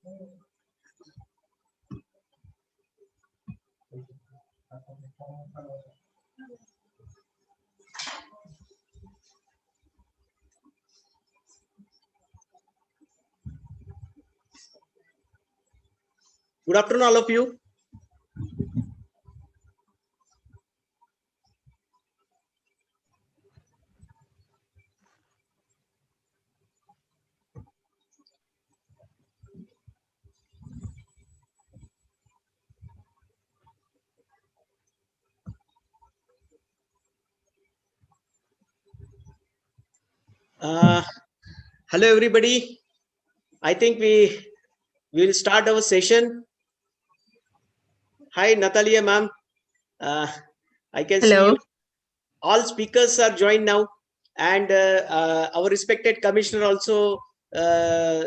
Good afternoon, all of you. Hello, everybody. I think we will start our session. Hi, Natalia, ma'am. I can see you. All speakers are joined now, and our respected commissioner also,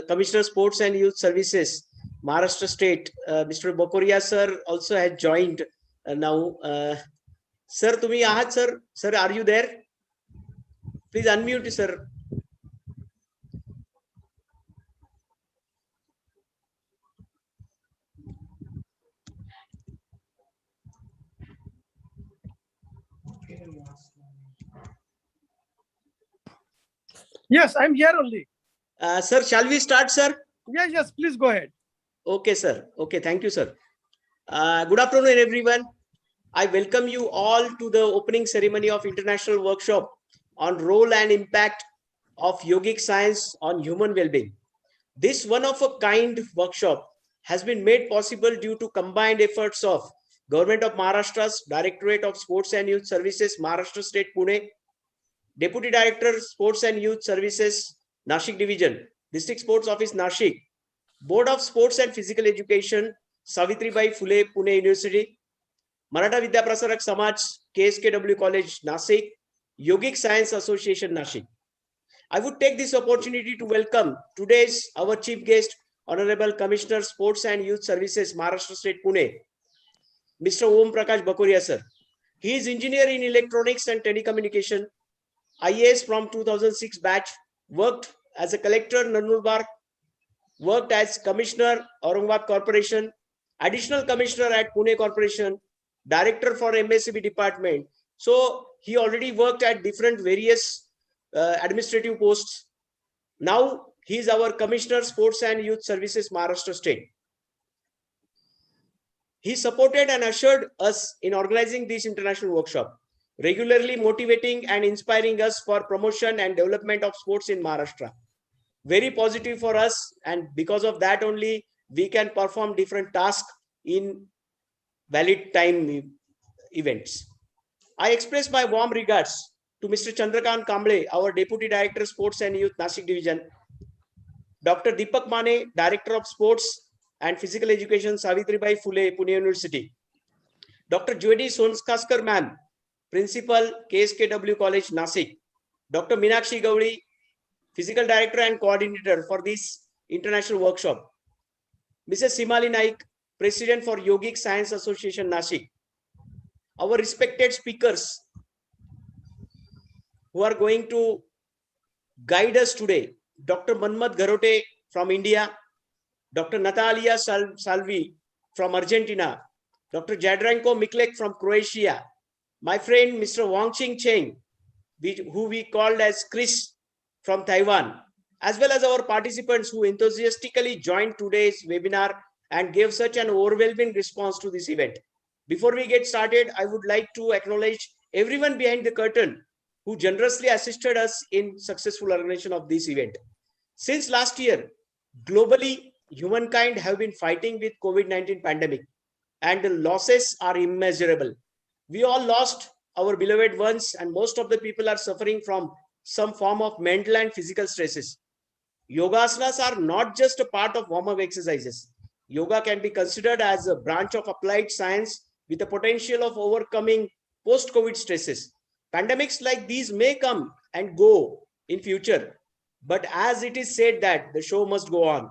Commissioner Sports and Youth Services, Maharashtra State, Mr. Bokoria sir also has joined now. Sir, तुम्ही आहात sir? Sir, are you there? Please unmute, sir. Yes, I'm here only. Sir, shall we start, sir? Yes, please go ahead. Okay, sir. Okay, thank you, sir. Good afternoon, everyone. I welcome you all to the opening ceremony of International Workshop on Role and Impact of Yogic Science on Human Wellbeing. This one-of-a-kind workshop has been made possible due to combined efforts of Government of Maharashtra's Directorate of Sports and Youth Services, Maharashtra State, Pune, Deputy Director, Sports and Youth Services, Nashik Division, District Sports Office, Nashik, Board of Sports and Physical Education, Savitribai Phule, Pune University, Maratha Vidya Prasarak Samaj, KSKW College, Nasik, Yogic Science Association, Nashik. I would take this opportunity to welcome today's our chief guest, Honorable Commissioner, Sports and Youth Services, Maharashtra State, Pune, Mr. Om Prakash Bakoria, sir. He is engineer in electronics and telecommunication, IAS from 2006 batch, worked as a collector, Nandurbar, worked as commissioner, Aurangabad Corporation, additional commissioner at Pune Corporation, director for MSCB department. So he already worked at different various administrative posts. Now he is our Commissioner, Sports and Youth Services, Maharashtra State. He supported and assured us in organizing this international workshop, regularly motivating and inspiring us for promotion and development of sports in Maharashtra. Very positive for us, and because of that only we can perform different tasks in valid time events. I express my warm regards to Mr. Chandrakant Kamble, our Deputy Director, Sports and Youth, Nashik Division, Dr. Deepak Mane, Director of Sports and Physical Education, Savitribai Phule, Pune University, Dr. Jyoti Sonskaskar ma'am, Principal, KSKW College, Nasik, Dr. Meenakshi Gauri, Physical Director and Coordinator for this international workshop, Mrs. Simali Naik, President for Yogic Science Association, Nashik, our respected speakers who are going to guide us today, Dr. Manmat Garote from India, Dr. Natalia Salvi from Argentina, Dr. Jadranko Miklick from Croatia, my friend Mr. Wang Ching Cheng, who we called as Chris from Taiwan, as well as our participants who enthusiastically joined today's webinar and gave such an overwhelming response to this event. Before we get started, I would like to acknowledge everyone behind the curtain who generously assisted us in successful organization of this event. Since last year, globally, humankind have been fighting with COVID-19 pandemic, and the losses are immeasurable. We all lost our beloved ones, and most of the people are suffering from some form of mental and physical stresses. Yogasanas are not just a part of warm-up exercises. Yoga can be considered as a branch of applied science with the potential of overcoming post-COVID stresses. Pandemics like these may come and go in future, but as it is said that the show must go on,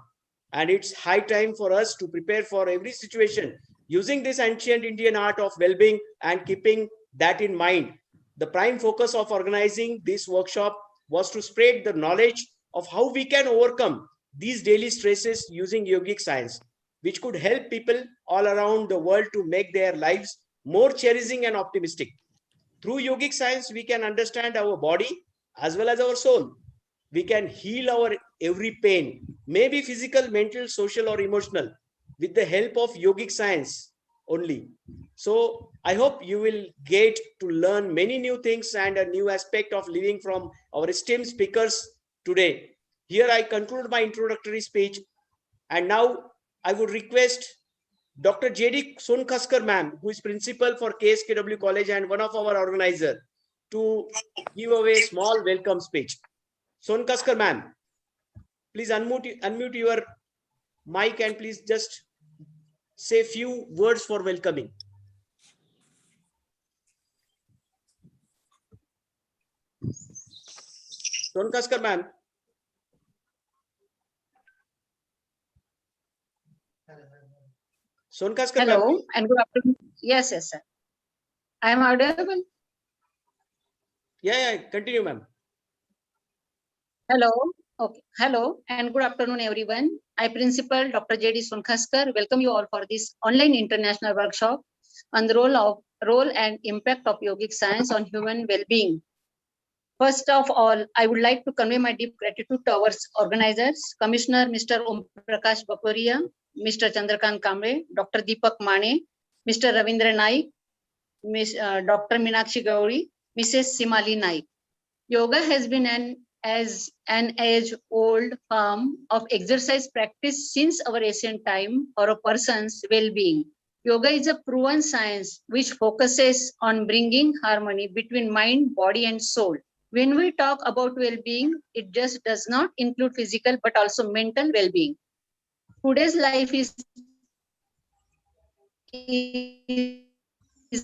and it's high time for us to prepare for every situation using this ancient Indian art of well-being and keeping that in mind. The prime focus of organizing this workshop was to spread the knowledge of how we can overcome these daily stresses using yogic science, which could help people all around the world to make their lives more cherishing and optimistic. Through yogic science, we can understand our body as well as our soul. We can heal our every pain, maybe physical, mental, social, or emotional, with the help of yogic science only. So I hope you will get to learn many new things and a new aspect of living from our esteemed speakers today. Here I conclude my introductory speech, and now I would request Dr. J.D. Sonkaskar ma'am, who is principal for KSKW College and one of our organizers, to give away a small welcome speech. Sonkaskar ma'am, please unmute your mic and please just say few words for welcoming. Sonkaskar ma'am. Sonkaskar ma'am. Hello and good afternoon. Yes, yes, sir. I am audible. Yeah, continue, ma'am. Hello. Okay. Hello and good afternoon, everyone. I Principal Dr. J.D. Sonkhaskar welcome you all for this online international workshop on the role and impact of yogic science on human well-being. First of all, I would like to convey my deep gratitude to our organizers, Commissioner Mr. Om Prakash Baporia, Mr. Chandrakant Kamre, Dr. Deepak Mane, Mr. Ravindra Naik, Dr. Meenakshi Gauri, Mrs. Simali Naik. Yoga has been an age-old form of exercise practice since our ancient time for a person's well-being. Yoga is a proven science which focuses on bringing harmony between mind, body, and soul. When we talk about well-being, it just does not include physical but also mental well-being. Today's life is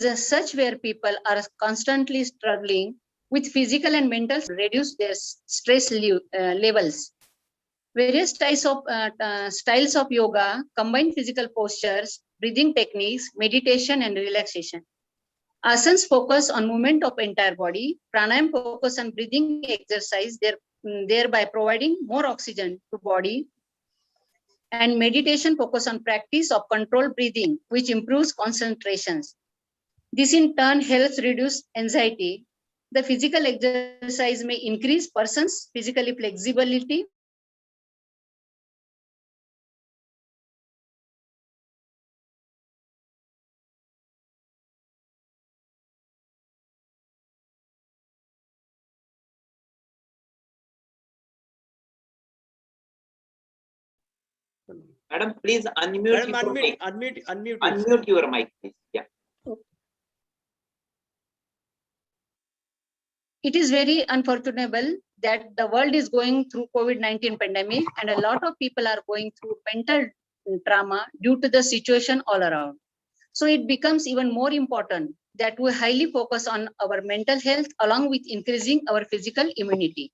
a such where people are constantly struggling with physical and mental to reduce their stress levels. Various styles of yoga combine physical postures, breathing techniques, meditation, and relaxation. Asanas focus on movement of entire body. Pranayam focus on breathing exercise, thereby providing more oxygen to body. And meditation focus on practice of controlled breathing, which improves concentrations. This in turn helps reduce anxiety. The physical exercise may increase person's physical flexibility. Madam, please unmute Madam, your mic. unmute. Unmute your mic, please. Yeah. It is very unfortunate that the world is going through COVID-19 pandemic and a lot of people are going through mental trauma due to the situation all around. So it becomes even more important that we highly focus on our mental health along with increasing our physical immunity.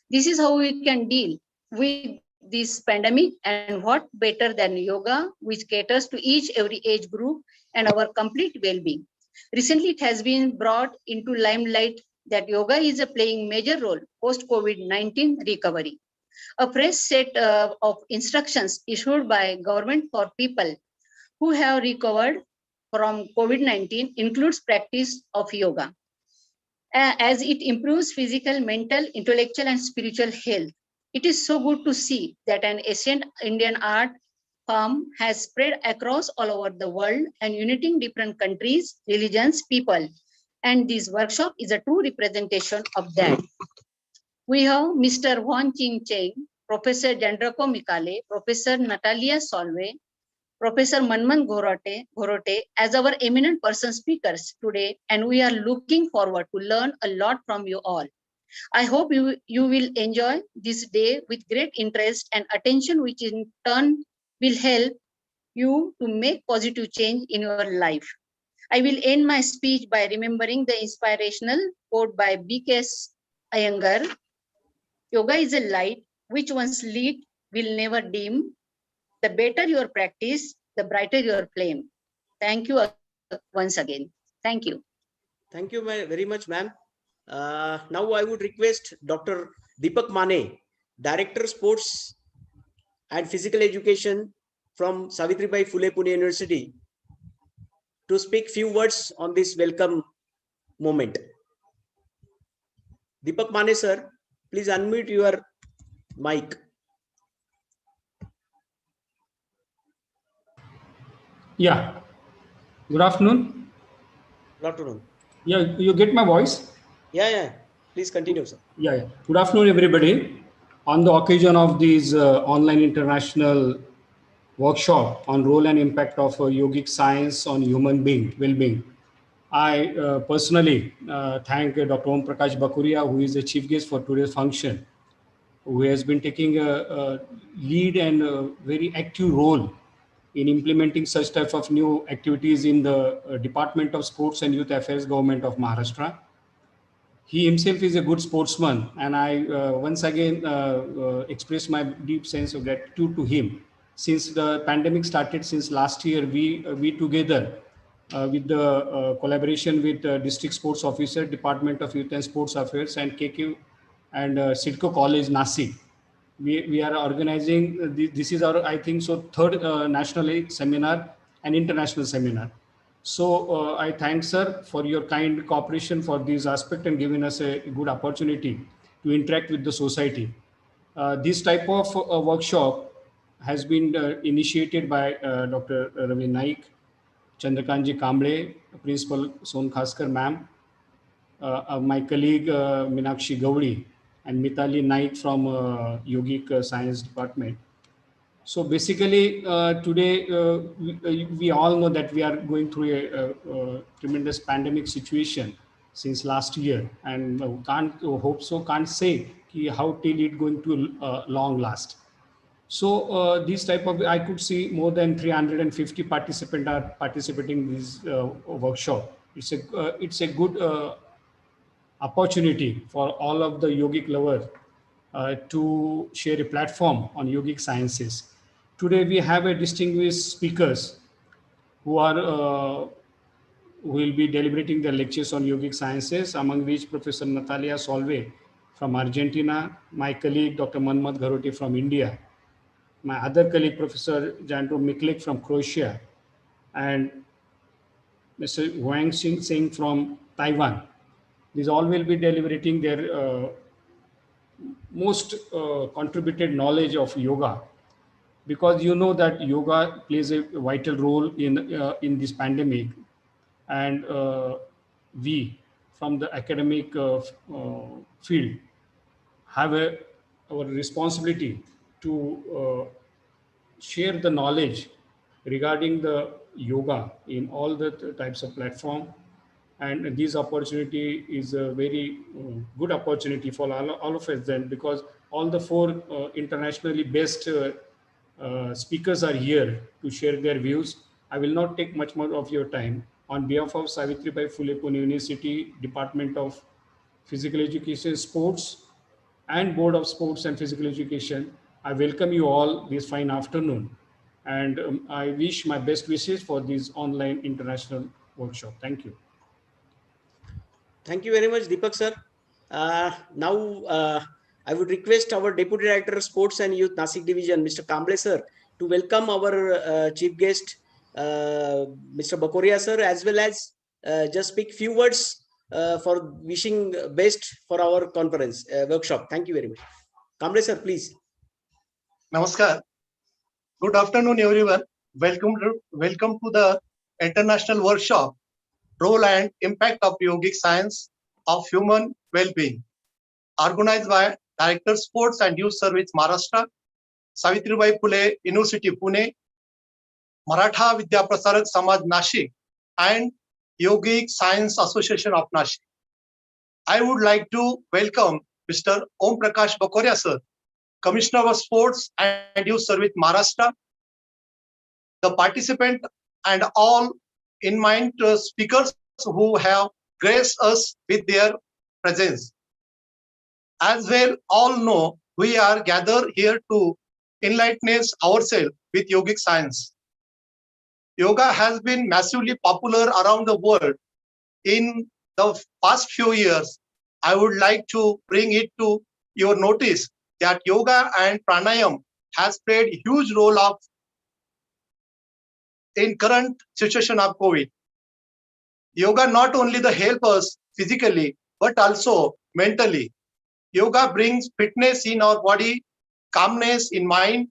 This is how we can deal with this pandemic, and what better than yoga, which caters to each every age group and our complete well-being. Recently, it has been brought into limelight that yoga is playing major role post-COVID-19 recovery. A fresh set of instructions issued by government for people who have recovered from COVID-19 includes practice of yoga, as it improves physical, mental, intellectual, and spiritual health. It is so good to see that an ancient Indian art form has spread across all over the world and uniting different countries, religions, people. And this workshop is a true representation of that. We have Mr. Juan Ching Cheng, Professor Jandrako Mikale, Professor Natalia Salvi, Professor Manman Garote as our eminent person speakers today, and we are looking forward to learn a lot from you all. I hope you will enjoy this day with great interest and attention, which in turn will help you to make positive change in your life. I will end my speech by remembering the inspirational quote by B.K.S. Iyengar. Yoga is a light which once lit will never dim. The better your practice, the brighter your flame. Thank you once again. Thank you. Thank you very much, ma'am. Now I would request Dr. Deepak Mane, Director Sports and Physical Education from Savitribai Phule Pune University to speak few words on this welcome moment. Deepak Mane sir, please unmute your mic. Yeah. Good afternoon. Good afternoon. Yeah, you get my voice? Yeah. Please continue, sir. Yeah. Good afternoon, everybody. On the occasion of this online international workshop on role and impact of yogic science on human well-being, I personally thank Dr. Om Prakash Bakuria, who is the chief guest for today's function, who has been taking a lead and a very active role in implementing such type of new activities in the Department of Sports and Youth Affairs, Government of Maharashtra. He himself is a good sportsman, and I once again express my deep sense of gratitude to him. Since the pandemic started since last year, we together with the collaboration with District Sports Officer, Department of Youth and Sports Affairs, and KQ and Sidco College, Nasik. We are organizing, this is our, I think so, third national seminar and international seminar. So I thank sir for your kind cooperation for this aspect and giving us a good opportunity to interact with the society. This type of workshop has been initiated by Dr. Ravi Naik, Chandrakanji Kamble, Principal Son Khaskar ma'am, my colleague Minakshi Gowri, and Mitali Naik from Yogic Science Department. So basically, today we all know that we are going through a tremendous pandemic situation since last year, and can't say how till it going to long last. So this type of, I could see more than 350 participants are participating in this workshop. It's a good opportunity for all of the yogic lovers to share a platform on yogic sciences. Today we have a distinguished speakers who are who will be deliberating their lectures on yogic sciences, among which Professor Natalia Salvi from Argentina, my colleague Dr. Manmat Garote from India, my other colleague Professor Janto Miklick from Croatia, and Mr. Huang Xin Singh from Taiwan. These all will be deliberating their most contributed knowledge of yoga, because you know that yoga plays a vital role in this pandemic, and we from the academic field have our responsibility to share the knowledge regarding the yoga in all the types of platform. And this opportunity is a very good opportunity for all of us then, because all the four internationally based speakers are here to share their views. I will not take much more of your time. On behalf of Savitribai Phule Pune University, Department of Physical Education, Sports, and Board of Sports and Physical Education, I welcome you all this fine afternoon. And I wish my best wishes for this online international workshop. Thank you. Thank you very much, Deepak sir. Now, I would request our Deputy Director, Sports and Youth, Nasik Division, Mr. Kamble sir, to welcome our chief guest, Mr. Bakoria sir, as well as just speak few words for wishing best for our conference workshop. Thank you very much. Kamble sir, please. Namaskar. Good afternoon, everyone. Welcome to the international workshop, Role and Impact of Yogic Science of Human Well-being, organized by Director Sports and Youth Service Maharashtra, Savitribai Phule University Pune, Maratha Vidya Prasarak Samaj Nashik, and Yogic Science Association of Nashik. I would like to welcome Mr. Om Prakash Bakoria sir, Commissioner of Sports and Youth Service Maharashtra, the participant, and all in mind speakers who have graced us with their presence. As well, all know, we are gathered here to enlighten ourselves with yogic science. Yoga has been massively popular around the world in the past few years. I would like to bring it to your notice that yoga and pranayam has played huge role of in current situation of COVID. Yoga not only the help us physically, but also mentally. Yoga brings fitness in our body, calmness in mind,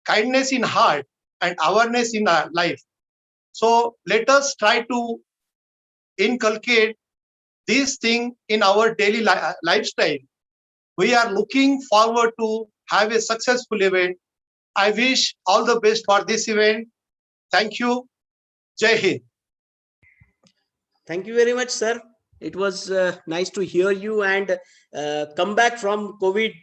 kindness in heart, and awareness in our life. So let us try to inculcate this thing in our daily lifestyle. We are looking forward to have a successful event. I wish all the best for this event. Thank you. Jai Hind. Thank you very much, sir. It was nice to hear you and come back from COVID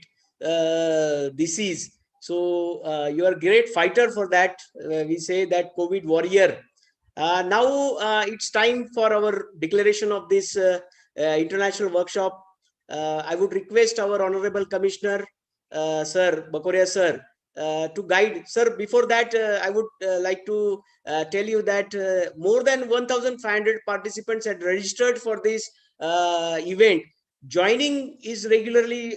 disease. So you are a great fighter for that. We say that COVID warrior. Now it's time for our declaration of this international workshop. I would request our Honorable Commissioner, Sir Bakoria, sir, to guide. Sir, before that, I would like to tell you that more than 1,500 participants had registered for this event. Joining is regularly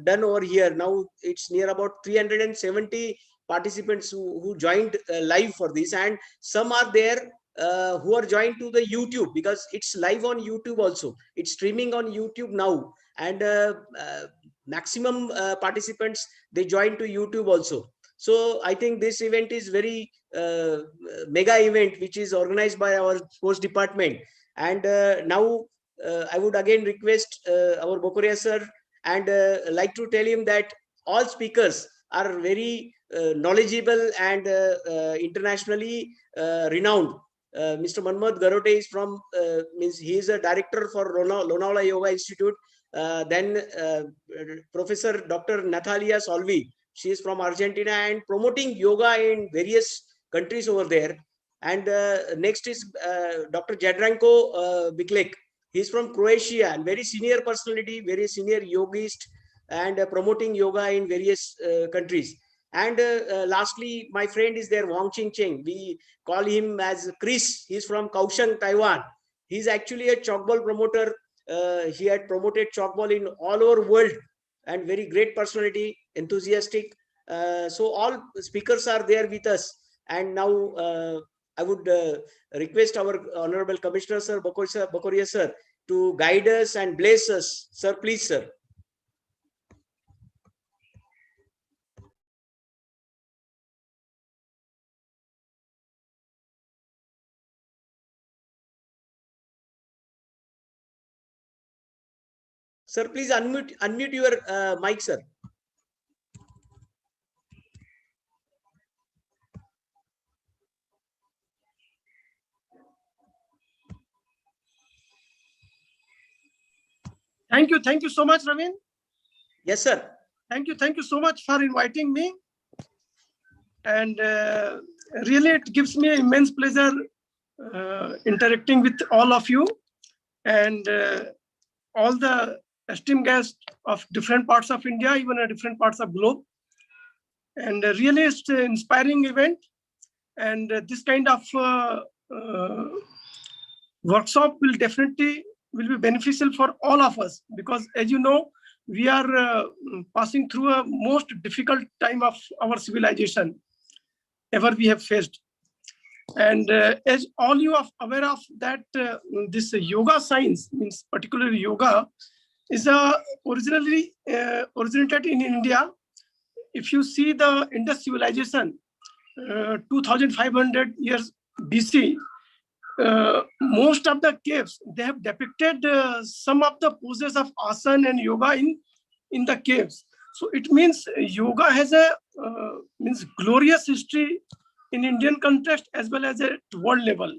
done over here. Now it's near about 370 participants who joined live for this, and some are there who are joined to the YouTube, because it's live on YouTube also. It's streaming on YouTube now, and maximum participants, they join to YouTube also. So I think this event is very mega event, which is organized by our sports department. And now I would again request our Bokoria sir, and like to tell him that all speakers are very knowledgeable and internationally renowned. Mr. Manmohan Garote is from, means he is a director for Lonavala Yoga Institute. Then Professor Dr. Natalia Salvi, she is from Argentina and promoting yoga in various countries over there. And next is Dr. Jadranko Miklick. He is from Croatia and very senior personality, very senior yogist, and promoting yoga in various countries. And lastly, my friend is there, Wang Ching Cheng. We call him as Chris. He's from Kaohsiung, Taiwan. He's actually a chalkball promoter. He had promoted chalkball in all over world, and very great personality, enthusiastic. So all speakers are there with us. And now I would request our Honorable Commissioner, Sir Bakoria sir, to guide us and bless us. Sir, please, sir. Sir, please unmute your mic, sir. Thank you so much, Ravin. Yes, sir. Thank you so much for inviting me. And really, it gives me immense pleasure interacting with all of you and all the esteemed guests of different parts of India, even different parts of globe. And really, it's an inspiring event. And this kind of workshop will definitely be beneficial for all of us, because as you know, we are passing through a most difficult time of our civilization ever we have faced. And as all you are aware of that, this yoga science, means particularly yoga, is originally originated in India. If you see the Indus civilization, 2500 years BC, most of the caves, they have depicted some of the poses of asana and yoga in the caves. So it means yoga has a means glorious history in Indian context as well as at world level.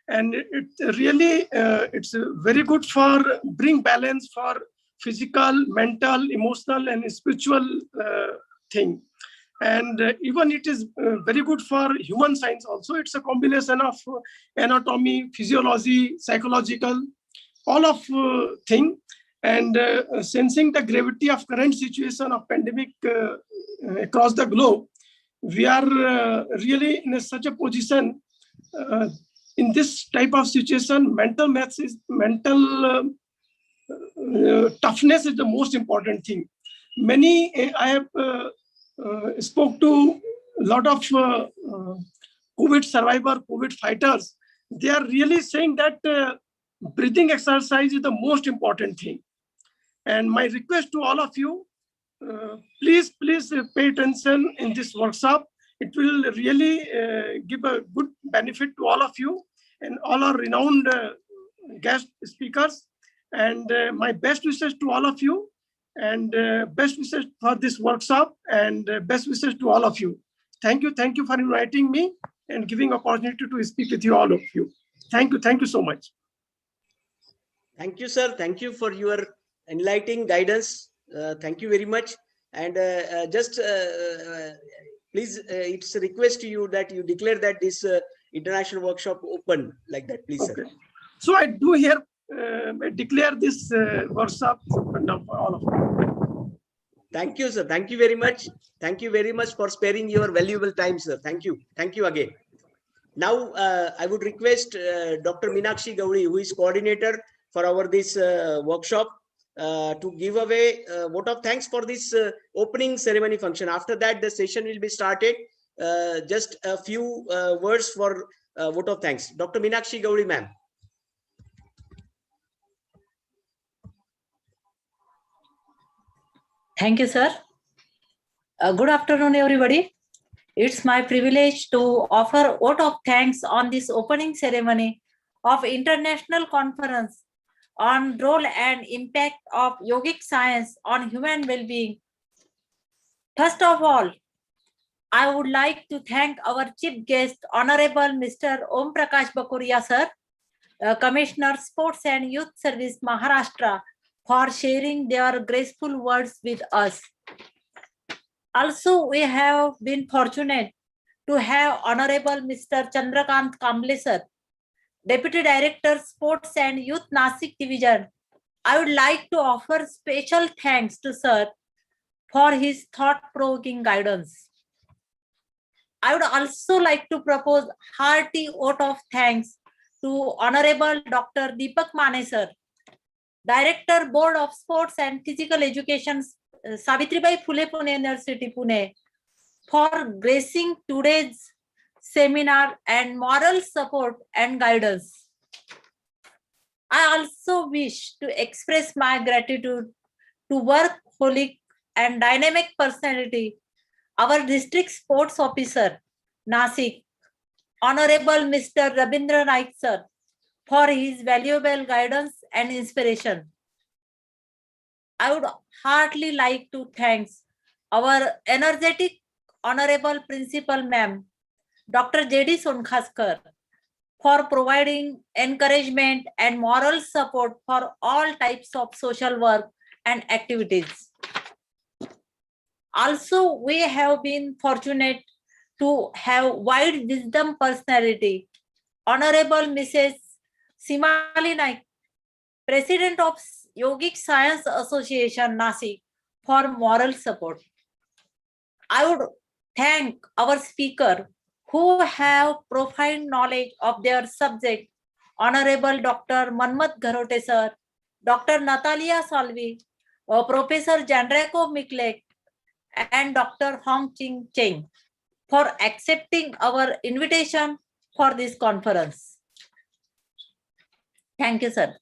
And it really, it's very good for bring balance for physical, mental, emotional, and spiritual thing. And even it is very good for human science also. It's a combination of anatomy, physiology, psychological, all of thing. And sensing the gravity of current situation of pandemic across the globe, we are really in such a position in this type of situation. Mental toughness is the most important thing. I have spoke to a lot of COVID survivor, COVID fighters. They are really saying that breathing exercise is the most important thing. And my request to all of you, please pay attention in this workshop. It will really give a good benefit to all of you and all our renowned guest speakers. And my best wishes to all of you, and best wishes for this workshop, and best wishes to all of you. Thank you for inviting me and giving opportunity to speak with you, all of you. Thank you so much. Thank you, sir. Thank you for your enlightening guidance. Thank you very much. And please, it's a request to you that you declare that this international workshop open like that, please, Okay. sir. So I do here declare this workshop open now for all of you. Thank you, sir. Thank you very much. Thank you very much for sparing your valuable time, sir. Thank you. Thank you again. Now, I would request Dr. Meenakshi Gauri, who is coordinator for our this workshop, to give away vote of thanks for this opening ceremony function. After that, the session will be started. Just a few words for vote of thanks. Dr. Meenakshi Gauri, ma'am. Thank you, sir. Good afternoon, everybody. It's my privilege to offer vote of thanks on this opening ceremony of International Conference on Role and Impact of Yogic Science on Human Wellbeing. First of all, I would like to thank our chief guest, Honorable Mr. Om Prakash Bakuria, sir, Commissioner Sports and Youth Service Maharashtra, for sharing their graceful words with us. Also, we have been fortunate to have Honorable Mr. Chandrakant Kamble, sir, Deputy Director, Sports and Youth Nasik Division. I would like to offer special thanks to sir for his thought-provoking guidance. I would also like to propose hearty vote of thanks to Honorable Dr. Deepak Mane, sir, Director, Board of Sports and Physical Education, Savitribai Phule Pune University, Pune, for gracing today's seminar and moral support and guidance. I also wish to express my gratitude to workaholic and dynamic personality, our district sports officer, Nasik, Honorable Mr. Rabindra Naik, sir, for his valuable guidance and inspiration. I would heartily like to thank our energetic Honorable Principal Ma'am, Dr. J.D. Sonkhaskar, for providing encouragement and moral support for all types of social work and activities. Also, we have been fortunate to have wide wisdom personality, Honorable Mrs. Simali Naik, President of Yogic Science Association, Nasik, for moral support. I would thank our speaker who have profound knowledge of their subject, Honorable Dr. Manmat Garote, sir, Dr. Natalia Salvi, Professor Jandrako Miklick, and Dr. Hong Ching Cheng, for accepting our invitation for this conference. Thank you, sir.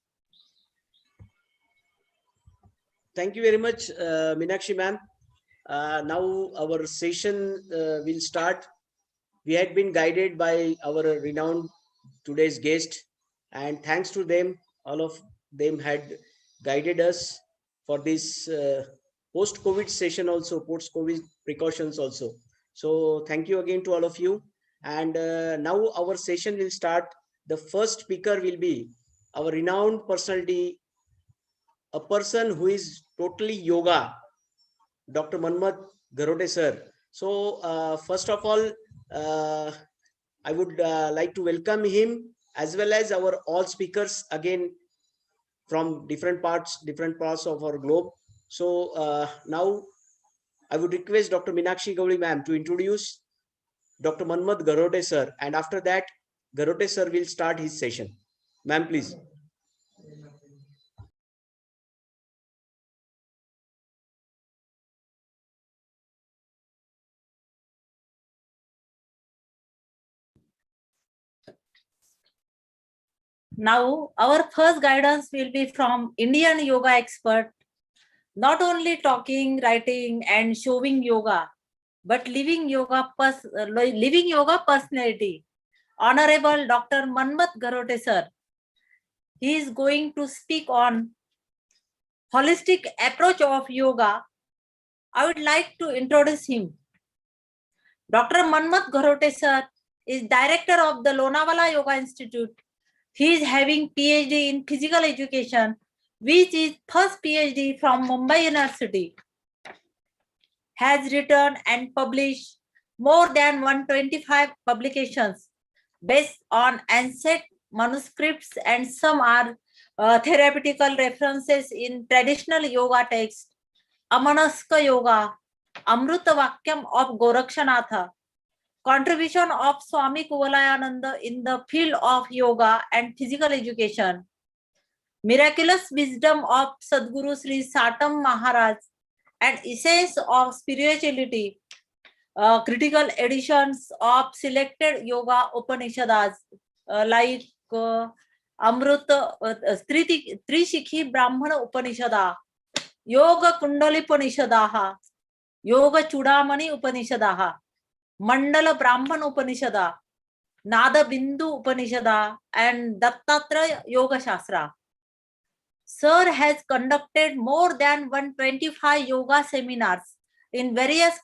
Thank you very much, Meenakshi ma'am. Now our session will start. We had been guided by our renowned today's guest, and thanks to them, all of them had guided us for this post-COVID session also, post-COVID precautions also. So thank you again to all of you. And now our session will start. The first speaker will be our renowned personality, a person who is totally yoga, Dr. Manmat Garote, sir. So first of all, I would like to welcome him, as well as our all speakers again from different parts of our globe. So now I would request Dr. Meenakshi Gauri ma'am to introduce Dr. Manmat Garote, sir, and after that Garote sir will start his session. Ma'am, please. Now, our first guidance will be from Indian yoga expert, not only talking, writing, and showing yoga, but living yoga personality. Honorable Dr. Manmat Garote sir. He is going to speak on holistic approach of yoga. I would like to introduce him. Dr. Manmat Garote sir is director of the Lonavala Yoga Institute. He is having PhD in physical education, which is first PhD from Mumbai University. Has written and published more than 125 publications based on ancient manuscripts, and some are therapeutical references in traditional yoga texts. Amanaska Yoga, Amruta Vakyam of Gorakshanatha, contribution of Swami Kuvalayananda in the field of yoga and physical education, miraculous wisdom of Sadguru Sri Satam Maharaj, and essence of spirituality, critical editions of selected yoga Upanishads like Amruta, Trishikhi Brahmana Upanishada, Yoga Kundali Upanishadaha, Yoga Chudamani Upanishadaha, Mandala Brahman Upanishada, Nada Bindu Upanishada, and Dattatreya Yoga Shastra. Sir has conducted more than 125 yoga seminars in various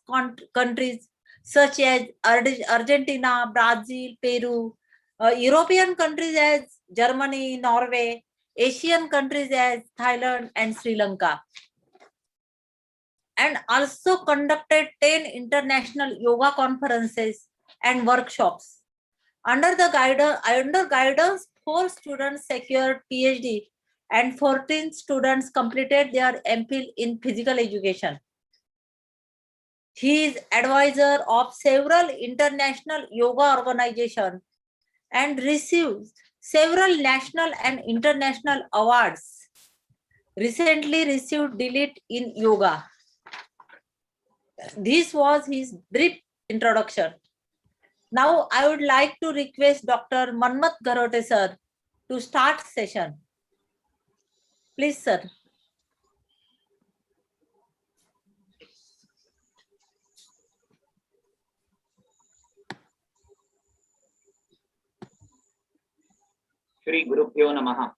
countries such as Argentina, Brazil, Peru, European countries as Germany, Norway, Asian countries as Thailand and Sri Lanka, and also conducted 10 international yoga conferences and workshops. Under guidance, 4 students secured PhD and 14 students completed their MPhil in physical education. He is advisor of several international yoga organizations and receives several national and international awards. Recently received Delete in Yoga. This was his brief introduction. Now I would like to request Dr. Manmat Garote sir to start session. Please, sir. Shri Gurubhyo Namaha.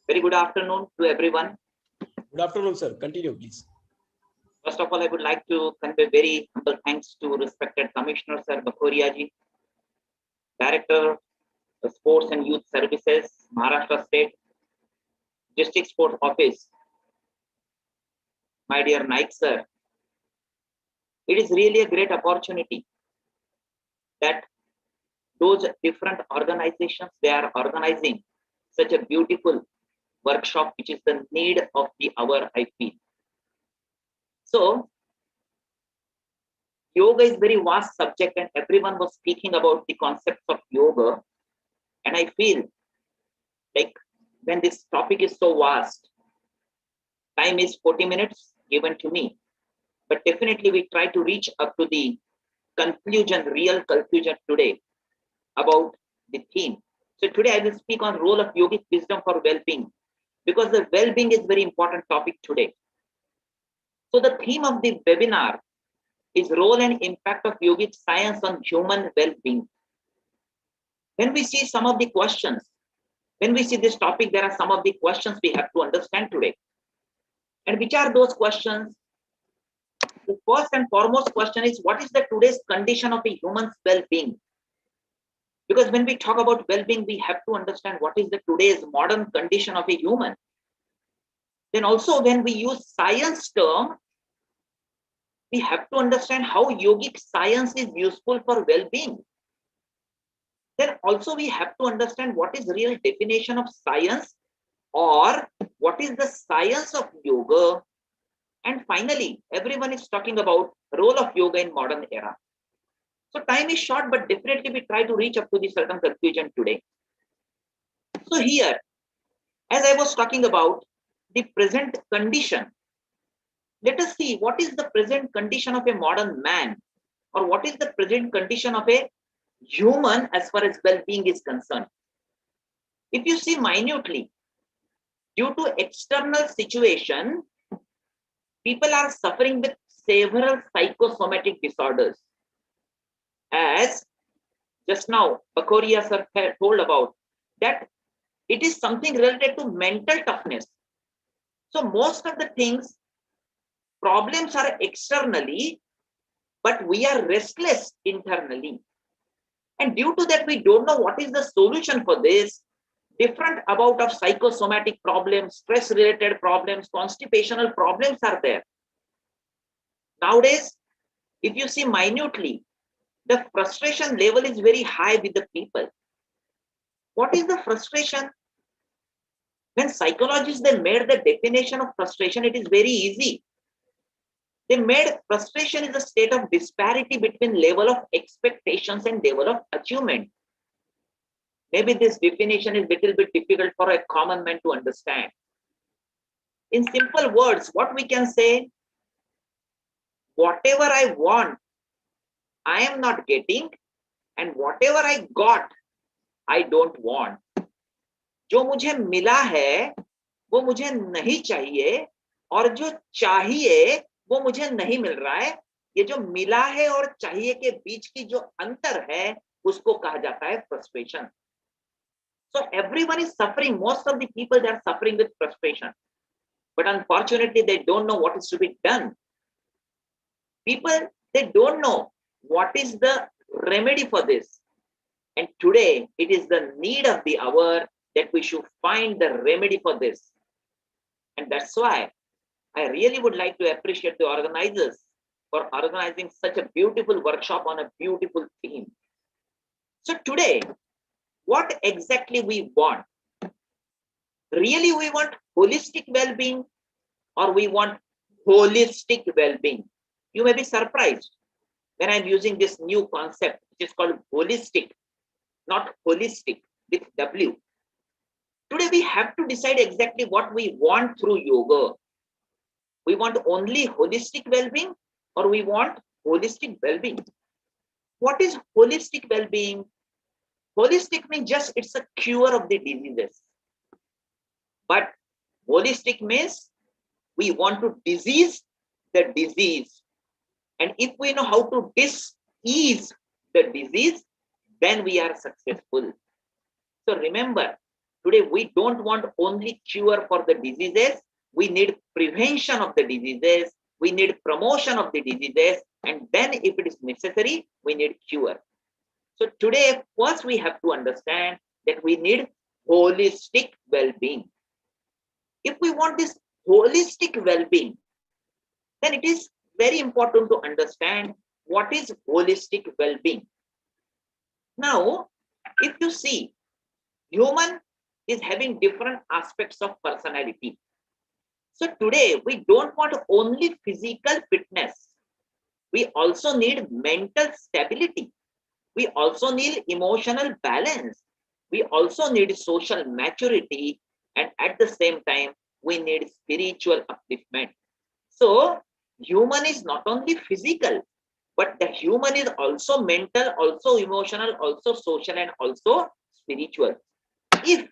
Very good afternoon to everyone. Good afternoon, sir. Continue, please. First of all, I would like to convey very humble thanks to respected Commissioner Sir Bakhoria ji, Director of Sports and Youth Services, Maharashtra State, District Sports Office. My dear Naik sir, it is really a great opportunity that those different organizations, they are organizing such a beautiful workshop, which is the need of the hour, I feel. So, yoga is very vast subject and everyone was speaking about the concepts of yoga. And I feel like when this topic is so vast, time is 40 minutes given to me. But definitely we try to reach up to the conclusion, real conclusion today about the theme. So today I will speak on role of yogic wisdom for well-being, because the well-being is very important topic today. So the theme of the webinar is role and impact of yogic science on human well-being. When we see some of the questions, when we see this topic, there are some of the questions we have to understand today. And which are those questions? The first and foremost question is, what is the today's condition of a human's well-being? Because when we talk about well-being, we have to understand what is the today's modern condition of a human. Then also when we use science term, we have to understand how yogic science is useful for well-being. Then also we have to understand what is real definition of science, or what is the science of yoga. And finally, everyone is talking about role of yoga in modern era. So time is short, but definitely we try to reach up to the certain conclusion today. So here, as I was talking about the present condition, let us see what is the present condition of a modern man, or what is the present condition of a human as far as well-being is concerned. If you see minutely, due to external situation, people are suffering with several psychosomatic disorders. As just now, Bakoria sir told about, that it is something related to mental toughness. So most of the things, problems are externally, but we are restless internally. And due to that, we don't know what is the solution for this. Different about of psychosomatic problems, stress-related problems, constipational problems are there. Nowadays, if you see minutely, the frustration level is very high with the people. What is the frustration? When psychologists, they made the definition of frustration, it is very easy. They made frustration is a state of disparity between level of expectations and level of achievement. Maybe this definition is a little bit difficult for a common man to understand. In simple words, what we can say, whatever I want, I am not getting, and whatever I got, I don't want. जो मुझे मिला है वो मुझे नहीं चाहिए, और जो चाहिए वो मुझे नहीं मिल रहा है. ये जो मिला है और चाहिए के बीच की जो अंतर है उसको कहा जाता है frustration. So everyone is suffering. Most of the people, they are suffering with frustration, but unfortunately they don't know what is to be done. People, they don't know what is the remedy for this. And today it is the need of the hour that we should find the remedy for this. And that's why I really would like to appreciate the organizers for organizing such a beautiful workshop on a beautiful theme. So today, what exactly we want? Really, we want holistic well-being, or we want holistic well-being? You may be surprised when I'm using this new concept, which is called holistic, not holistic with W. Today, we have to decide exactly what we want through yoga. We want only holistic well-being, or we want holistic well-being? What is holistic well-being? Holistic means just it's a cure of the diseases. But holistic means we want to disease the disease. And if we know how to disease the disease, then we are successful. So remember, today we don't want only cure for the diseases. We need prevention of the diseases. We need promotion of the diseases. And then if it is necessary, we need cure. So today, first we have to understand that we need holistic well-being. If we want this holistic well-being, then it is very important to understand what is holistic well-being. Now, if you see, human is having different aspects of personality. So today, we don't want only physical fitness. We also need mental stability. We also need emotional balance. We also need social maturity. And at the same time, we need spiritual upliftment. So human is not only physical, but the human is also mental, also emotional, also social, and also spiritual. If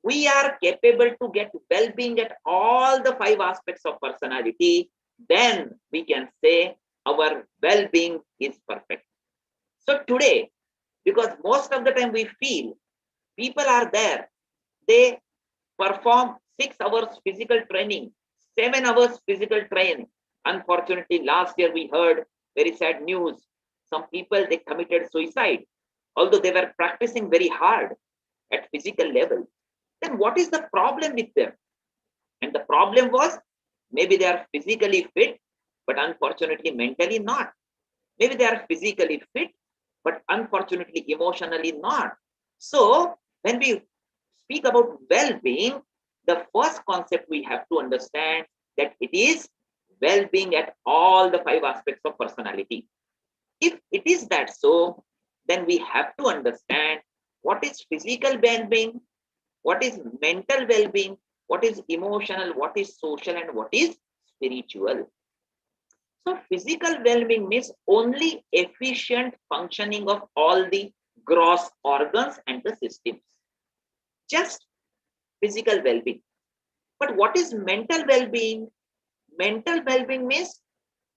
we are capable to get well-being at all the 5 aspects of personality, then we can say our well-being is perfect. So today, because most of the time we feel people are there, they perform 6 hours physical training, 7 hours physical training. Unfortunately, last year we heard very sad news. Some people, they committed suicide, although they were practicing very hard at physical level. Then what is the problem with them? And the problem was, maybe they are physically fit, but unfortunately mentally not. Maybe they are physically fit, but unfortunately emotionally not. So when we speak about well-being, the first concept we have to understand that it is well-being at all the 5 aspects of personality. If it is that so, then we have to understand what is physical well-being, what is mental well-being, what is emotional, what is social, and what is spiritual. So physical well-being means only efficient functioning of all the gross organs and the systems. Just physical well-being. But what is mental well-being? Mental well-being means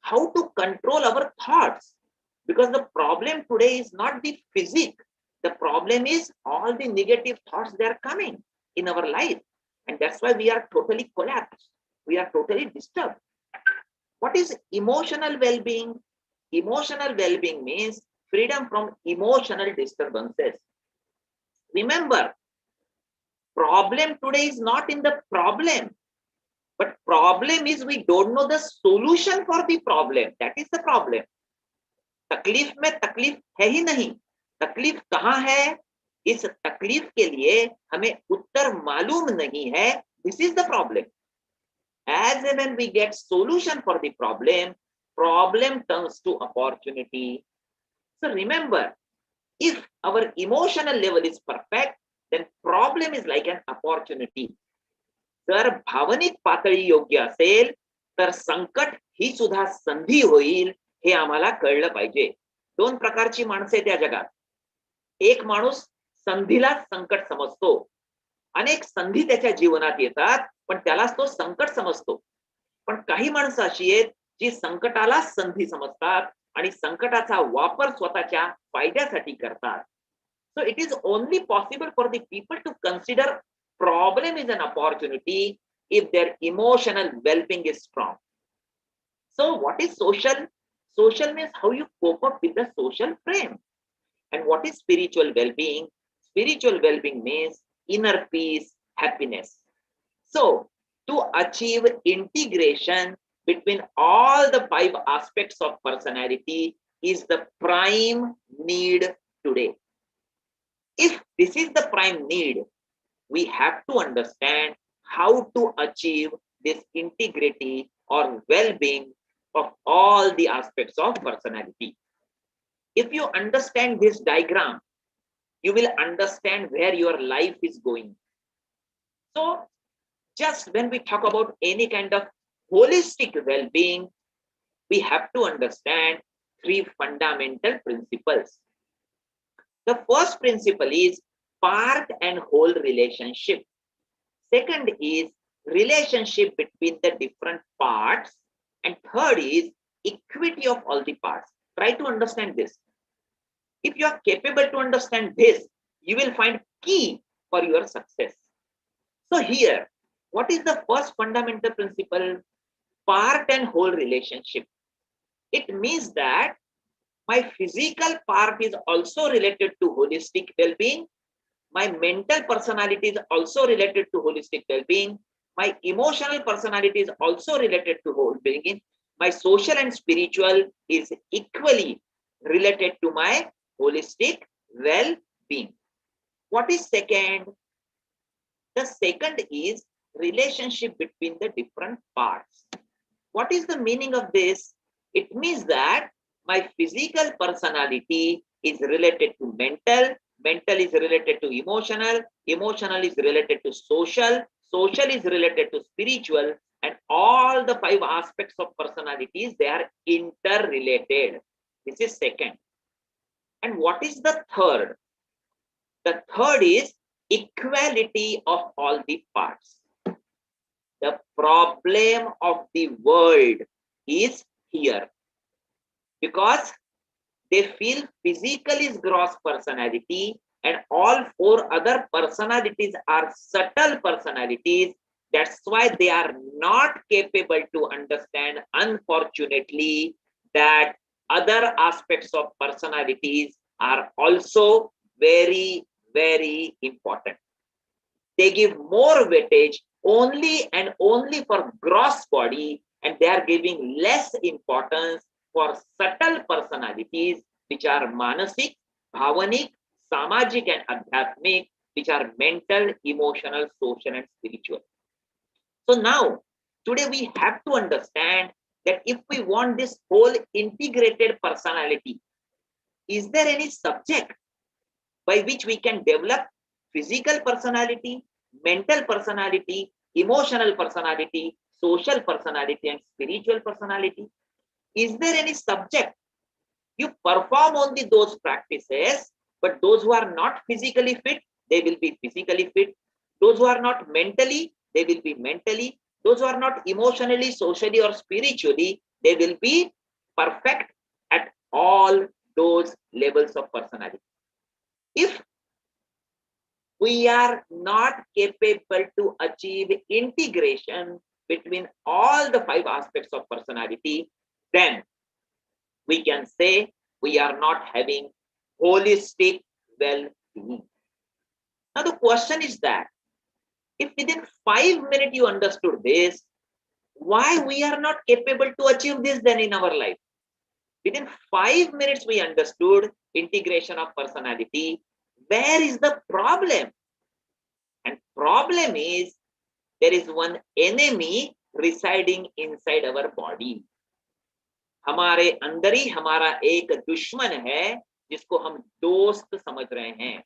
how to control our thoughts. Because the problem today is not the physique. The problem is all the negative thoughts that are coming in our life. And that's why we are totally collapsed. We are totally disturbed. What is emotional well-being? Emotional well-being means freedom from emotional disturbances. Remember, problem today is not in the problem, but problem is we don't know the solution for the problem. That is the problem. तकलीफ में तकलीफ है ही नहीं, तकलीफ कहाँ है, इस तकलीफ के लिए हमें उत्तर मालूम नहीं है. This is the problem. As and when we get solution for the problem, problem turns to opportunity. So remember, if our emotional level is perfect, then problem is like an opportunity. जर भावनिक पातळी योग्य असेल तर संकट ही सुद्धा संधी होईल, हे आम्हाला कळलं पाहिजे. दोन प्रकारची माणसं आहेत या जगात. एक माणूस संधीला संकट समजतो. अनेक संधी त्याच्या जीवनात येतात, पण त्यालाच तो संकट समजतो. पण काही माणसं अशी आहेत जी संकटाला संधी समजतात आणि संकटाचा वापर स्वतःच्या फायद्यासाठी करतात. So it is only possible for the people to consider problem is an opportunity if their emotional well-being is strong. So what is social? Social means how you cope up with the social frame. And what is spiritual well-being? Spiritual well-being means inner peace, happiness. So to achieve integration between all the 5 aspects of personality is the prime need today. If this is the prime need, we have to understand how to achieve this integrity or well-being of all the aspects of personality. If you understand this diagram, you will understand where your life is going. So just when we talk about any kind of holistic well-being, we have to understand 3 fundamental principles. The first principle is part and whole relationship. Second is relationship between the different parts. And third is equity of all the parts. Try to understand this. If you are capable to understand this, you will find key for your success. So here, what is the first fundamental principle? Part and whole relationship. It means that my physical part is also related to holistic well-being. My mental personality is also related to holistic well-being. My emotional personality is also related to well-being. My social and spiritual is equally related to my holistic well-being. What is second? The second is relationship between the different parts. What is the meaning of this? It means that my physical personality is related to mental, mental is related to emotional, emotional is related to social, social is related to spiritual, and all the 5 aspects of personalities, they are interrelated. This is second. And what is the third? The third is equality of all the parts. The problem of the world is here because they feel physical is gross personality and all 4 other personalities are subtle personalities. That's why they are not capable to understand, unfortunately, that other aspects of personalities are also very, very important. They give more weightage only and only for gross body, and they are giving less importance for subtle personalities, which are manasik, bhavanik, samajik, and adhyatmik, which are mental, emotional, social, and spiritual. So now, today we have to understand that if we want this whole integrated personality, is there any subject by which we can develop physical personality, mental personality, emotional personality, social personality, and spiritual personality? is there any subject? You perform only those practices, but those who are not physically fit, they will be physically fit. Those who are not mentally, they will be mentally. Those who are not emotionally, socially, or spiritually, they will be perfect at all those levels of personality. If we are not capable to achieve integration between all the 5 aspects of personality, then we can say we are not having holistic well-being. Now the question is that if within 5 minutes you understood this, why we are not capable to achieve this then in our life? Within 5 minutes we understood integration of personality. Where is the problem? And problem is there is one enemy residing inside our body. हमारे अंदर ही हमारा एक दुश्मन है जिसको हम दोस्त समझ रहे हैं.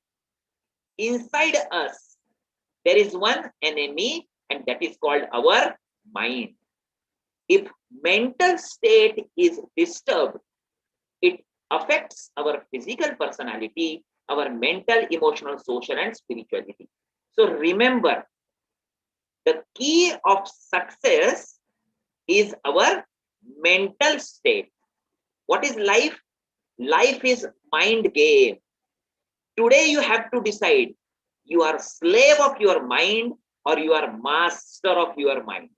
Inside us there is one enemy and that is called our mind. If mental state is disturbed, it affects our physical personality, our mental, emotional, social, and spirituality. So remember, the key of success is our mental state. What is life? Life is mind game. Today you have to decide, you are slave of your mind or you are master of your mind.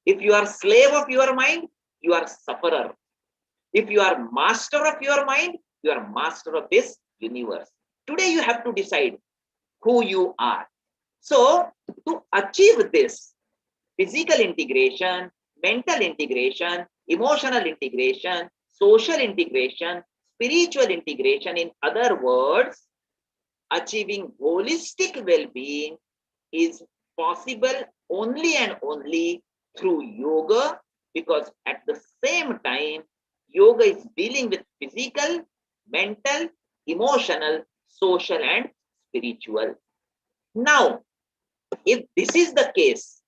If you are slave of your mind, you are sufferer. If you are master of your mind, you are master of this universe. Today you have to decide who you are. So to achieve this physical integration, mental integration, emotional integration, social integration, spiritual integration, in other words, achieving holistic well-being is possible only and only through yoga, because at the same time, yoga is dealing with physical, mental, emotional, social, and spiritual. Now, if this is the case,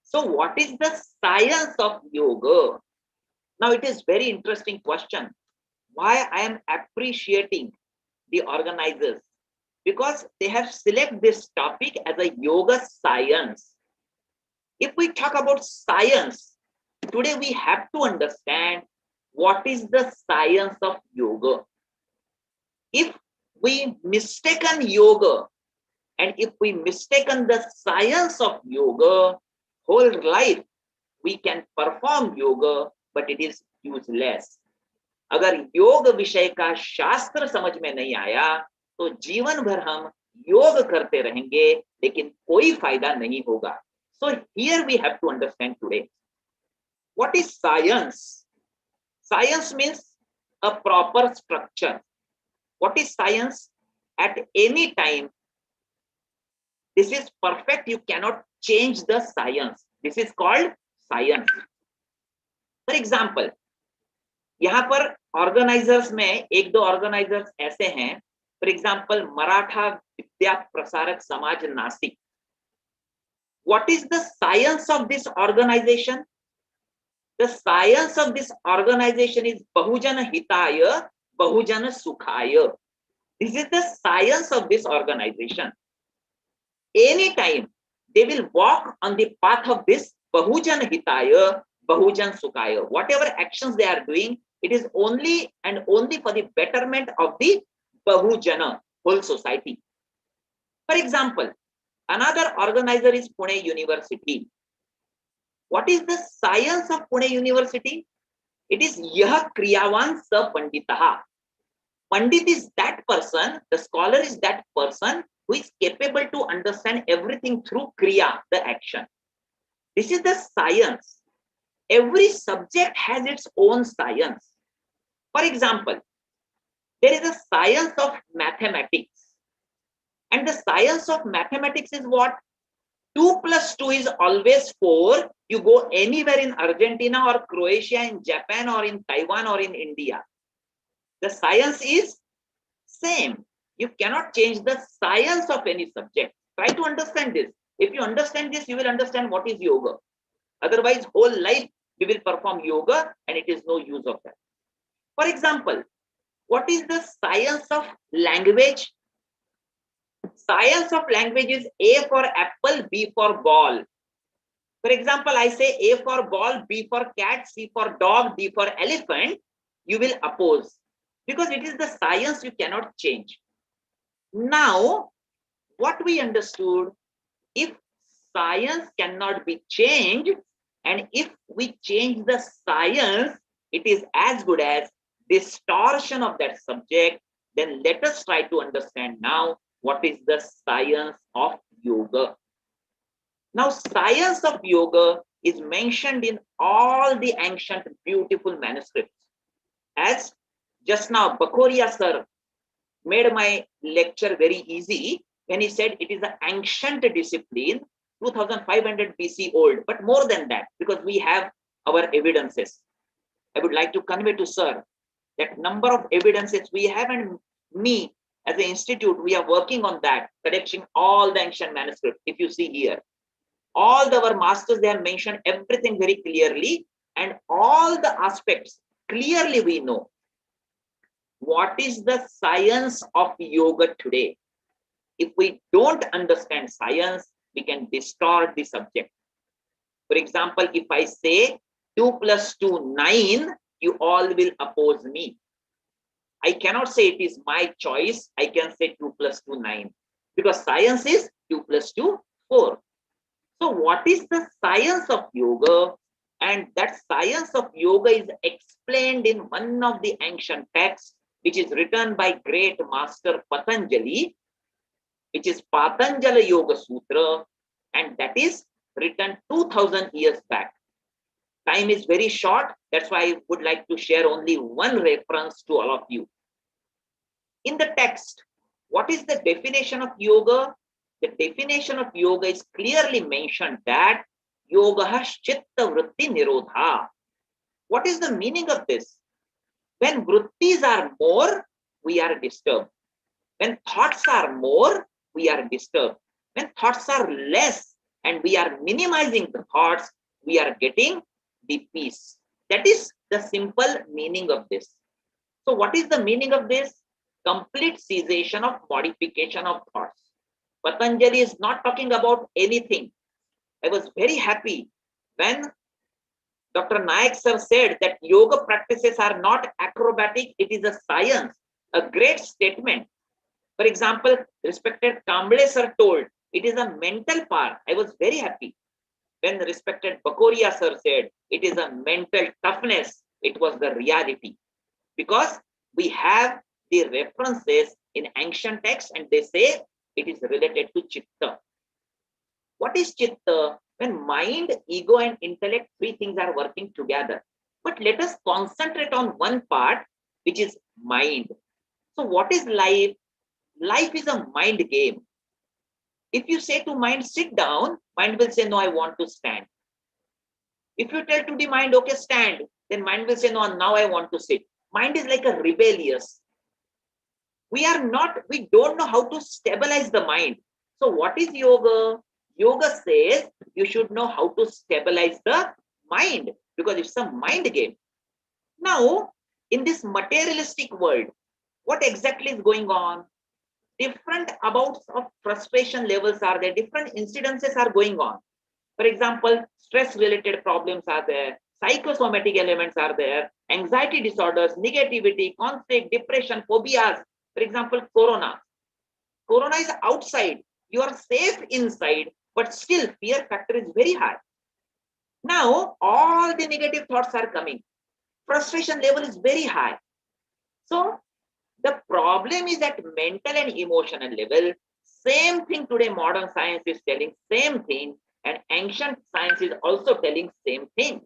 so what is the science of yoga? Now, it is very interesting question. Why I am appreciating the organizers? Because they have selected this topic as a yoga science. If we talk about science, today we have to understand what is the science of yoga. If we mistaken yoga and if we mistaken the science of yoga, whole life we can perform yoga, but it is useless. अगर योग विषय का शास्त्र समझ में नहीं आया तो जीवन भर हम योग करते रहेंगे लेकिन कोई फायदा नहीं होगा. So here we have to understand today, what is science? Science means a proper structure. What is science? At any time, this is perfect. You cannot change the science. This is called science. For example, यहाँ पर organisers में एक दो organisers ऐसे हैं. For example, Maratha Vidya Prasarak समाज Nashik. What is the science of this organization? The science of this organization is Bahujan Hitaya, Bahujan Sukhaya. This is the science of this organization. Anytime they will walk on the path of this Bahujan Hitaya, Bahujan Sukhaya. Whatever actions they are doing, it is only and only for the betterment of the Bahujana, whole society. For example, another organizer is Pune University. What is the science of Pune University? It is Yah Kriyavan Sa Panditaha. Pandit is that person, the scholar is that person who is capable to understand everything through Kriya, the action. This is the science. Every subject has its own science. For example, there is a science of mathematics. And the science of mathematics is what? 2 plus 2 is always 4. You go anywhere in Argentina or Croatia, in Japan or in Taiwan or in India. The science is same. You cannot change the science of any subject. Try to understand this. If you understand this, you will understand what is yoga. Otherwise, whole life we will perform yoga and it is no use of that. For example, what is the science of language? Science of language is A for apple, B for ball. For example, I say A for ball, B for cat, C for dog, D for elephant. You will oppose because it is the science you cannot change. Now, what we understood, if science cannot be changed, and if we change the science, it is as good as distortion of that subject, then let us try to understand now what is the science of yoga. Now, science of yoga is mentioned in all the ancient beautiful manuscripts. As just now, Bakoria sir made my lecture very easy when he said it is an ancient discipline, 2500 BC old, but more than that, because we have our evidences. I would like to convey to sir that number of evidences we have, and me as an institute, we are working on that, collecting all the ancient manuscripts. If you see here, all our masters, they have mentioned everything very clearly, and all the aspects clearly we know. What is the science of yoga today? If we don't understand science, we can distort the subject. For example, if I say 2 plus 2, 9, you all will oppose me. I cannot say it is my choice. I can say 2 plus 2, 9. Because science is 2 plus 2, 4. So what is the science of yoga? And that science of yoga is explained in one of the ancient texts, which is written by great master Patanjali, which is Patanjali Yoga Sutra, and that is written 2000 years back. Time is very short. That's why I would like to share only one reference to all of you. In the text, what is the definition of yoga? The definition of yoga is clearly mentioned that yoga has chitta vritti nirodha. What is the meaning of this? When vrittis are more, we are disturbed. When thoughts are more, we are disturbed. When thoughts are less and we are minimizing the thoughts, we are getting the peace. That is the simple meaning of this. So what is the meaning of this? Complete cessation of modification of thoughts. Patanjali is not talking about anything. I was very happy when Dr. Nayak sir said that yoga practices are not acrobatic, it is a science, a great statement. For example, respected Kamble sir told, it is a mental part. I was very happy. When respected Bakoria sir said, it is a mental toughness, it was the reality. Because we have the references in ancient texts and they say it is related to chitta. What is chitta? When mind, ego and intellect, three things are working together. But let us concentrate on one part, which is mind. So what is life? Life is a mind game. If you say to mind, sit down, mind will say, no, I want to stand. If you tell to the mind, okay, stand, then mind will say, no, now I want to sit. Mind is like a rebellious. We don't know how to stabilize the mind. So what is yoga? Yoga says you should know how to stabilize the mind because it's a mind game. Now, in this materialistic world, what exactly is going on? Different amounts of frustration levels are there. Different incidences are going on. For example, stress-related problems are there. Psychosomatic elements are there. Anxiety disorders, negativity, conflict, depression, phobias. For example, corona. Corona is outside. You are safe inside, but still fear factor is very high. Now, all the negative thoughts are coming. Frustration level is very high. So, the problem is at mental and emotional level. Same thing today modern science is telling, same thing, and ancient science is also telling same thing.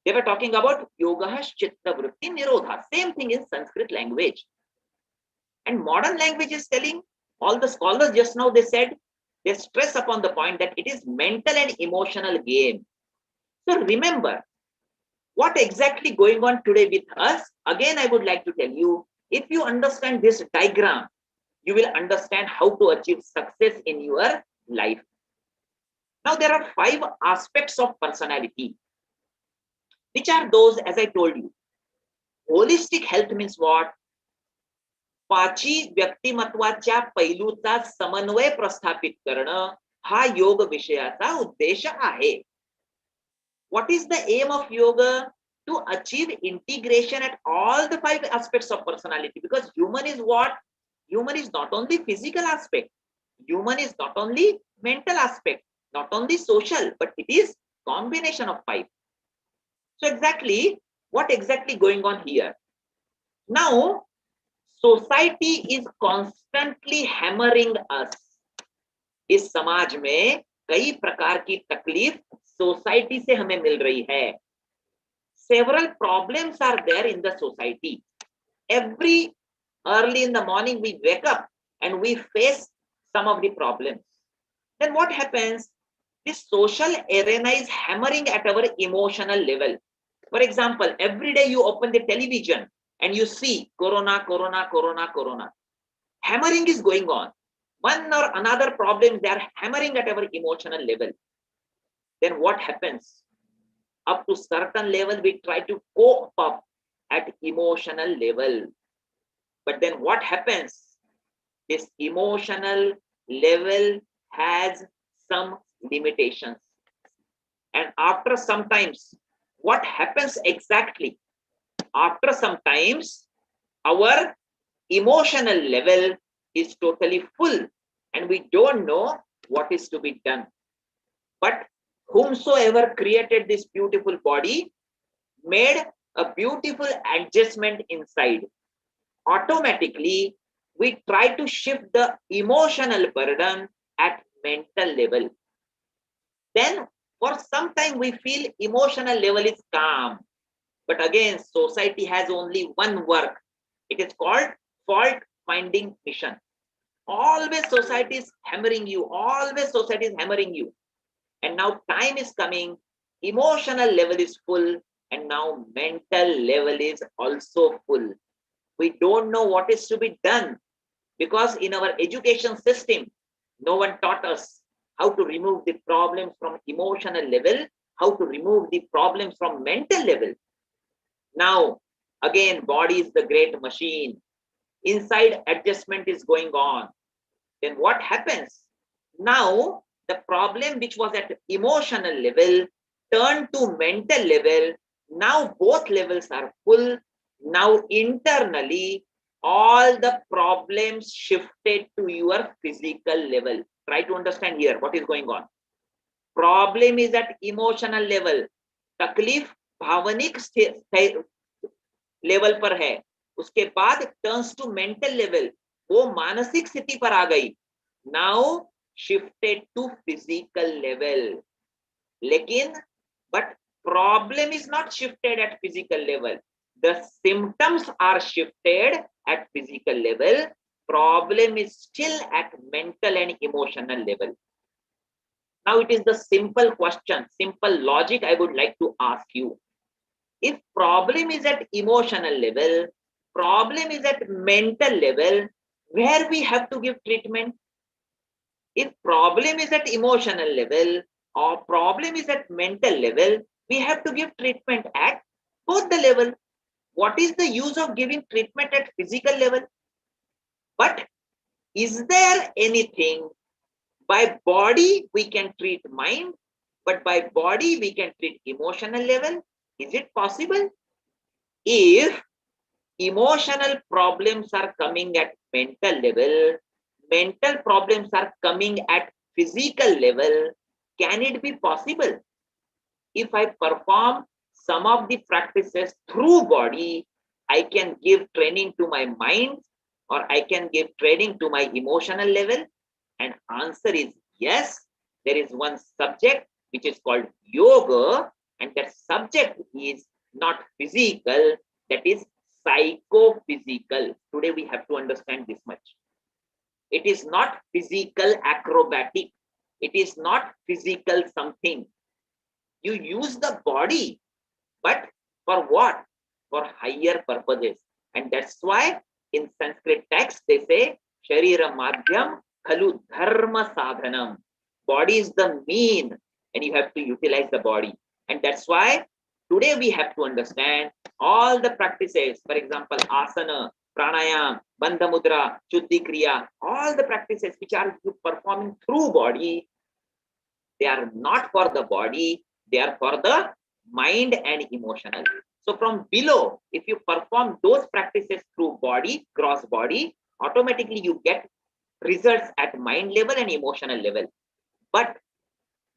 They were talking about yoga has chitta vritti nirodha, same thing in Sanskrit language. And modern language is telling, all the scholars just now they said, they stress upon the point that it is mental and emotional game. So remember, what exactly going on today with us? Again, I would like to tell you, if you understand this diagram, you will understand how to achieve success in your life. Now, there are 5 aspects of personality. Which are those? As I told you, holistic health means what? 5 व्यक्तिमत्वाच्या पैलूचा समन्वय प्रस्थापित करणं हा योग विषयाचा उद्देश आहे. What is the aim of yoga? To achieve integration at all the 5 aspects of personality, because human is what? Human is not only physical aspect, human is not only mental aspect, not only social, but it is combination of 5. So exactly, what exactly going on here? Now, society is constantly hammering us. इस समाज में कई प्रकार की तकलीफ society से हमें मिल रही है. Several problems are there in the society. Every early in the morning we wake up and we face some of the problems. Then what happens? This social arena is hammering at our emotional level. For example, every day you open the television and you see corona, corona, corona, corona. Hammering is going on. One or another problem, they are hammering at our emotional level. Then what happens? Up to certain level, we try to cope up at emotional level. But then what happens? This emotional level has some limitations. And after some times, what happens exactly? After some times, our emotional level is totally full and we don't know what is to be done. But whomsoever created this beautiful body made a beautiful adjustment inside. Automatically, we try to shift the emotional burden at mental level. Then for some time we feel emotional level is calm. But again, society has only one work. It is called fault finding mission. Always society is hammering you. Always society is hammering you. And now time is coming, emotional level is full, and now mental level is also full. We don't know what is to be done because in our education system, no one taught us how to remove the problems from emotional level, how to remove the problems from mental level. Now, again, body is the great machine. Inside adjustment is going on. Then what happens? Now, the problem which was at emotional level turned to mental level. Now both levels are full. Now internally, all the problems shifted to your physical level. Try to understand here what is going on. Problem is at emotional level. तकलीफ भावनिक level पर है. उसके बाद turns to mental level. वो मानसिक स्थिति पर आ गई. Now shifted to physical level. लेकिन but problem is not shifted at physical level. The symptoms are shifted at physical level. Problem is still at mental and emotional level. Now it is the simple question, simple logic I would like to ask you. If problem is at emotional level, problem is at mental level, where we have to give treatment? If problem is at emotional level or problem is at mental level, we have to give treatment at both the level. What is the use of giving treatment at physical level? But is there anything by body we can treat mind, but by body we can treat emotional level? Is it possible? If emotional problems are coming at mental level, mental problems are coming at physical level, can it be possible? If I perform some of the practices through body, I can give training to my mind or I can give training to my emotional level? And answer is yes. There is one subject which is called yoga, and that subject is not physical, that is psychophysical. Today we have to understand this much. It is not physical acrobatic. It is not physical something. You use the body, but for what? For higher purposes. And that's why in Sanskrit text they say, Sharira Madhyam Khalu Dharma Sadhanam. Body is the mean, and you have to utilize the body. And that's why today we have to understand all the practices, for example, asana, pranayam, bandha mudra, chuddhi kriya, all the practices which are performing through body, they are not for the body, they are for the mind and emotional. So from below, if you perform those practices through body, gross body, automatically you get results at mind level and emotional level. But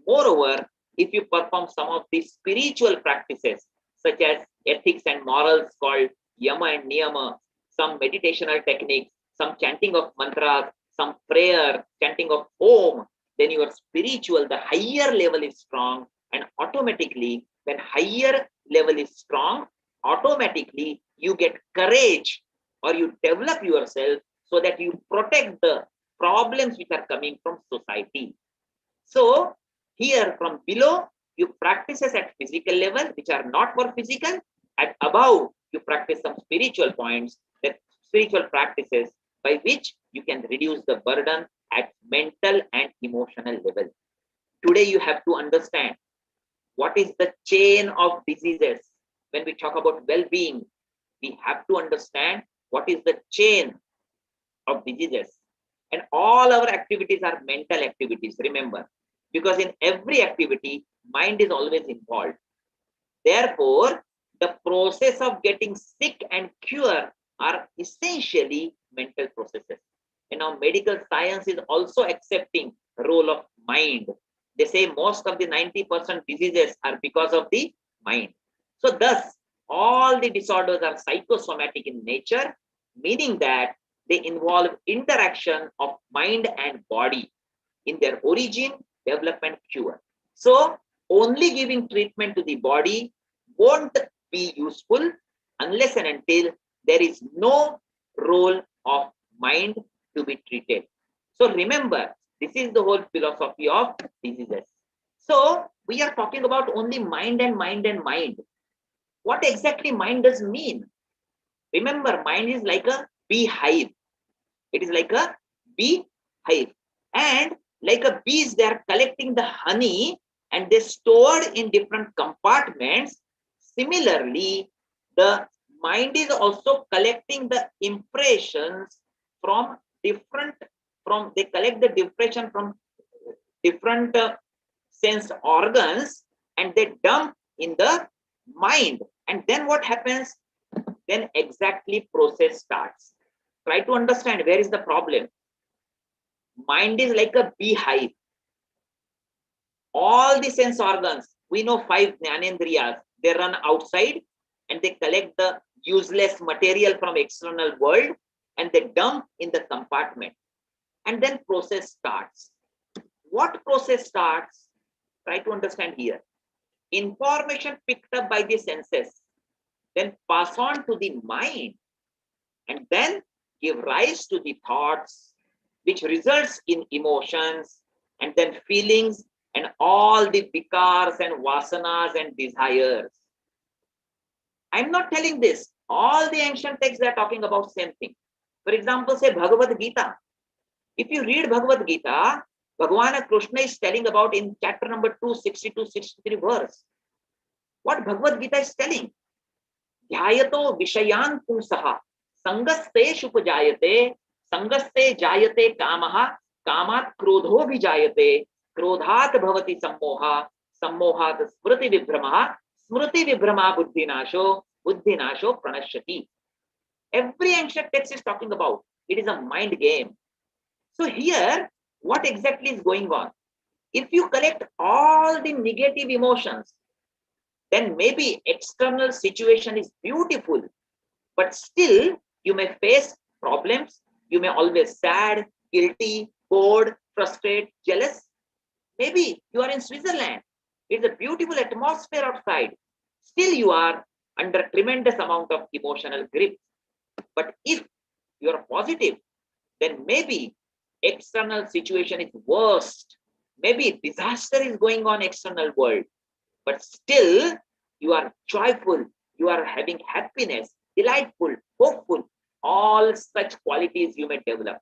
moreover, if you perform some of these spiritual practices, such as ethics and morals called yama and niyama, some meditational techniques, some chanting of mantras, some prayer, chanting of om, then your spiritual, the higher level is strong, and automatically, when higher level is strong, automatically you get courage or you develop yourself so that you protect the problems which are coming from society. So here from below, you practices at physical level, which are not for physical. At above, you practice some spiritual points, that spiritual practices by which you can reduce the burden at mental and emotional level. Today, you have to understand what is the chain of diseases. When we talk about well-being, we have to understand what is the chain of diseases. And all our activities are mental activities, remember, because in every activity, mind is always involved. Therefore, the process of getting sick and cure are essentially mental processes. And now medical science is also accepting the role of mind. They say most of the 90% diseases are because of the mind. So thus, all the disorders are psychosomatic in nature, meaning that they involve interaction of mind and body in their origin, development, cure. So only giving treatment to the body won't be useful unless and until there is no role of mind to be treated. So remember, this is the whole philosophy of diseases. So we are talking about only mind and mind and mind. What exactly mind does mean? Remember, mind is like a beehive. It is like a beehive. And like a bees, they are collecting the honey and they stored in different compartments. Similarly, the mind is also collecting the impressions from different, they collect the impression from different sense organs and they dump in the mind. And then what happens? Then exactly process starts. Try to understand where is the problem. Mind is like a beehive. All the sense organs, we know 5 jnanendriyas, they run outside and they collect the useless material from external world and they dump in the compartment. And then process starts. What process starts? Try to understand here. Information picked up by the senses, then pass on to the mind, and then give rise to the thoughts, which results in emotions, and then feelings, and all the vikars and vasanas and desires. I'm not telling this. All the ancient texts are talking about same thing. For example, say Bhagavad Gita. If you read Bhagavad Gita, Bhagavan Krishna is telling about in chapter number 262-63 verse. What Bhagavad Gita is telling? Dhyayato vishayan pusaha sangaste shupajayate sangaste jayate kamaha kamat krodho vijayate krodhat bhavati sammoha sammohat smriti vibhramaha smriti vibhrama buddhinasho buddhinasho pranashyati. Every ancient text is talking about it is a mind game. So here, what exactly is going on? If you collect all the negative emotions, then maybe external situation is beautiful, but still you may face problems. You may always sad, guilty, bored, frustrated, jealous. Maybe you are in Switzerland. It's a beautiful atmosphere outside. Still you are under tremendous amount of emotional grip. But if you are positive, then maybe external situation is worst. Maybe disaster is going on external world, but still you are joyful, you are having happiness, delightful, hopeful, all such qualities you may develop.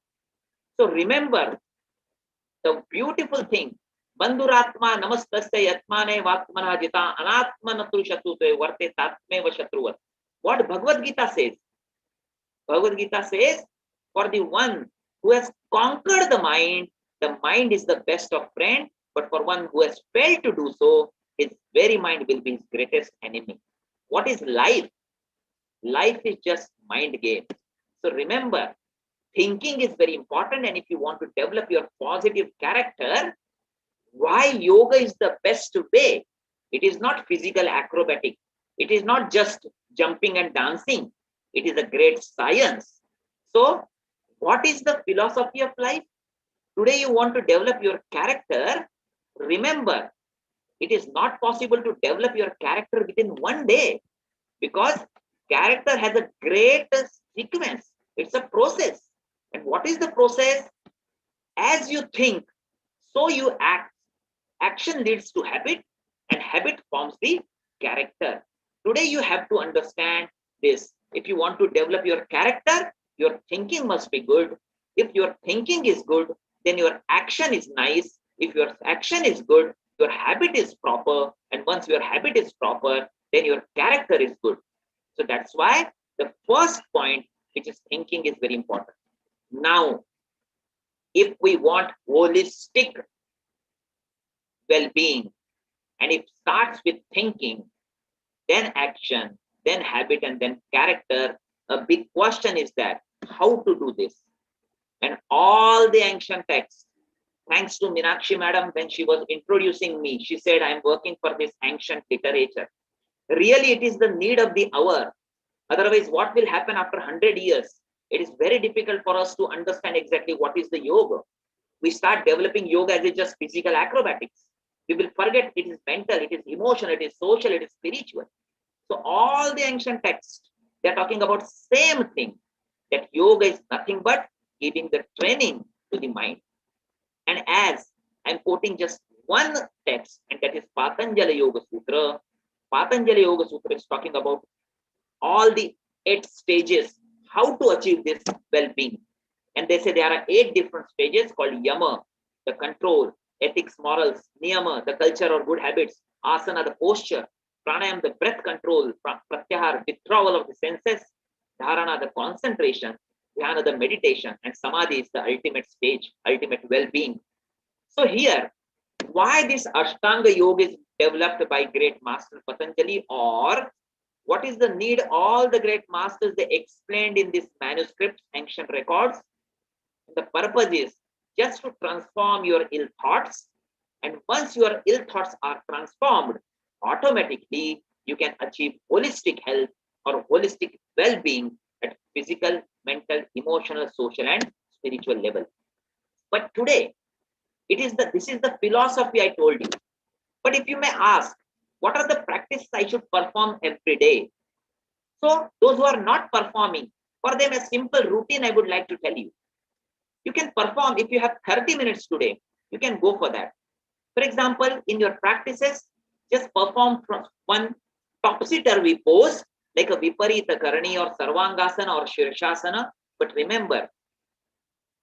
So remember, the beautiful thing, Bandhuratma namastasya yatmane vatmana jita anatmanatru shatute varte tatmeva shatruvat. What Bhagavad Gita says? Bhagavad Gita says, for the one who has conquered the mind is the best of friend, but for one who has failed to do so, his very mind will be his greatest enemy. What is life? Life is just mind game. So remember, thinking is very important, and if you want to develop your positive character, why yoga is the best way? It is not physical acrobatic. It is not just jumping and dancing. It is a great science. So, what is the philosophy of life? Today you want to develop your character. Remember, it is not possible to develop your character within one day, because character has a great sequence. It's a process. And what is the process? As you think, so you act. Action leads to habit, and habit forms the character. Today you have to understand this. If you want to develop your character, your thinking must be good. If your thinking is good, then your action is nice. If your action is good, your habit is proper. And once your habit is proper, then your character is good. So that's why the first point, which is thinking, is very important. Now, if we want holistic well-being, and it starts with thinking, then action, then habit, and then character, a big question is that how to do this? And all the ancient texts, thanks to Meenakshi madam, when she was introducing me, she said, I'm working for this ancient literature. Really, it is the need of the hour. Otherwise, what will happen after 100 years? It is very difficult for us to understand exactly what is the yoga. We start developing yoga as just physical acrobatics. We will forget it is mental, it is emotional, it is social, it is spiritual. So all the ancient texts, they're talking about same thing, that yoga is nothing but giving the training to the mind. And as I'm quoting just one text, and that is Patanjali Yoga Sutra. Patanjali Yoga Sutra is talking about all the 8 stages, how to achieve this well-being. And they say there are 8 different stages called yama, the control, ethics, morals, niyama, the culture or good habits, asana, the posture, pranayam, the breath control, pratyahar, withdrawal of the senses, dharana, the concentration, dhyana, the meditation, and samadhi is the ultimate stage, ultimate well-being. So here, why this Ashtanga Yoga is developed by great master Patanjali, or what is the need? All the great masters, they explained in this manuscript, ancient records. The purpose is just to transform your ill thoughts. And once your ill thoughts are transformed, automatically you can achieve holistic health or holistic well-being at physical, mental, emotional, social, and spiritual level. But today, this is the philosophy I told you. But if you may ask, what are the practices I should perform every day? So those who are not performing, for them a simple routine I would like to tell you. You can perform, if you have 30 minutes today, you can go for that. For example, in your practices, just perform one topsy-turvy pose, like a Viparita Karani or Sarvangasana or Shirshasana. But remember,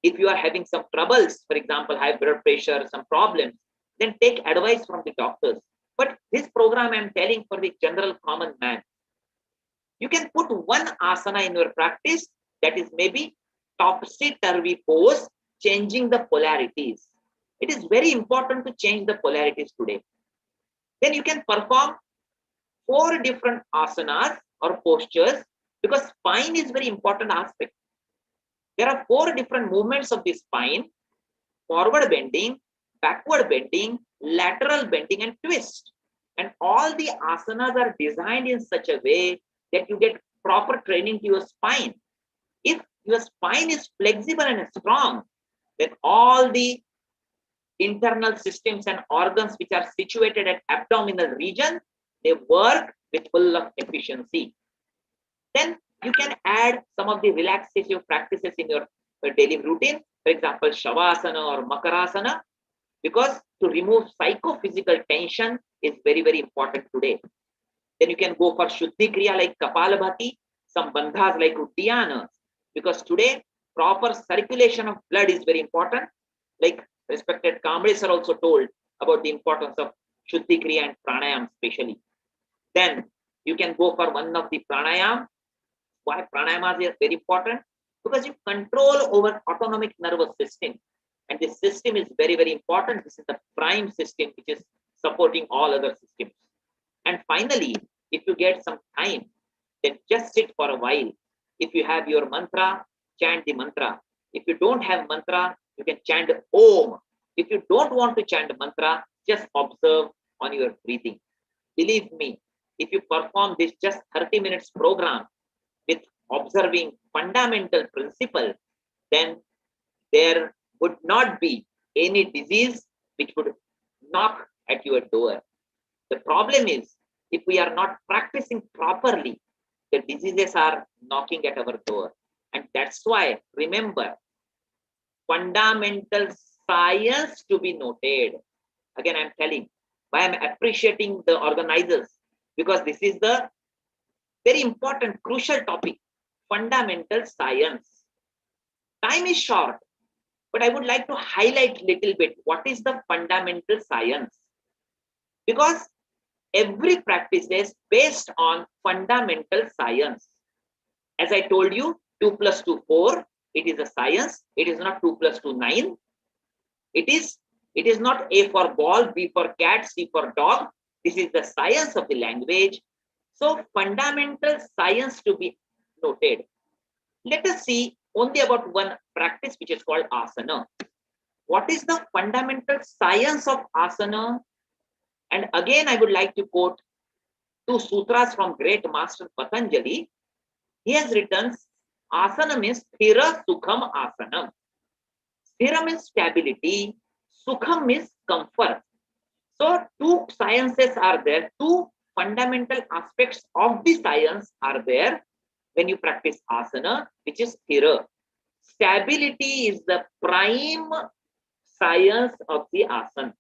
if you are having some troubles, for example, high blood pressure, some problems, then take advice from the doctors. But this program I'm telling for the general common man. You can put one asana in your practice, that is maybe topsy-turvy pose, changing the polarities. It is very important to change the polarities today. Then you can perform 4 different asanas or postures, because spine is very important aspect. There are 4 different movements of the spine: forward bending, backward bending, lateral bending, and twist. And all the asanas are designed in such a way that you get proper training to your spine. If your spine is flexible and strong, then all the internal systems and organs which are situated at abdominal region, they work with full of efficiency. Then you can add some of the relaxation practices in your daily routine. For example, Shavasana or Makarasana, because to remove psychophysical tension is very, very important today. Then you can go for Shuddhi Kriya like Kapalabhati, some bandhas like Uddiyana, because today proper circulation of blood is very important. Like respected Kamble sir also told, about the importance of Shuddhi Kriya and Pranayam especially. Then you can go for one of the Pranayam. Why Pranayama is very important? Because you control over autonomic nervous system. And this system is very, very important. This is the prime system which is supporting all other systems. And finally, if you get some time, then just sit for a while. If you have your mantra, chant the mantra. If you don't have mantra, you can chant Om. If you don't want to chant mantra, just observe on your breathing. Believe me, if you perform this just 30 minutes program with observing fundamental principle, then there would not be any disease which would knock at your door. The problem is, if we are not practicing properly, the diseases are knocking at our door. And that's why, remember, fundamental science to be noted. Again, I'm telling why I'm appreciating the organizers, because this is the very important, crucial topic, fundamental science. Time is short, but I would like to highlight a little bit what is the fundamental science. Because every practice is based on fundamental science. As I told you, 2 plus 2, 4. It is a science. It is not 2 plus 2, 9. It is not A for ball, B for cat, C for dog. This is the science of the language. So fundamental science to be noted. Let us see only about one practice which is called asana. What is the fundamental science of asana? And again, I would like to quote 2 sutras from great master Patanjali. He has written, asana means sthira sukham asanam. Sthira means stability, sukham means comfort. So 2 sciences are there, 2 fundamental aspects of the science are there when you practice asana, which is sthira. Stability is the prime science of the asana.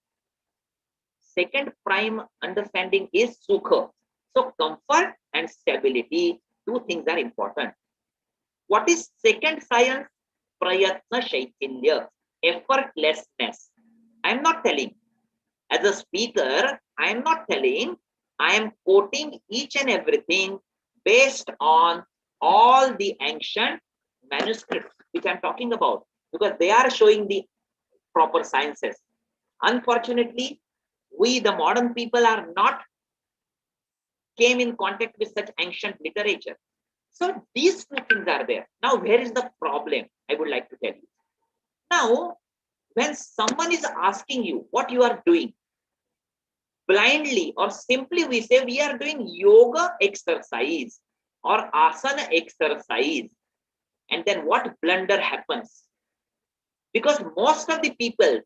Second prime understanding is sukha. So comfort and stability, 2 things are important. What is second science? Prayatna shaikilya, effortlessness. I am not telling. As a speaker, I am not telling. I am quoting each and everything based on all the ancient manuscripts which I am talking about, because they are showing the proper sciences. Unfortunately, we, the modern people, are not came in contact with such ancient literature. So these 2 things are there. Now, where is the problem? I would like to tell you. Now, when someone is asking you what you are doing, blindly or simply we say we are doing yoga exercise or asana exercise. And then what blunder happens? Because most of the people,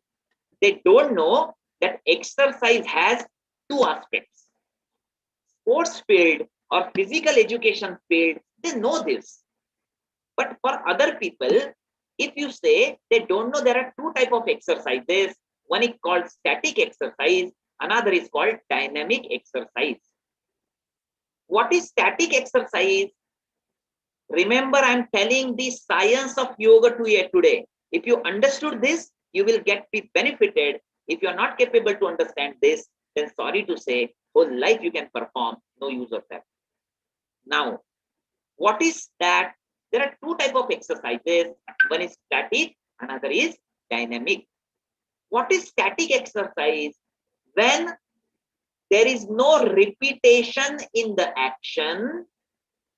they don't know that exercise has 2 aspects. Sports field or physical education field, they know this. But for other people, if you say they don't know, there are 2 types of exercises. One is called static exercise, another is called dynamic exercise. What is static exercise? Remember, I'm telling the science of yoga to you today. If you understood this, you will be benefited. If you are not capable to understand this, then sorry to say, whole life you can perform, no use of that. Now, what is that? There are 2 types of exercises. One is static, another is dynamic. What is static exercise? When there is no repetition in the action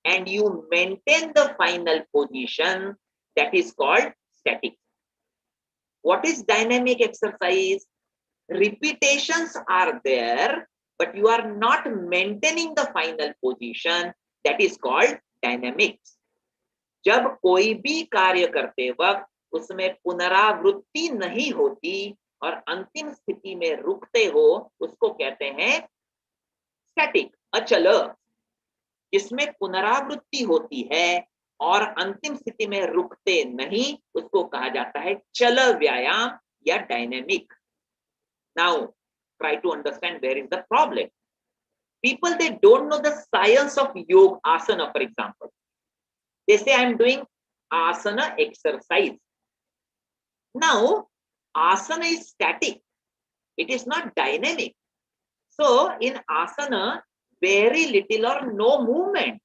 and you maintain the final position, that is called static. What is dynamic exercise? Repetitions are there, but you are not maintaining the final position, that is called dynamics. जब कोई भी कार्य करते वक्त उसमें पुनरावृत्ति नहीं होती और अंतिम स्थिति में रुकते हो, उसको कहते हैं स्टैटिक, अचल। जिसमें पुनरावृत्ति होती है और अंतिम स्थिति में रुकते नहीं, उसको कहा जाता है चल व्यायाम या dynamic. Now, try to understand where is the problem. People, they don't know the science of yoga asana, for example. They say, I'm doing asana exercise. Now, asana is static. It is not dynamic. So in asana, very little or no movement.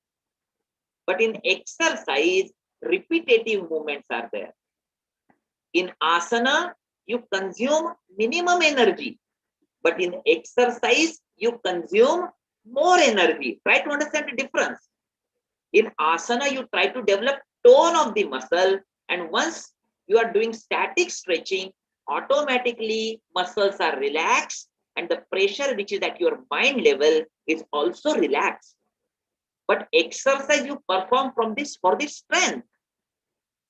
But in exercise, repetitive movements are there. In asana, you consume minimum energy. But in exercise, you consume more energy. Try to understand the difference. In asana, you try to develop tone of the muscle. And once you are doing static stretching, automatically muscles are relaxed and the pressure which is at your mind level is also relaxed. But exercise you perform for the strength.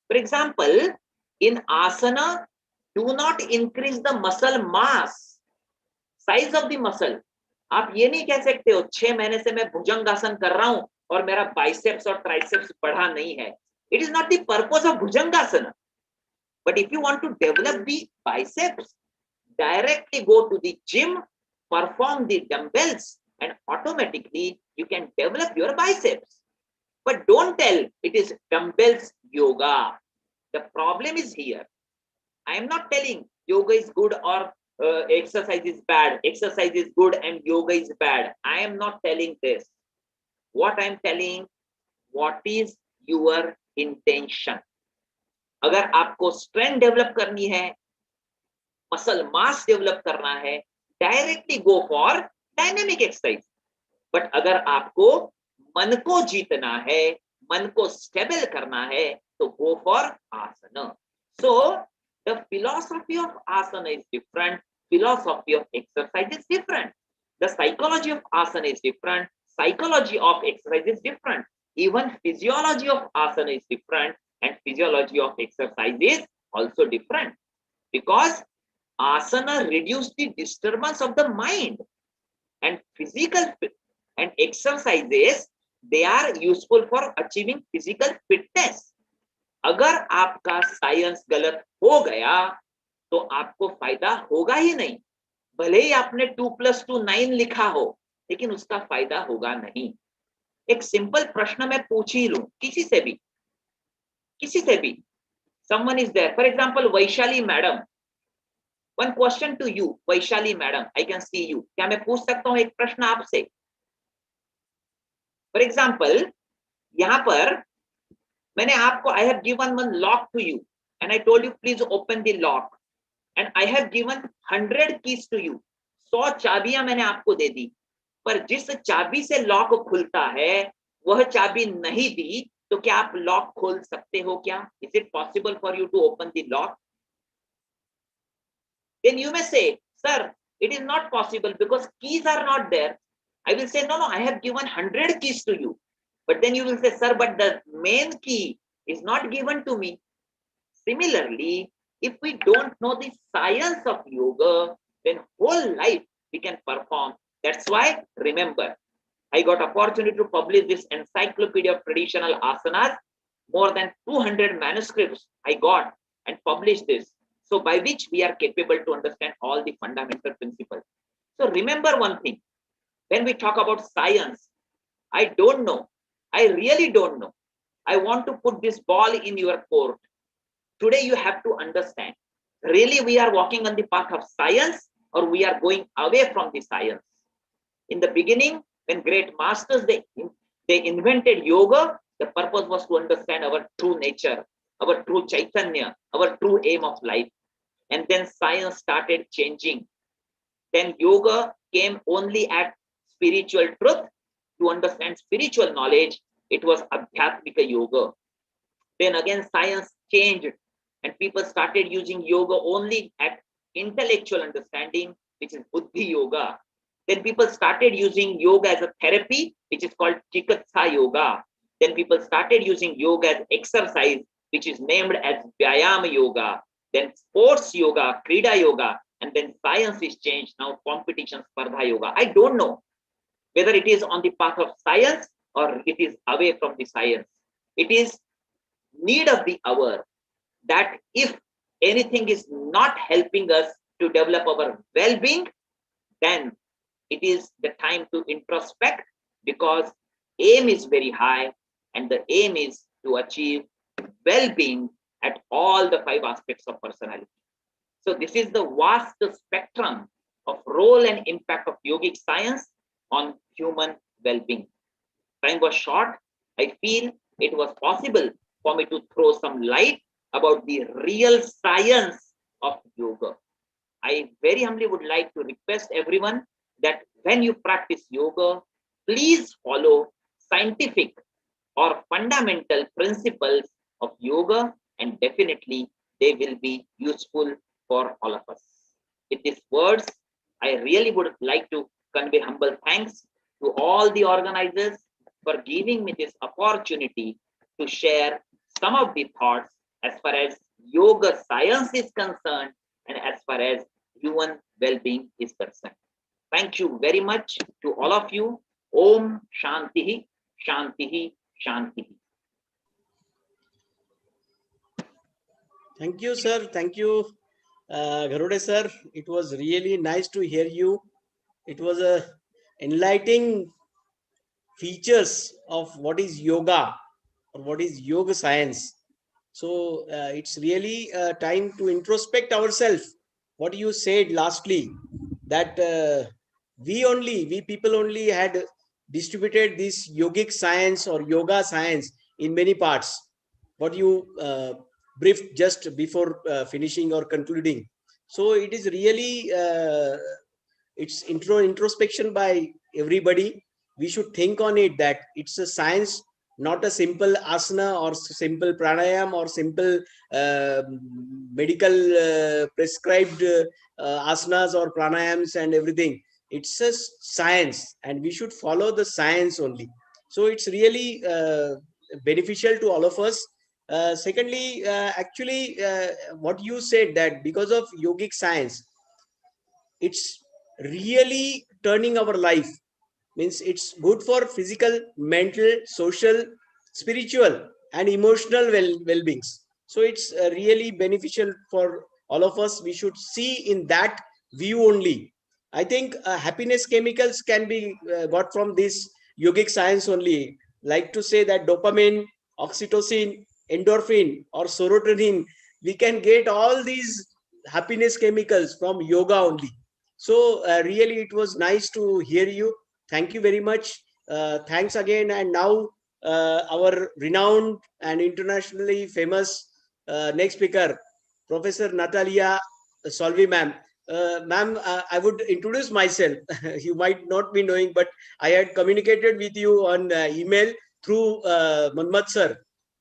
For example, in asana, do not increase the muscle mass, size of the muscle. आप ये नहीं कह सकते हो 6 महीने से मैं भुजंगासन कर रहा हूं और मेरा बाइसेप्स और ट्राइसेप्स बढ़ा नहीं है. It is not the purpose of bhujangasana. But if you want to develop the biceps, directly go to the gym, perform the dumbbells, and automatically you can develop your biceps. But don't tell it is dumbbells yoga. The problem is here. I am not telling yoga is good or exercise is bad. Exercise is good and yoga is bad. I am not telling this. What I am telling, what is your intention? अगर आपको strength develop करनी है, muscle mass develop करना है, directly go for dynamic exercise. But अगर आपको मन को जीतना है, मन को स्टेबल करना है, तो go for asana. So the philosophy of asana is different, philosophy of exercise is different, the psychology of asana is different, psychology of exercise is different, even physiology of asana is different, and physiology of exercise is also different, because asana reduce the disturbance of the mind, and physical and exercises, they are useful for achieving physical fitness. अगर आपका science गलत हो गया तो आपको फायदा होगा ही नहीं. भले ही आपने 2 + 2 9 लिखा हो, लेकिन उसका फायदा होगा नहीं. एक सिंपल प्रश्न मैं पूछ ही लूं किसी से भी. Someone is there, for example Vaishali madam. One question to you, Vaishali madam, I can see you. क्या मैं पूछ सकता हूं एक प्रश्न आपसे? For example, यहां पर मैंने आपको I have given one lock to you and I told you please open the lock, and I have given 100 keys to you. 100 चाबियां मैंने आपको दे दी, पर जिस चाबी से लॉक खुलता है वह चाबी नहीं दी, तो क्या आप लॉक खोल सकते हो क्या? Is it possible for you to open the lock? Then you may say, sir, it is not possible because keys are not there. I will say, no, I have given 100 keys to you. But then you will say, sir, but the main key is not given to me. Similarly, if we don't know the science of yoga, then whole life we can perform. That's why, remember, I got opportunity to publish this encyclopedia of traditional asanas. More than 200 manuscripts I got and published this. So by which we are capable to understand all the fundamental principles. So remember one thing, when we talk about science, I don't know. I really don't know. I want to put this ball in your court. Today you have to understand, really we are walking on the path of science or we are going away from the science. In the beginning, when great masters, they invented yoga, the purpose was to understand our true nature, our true chaitanya, our true aim of life. And then science started changing. Then yoga came only at spiritual truth. To understand spiritual knowledge, it was Adhyatmika yoga. Then again science changed and people started using yoga only at intellectual understanding, which is Buddhi yoga. Then people started using yoga as a therapy, which is called Chikitsa yoga. Then people started using yoga as exercise, which is named as Vyayama yoga. Then sports yoga, Krida yoga, and then science is changed. Now competition Spardha yoga. I don't know whether it is on the path of science or it is away from the science. It is need of the hour that if anything is not helping us to develop our well-being, then it is the time to introspect, because aim is very high and the aim is to achieve well-being at all the 5 aspects of personality. So this is the vast spectrum of role and impact of yogic science on human well-being. Time was short. I feel it was possible for me to throw some light about the real science of yoga. I very humbly would like to request everyone that when you practice yoga, please follow scientific or fundamental principles of yoga, and definitely they will be useful for all of us. With these words, I really would like to convey humble thanks to all the organizers for giving me this opportunity to share some of the thoughts as far as yoga science is concerned and as far as human well-being is concerned. Thank you very much to all of you. Om Shantihi, Shantihi, Shantihi. Thank you, sir. Thank you, Garote sir. It was really nice to hear you. It was a enlightening features of what is yoga or what is yoga science. So it's really time to introspect ourselves. What you said lastly, that we people only had distributed this yogic science or yoga science in many parts. What you briefed just before finishing or concluding. So it is really it's introspection by everybody. We should think on it that it's a science, not a simple asana or simple pranayam or simple medical prescribed asanas or pranayams and everything. It's a science and we should follow the science only. So it's really beneficial to all of us. Secondly, actually, what you said that because of yogic science, it's really turning our life. Means it's good for physical, mental, social, spiritual, and emotional well-beings. So it's really beneficial for all of us. We should see in that view only. I think happiness chemicals can be got from this yogic science only. Like to say that dopamine, oxytocin, endorphin, or serotonin, we can get all these happiness chemicals from yoga only. So really, it was nice to hear you. Thank you very much. Thanks again. And now our renowned and internationally famous next speaker, Professor Natalia Salvi, ma'am. Ma'am, I would introduce myself. You might not be knowing, but I had communicated with you on email through Manmat sir.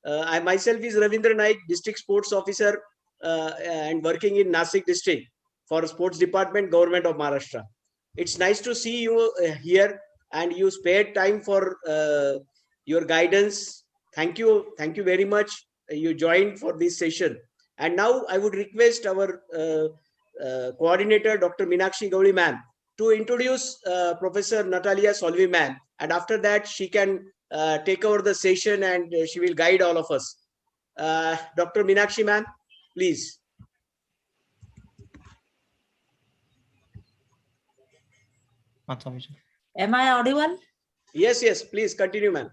I myself is Ravindra Naik, District Sports Officer and working in Nasik District for Sports Department, Government of Maharashtra. It's nice to see you here and you spared time for your guidance. Thank you. Thank you very much. You joined for this session. And now I would request our coordinator, Dr. Meenakshi Gauli ma'am, to introduce Professor Natalia Salvi ma'am. And after that, she can take over the session and she will guide all of us. Dr. Meenakshi ma'am, please. Am I audible? Yes, yes, please continue, ma'am.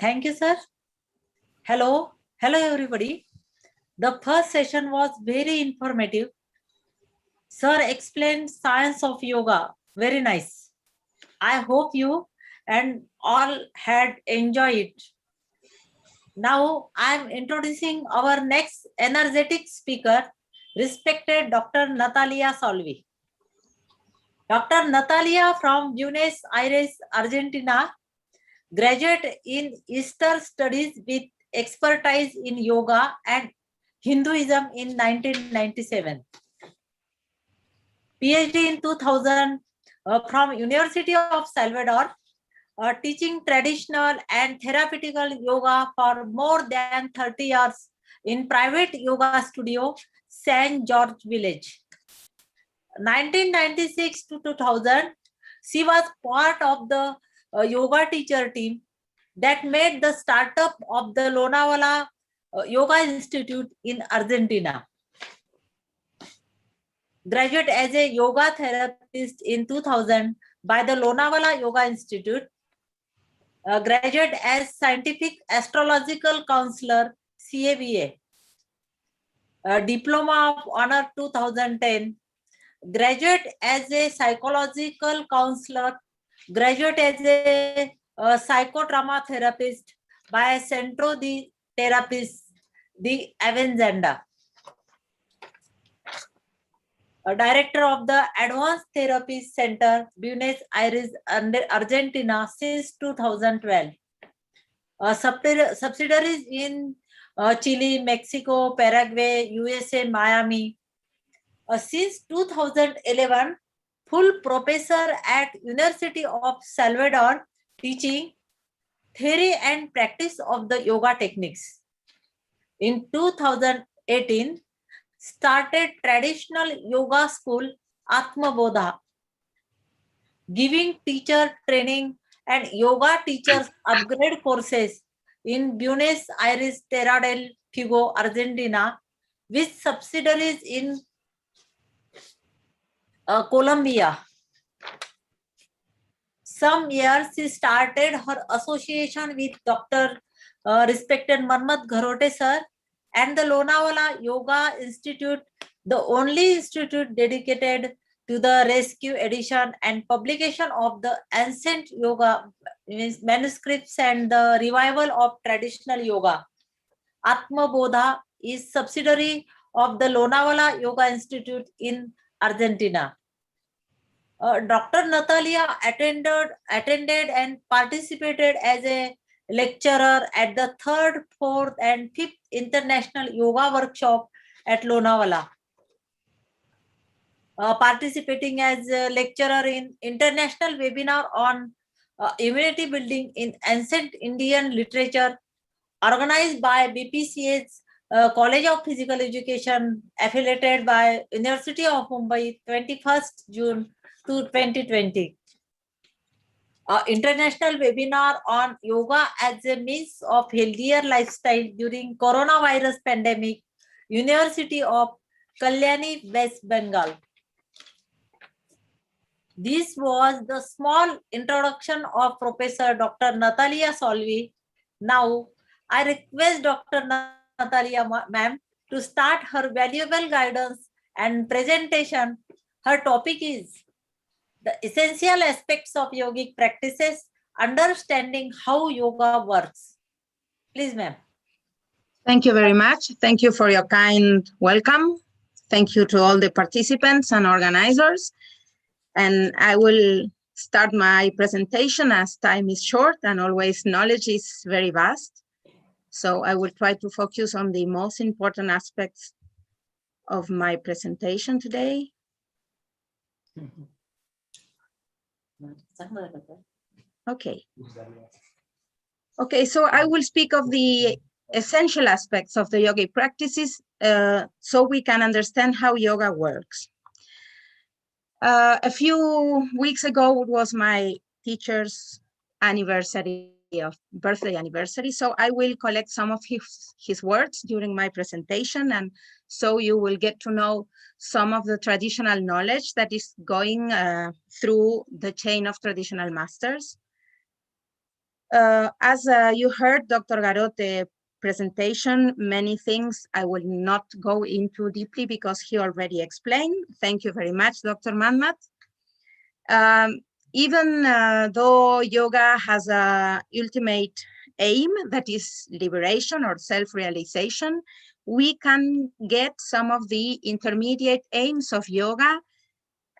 Thank you, sir. Hello, everybody. The first session was very informative. Sir explained science of yoga. Very nice. I hope you and all had enjoyed it. Now I'm introducing our next energetic speaker, respected Dr. Natalia Salvi. Dr. Natalia from Buenos Aires, Argentina, graduate in Eastern Studies with expertise in yoga and Hinduism in 1997. PhD in 2000 from University of Salvador, teaching traditional and therapeutical yoga for more than 30 years in private yoga studio, St. George Village. 1996 to 2000, she was part of the yoga teacher team that made the startup of the Lonavala Yoga Institute in Argentina. Graduate as a yoga therapist in 2000 by the Lonavala Yoga Institute. Graduate as scientific astrological counselor, CABA. Diploma of Honor 2010. graduate as a psychological counselor, graduate as a psychotrauma therapist by Centro de Therapist de Avellaneda, a director of the Advanced Therapy Center, Buenos Aires, Argentina since 2012. Subsidiaries in Chile, Mexico, Paraguay, USA, Miami. Since 2011, full professor at University of Salvador, teaching theory and practice of the yoga techniques. In 2018, started traditional yoga school Atma Bodha, giving teacher training and yoga teachers upgrade courses in Buenos Aires, Terra del Fuego, Argentina, with subsidiaries in Colombia. Some years she started her association with Dr. Respected Manmat Garote sir and the Lonavala Yoga Institute, the only institute dedicated to the rescue, edition and publication of the ancient yoga manuscripts and the revival of traditional yoga. Atma Bodha is subsidiary of the Lonavala Yoga Institute in Argentina. Dr. Natalia attended and participated as a lecturer at the 3rd, 4th and 5th International Yoga Workshop at Lonavala. Participating as a lecturer in international webinar on immunity building in ancient Indian literature organized by BPCA's College of Physical Education affiliated by University of Mumbai, 21st June 2020. International webinar on yoga as a means of healthier lifestyle during coronavirus pandemic, University of Kalyani, West Bengal. This was the small introduction of Professor Dr. Natalia Salvi. Now, I request Dr. Natalia ma'am to start her valuable guidance and presentation. Her topic is the essential aspects of yogic practices, understanding how yoga works. Please, ma'am. Thank you very much. Thank you for your kind welcome. Thank you to all the participants and organizers. And I will start my presentation as time is short and always knowledge is very vast. So I will try to focus on the most important aspects of my presentation today. Okay. Okay, so I will speak of the essential aspects of the yogic practices so we can understand how yoga works. A few weeks ago, it was my teacher's birthday anniversary. So I will collect some of his words during my presentation. And so you will get to know some of the traditional knowledge that is going through the chain of traditional masters. As you heard Dr. Garote presentation, many things I will not go into deeply because he already explained. Thank you very much, Dr. Manmat. Even though yoga has an ultimate aim, that is liberation or self-realization, we can get some of the intermediate aims of yoga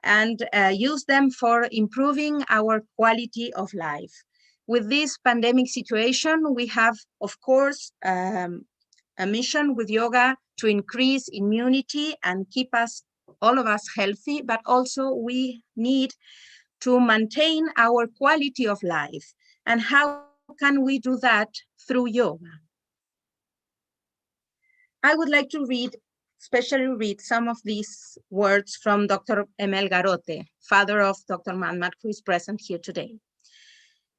and use them for improving our quality of life. With this pandemic situation, we have, of course, a mission with yoga to increase immunity and keep all of us healthy, but also we need to maintain our quality of life. And how can we do that? Through yoga. I would like to especially read some of these words from Dr. Emel Garote, father of Dr. Manmat, who is present here today.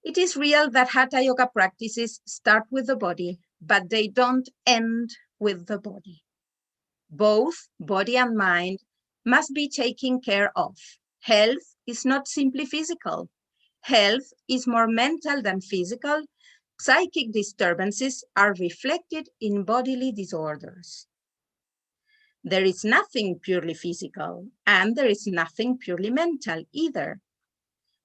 It is real that Hatha yoga practices start with the body, but they don't end with the body. Both body and mind must be taken care of. Health is not simply physical. Health is more mental than physical. Psychic disturbances are reflected in bodily disorders. There is nothing purely physical, and there is nothing purely mental either.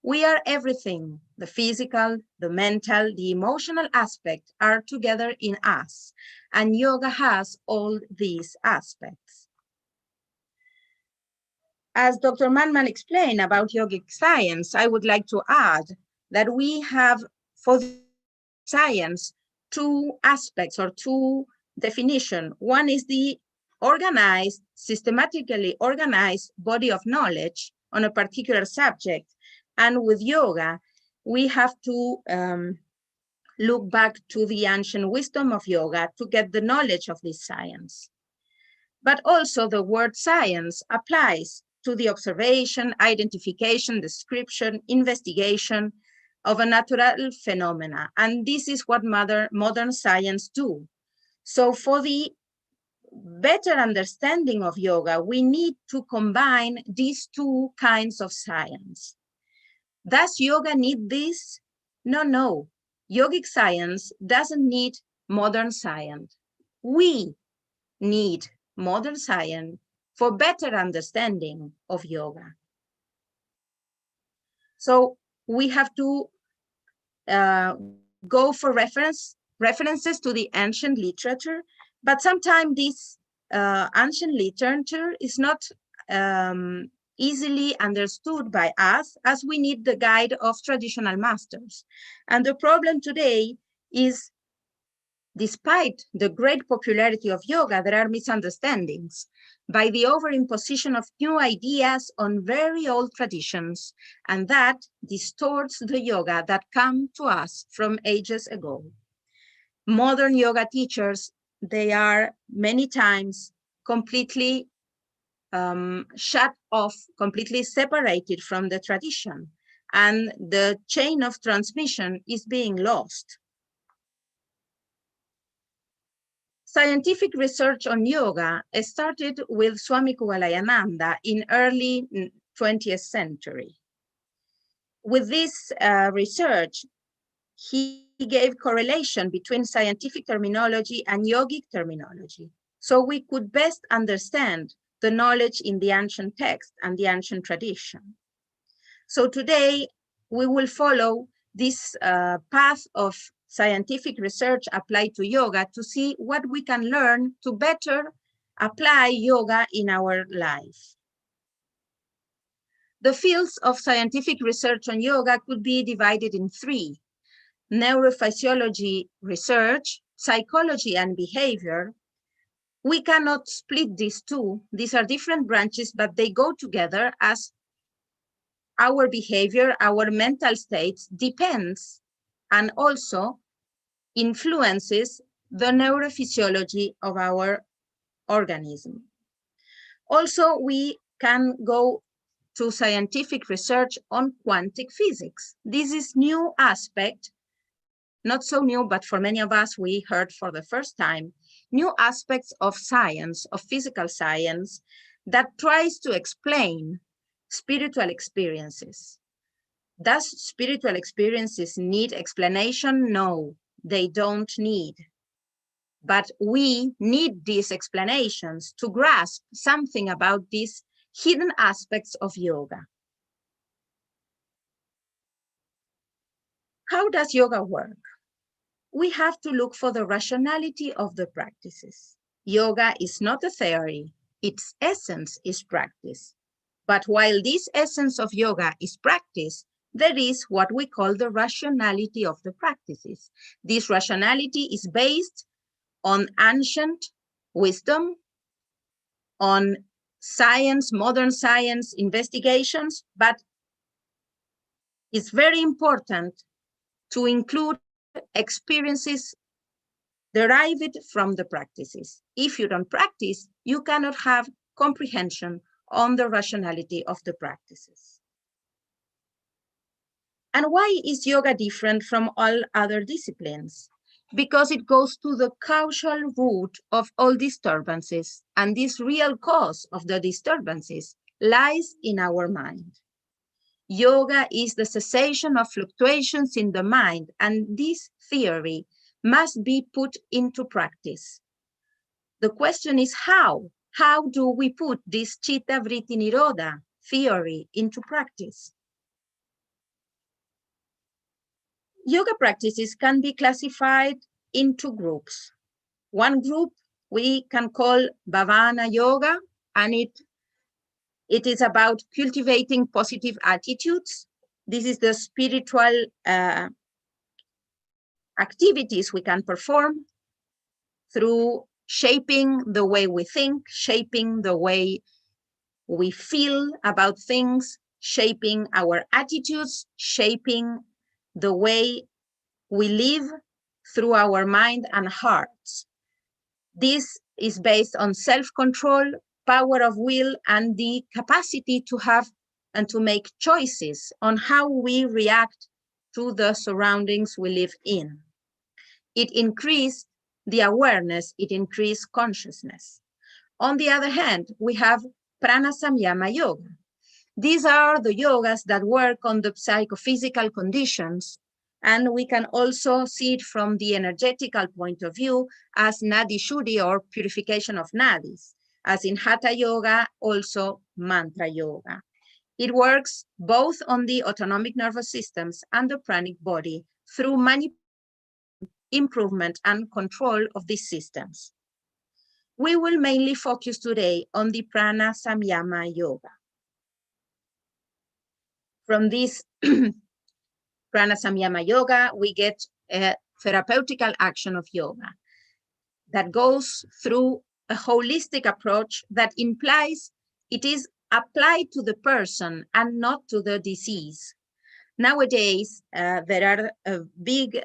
We are everything. The physical, the mental, the emotional aspect are together in us, and yoga has all these aspects. As Dr. Manman explained about yogic science, I would like to add that we have for science two aspects or two definitions. One is the organized, systematically organized body of knowledge on a particular subject. And with yoga, we have to look back to the ancient wisdom of yoga to get the knowledge of this science. But also the word science applies to the observation, identification, description, investigation of a natural phenomena. And this is what modern science do. So for the better understanding of yoga, we need to combine these two kinds of science. Does yoga need this? No. Yogic science doesn't need modern science. We need modern science for better understanding of yoga. So we have to go for references to the ancient literature, but sometimes this ancient literature is not easily understood by us, as we need the guide of traditional masters. And the problem today is, despite the great popularity of yoga, there are misunderstandings by the overimposition of new ideas on very old traditions, and that distorts the yoga that come to us from ages ago. Modern yoga teachers, they are many times completely shut off, completely separated from the tradition, and the chain of transmission is being lost. Scientific research on yoga started with Swami Kuvalayananda in early 20th century. With this research, he gave correlation between scientific terminology and yogic terminology, so we could best understand the knowledge in the ancient text and the ancient tradition. So today, we will follow this path of scientific research applied to yoga to see what we can learn to better apply yoga in our life. The fields of scientific research on yoga could be divided in three: neurophysiology research, psychology and behavior. We cannot split these two. These are different branches, but they go together as our behavior, our mental states depends and also influences the neurophysiology of our organism. Also, we can go to scientific research on quantum physics. This is new aspect, not so new, but for many of us, we heard for the first time, new aspects of science, of physical science, that tries to explain spiritual experiences. Does spiritual experiences need explanation? No, they don't need. But we need these explanations to grasp something about these hidden aspects of yoga. How does yoga work? We have to look for the rationality of the practices. Yoga is not a theory, its essence is practice. But while this essence of yoga is practice, there is what we call the rationality of the practices. This rationality is based on ancient wisdom, on science, modern science investigations, but it's very important to include experiences derived from the practices. If you don't practice, you cannot have comprehension on the rationality of the practices. And why is yoga different from all other disciplines? Because it goes to the causal root of all disturbances, and this real cause of the disturbances lies in our mind. Yoga is the cessation of fluctuations in the mind, and this theory must be put into practice. The question is how? how do we put this Chitta Vritti Nirodha theory into practice? Yoga practices can be classified into groups. One group we can call Bhavana Yoga, and it is about cultivating positive attitudes. This is the spiritual activities we can perform through shaping the way we think, shaping the way we feel about things, shaping our attitudes, shaping the way we live through our mind and hearts. This is based on self-control, power of will, and the capacity to have and to make choices on how we react to the surroundings we live in. It increased the awareness, it increased consciousness. On the other hand, we have Prana Samyama Yoga. These are the yogas that work on the psychophysical conditions, and we can also see it from the energetical point of view as Nadi Shuddhi, or purification of nadis, as in Hatha Yoga, also Mantra Yoga. It works both on the autonomic nervous systems and the pranic body through manipulation, improvement, and control of these systems. We will mainly focus today on the Prana Samyama Yoga. From this Prana Samyama Yoga, we get a therapeutical action of yoga that goes through a holistic approach that implies it is applied to the person and not to the disease. Nowadays, there are a big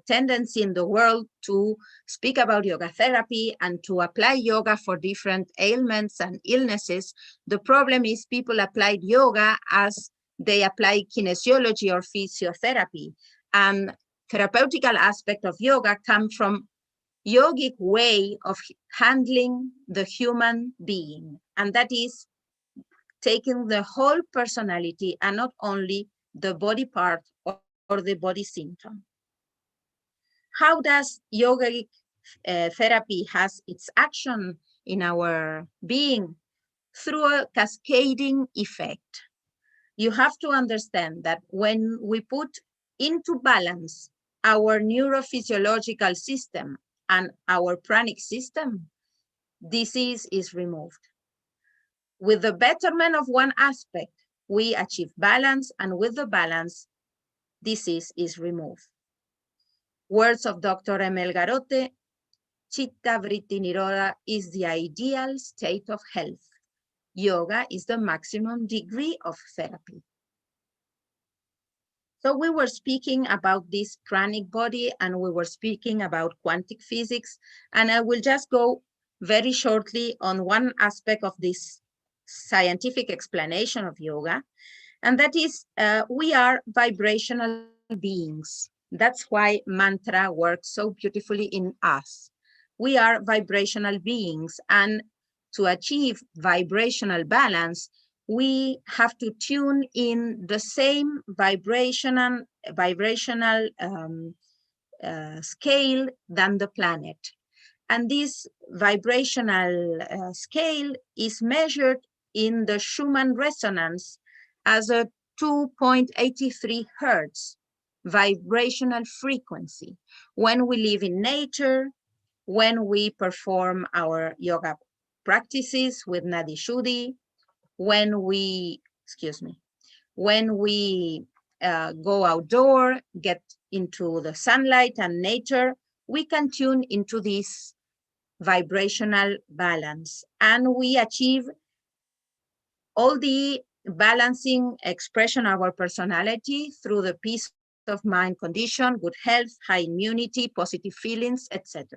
tendency in the world to speak about yoga therapy and to apply yoga for different ailments and illnesses. The problem is people applied yoga as they apply kinesiology or physiotherapy. And therapeutical aspect of yoga come from yogic way of handling the human being. And that is taking the whole personality and not only the body part or the body symptom. How does yogic therapy has its action in our being? Through a cascading effect. You have to understand that when we put into balance our neurophysiological system and our pranic system, disease is removed. With the betterment of one aspect, we achieve balance, and with the balance, disease is removed. Words of Dr. M.L. Garote, Chitta Vritti Nirodha is the ideal state of health. Yoga is the maximum degree of therapy. So we were speaking about this pranic body, and we were speaking about quantum physics, and I will just go very shortly on one aspect of this scientific explanation of yoga, and that is we are vibrational beings. That's why mantra works so beautifully in us. We are vibrational beings, and to achieve vibrational balance, we have to tune in the same vibrational scale than the planet. And this vibrational scale is measured in the Schumann resonance as a 2.83 hertz vibrational frequency. When we live in nature, when we perform our yoga practices with Nadi Shuddhi, when we go outdoor, get into the sunlight and nature, we can tune into this vibrational balance, and we achieve all the balancing expression of our personality through the peace of mind condition, good health, high immunity, positive feelings, etc.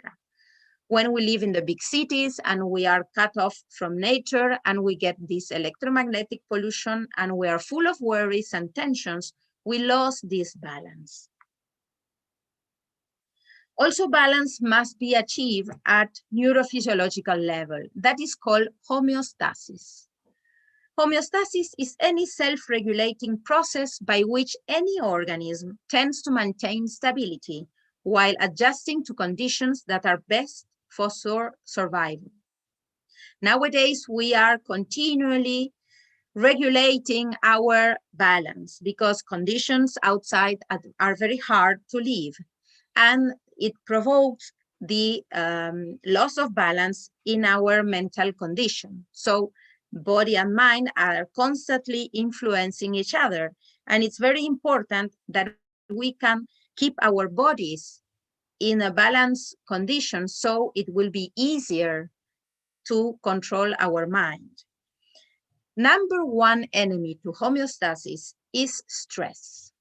When we live in the big cities and we are cut off from nature and we get this electromagnetic pollution and we are full of worries and tensions, we lost this balance. Also, balance must be achieved at neurophysiological level. That is called homeostasis. Homeostasis is any self-regulating process by which any organism tends to maintain stability while adjusting to conditions that are best for survival. Nowadays, we are continually regulating our balance because conditions outside are very hard to live, and it provokes the loss of balance in our mental condition. So body and mind are constantly influencing each other, and it's very important that we can keep our bodies in a balanced condition so it will be easier to control our mind. Number one enemy to homeostasis is stress.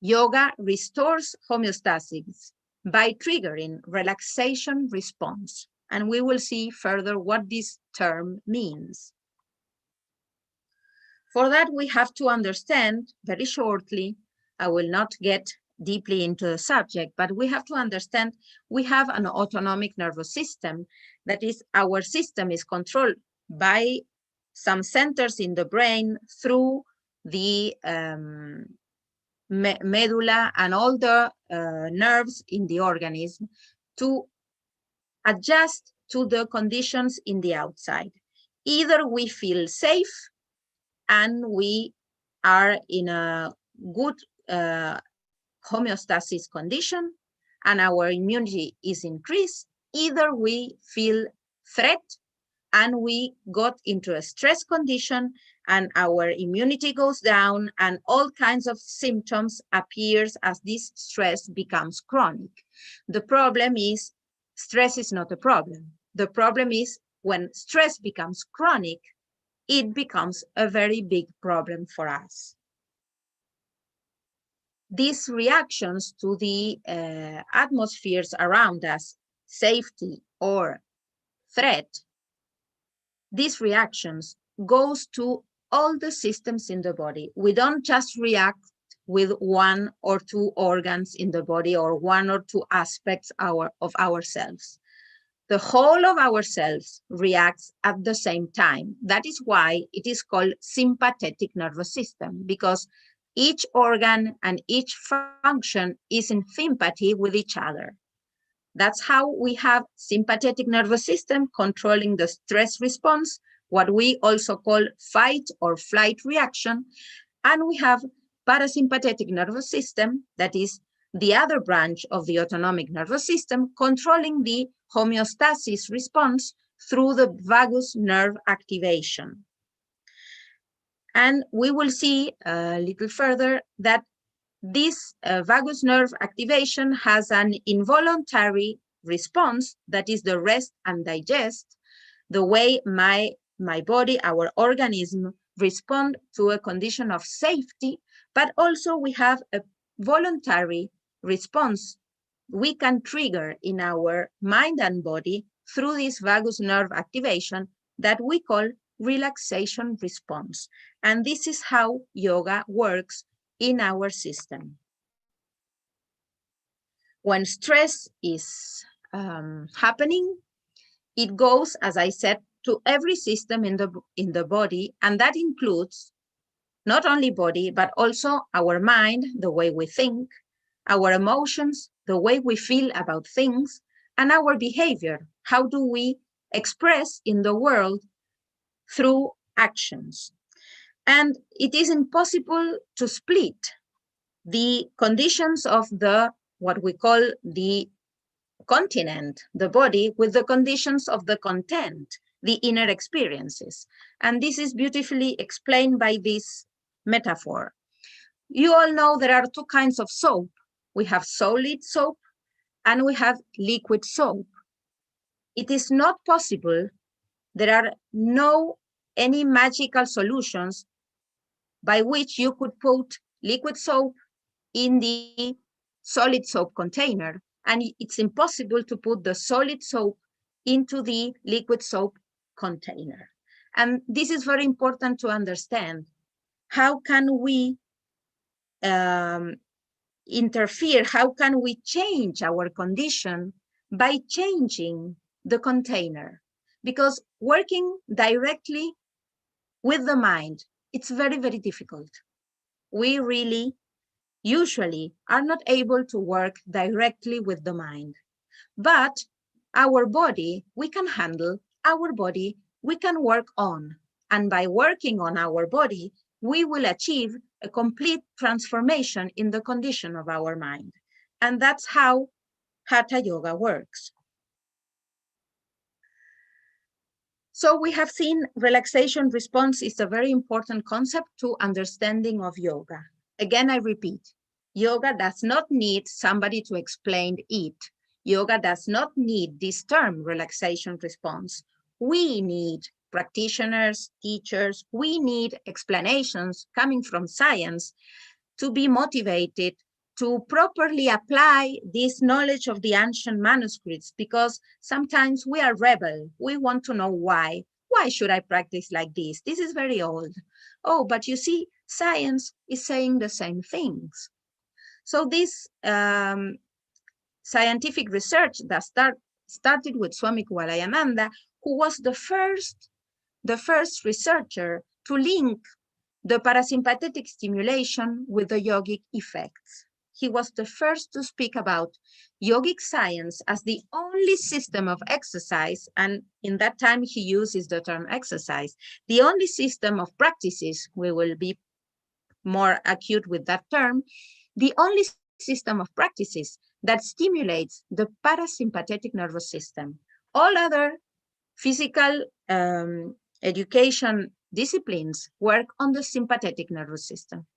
Yoga restores homeostasis by triggering relaxation response. And we will see further what this term means. For that, we have to understand very shortly, I will not get deeply into the subject, but we have to understand we have an autonomic nervous system. That is, our system is controlled by some centers in the brain through the medulla and all the nerves in the organism to adjust to the conditions in the outside. Either we feel safe and we are in a good homeostasis condition and our immunity is increased, either we feel threat and we got into a stress condition and our immunity goes down and all kinds of symptoms appears as this stress becomes chronic. The problem is stress is not a problem. The problem is when stress becomes chronic, it becomes a very big problem for us. These reactions to the atmospheres around us, safety or threat, these reactions goes to all the systems in the body. We don't just react with one or two organs in the body or one or two aspects of ourselves. The whole of ourselves reacts at the same time. That is why it is called sympathetic nervous system, because each organ and each function is in sympathy with each other. That's how we have sympathetic nervous system controlling the stress response, what we also call fight or flight reaction. And we have parasympathetic nervous system, that is the other branch of the autonomic nervous system, controlling the homeostasis response through the vagus nerve activation. And we will see a little further that this vagus nerve activation has an involuntary response, that is the rest and digest, the way my body, our organism, respond to a condition of safety, but also we have a voluntary response we can trigger in our mind and body through this vagus nerve activation that we call relaxation response. And this is how yoga works in our system. When stress is happening, it goes, as I said, to every system in the body, and that includes not only body, but also our mind, the way we think, our emotions, the way we feel about things, and our behavior. How do we express in the world through actions? And it is impossible to split the conditions of what we call the continent, the body, with the conditions of the content, the inner experiences. And this is beautifully explained by this metaphor. You all know there are two kinds of soap. We have solid soap and we have liquid soap. It is not possible, there are no any magical solutions by which you could put liquid soap in the solid soap container, and it's impossible to put the solid soap into the liquid soap container. And this is very important to understand. How can we interfere? How can we change our condition by changing the container? Because working directly with the mind, it's very, very difficult. We really usually are not able to work directly with the mind. But our body, we can handle our body, we can work on. And by working on our body, we will achieve a complete transformation in the condition of our mind. And that's how Hatha Yoga works. So we have seen relaxation response is a very important concept to understanding of yoga. Again, I repeat, yoga does not need somebody to explain it. Yoga does not need this term, relaxation response. We need practitioners, teachers, we need explanations coming from science to be motivated to properly apply this knowledge of the ancient manuscripts, because sometimes we are rebel. We want to know why. Why should I practice like this? This is very old. Oh, but you see, science is saying the same things. So this scientific research that started with Swami Kualayananda, who was the first researcher to link the parasympathetic stimulation with the yogic effects. He was the first to speak about yogic science as the only system of exercise, and in that time he uses the term exercise, the only system of practices, we will be more acute with that term, the only system of practices that stimulates the parasympathetic nervous system. All other physical education disciplines work on the sympathetic nervous system.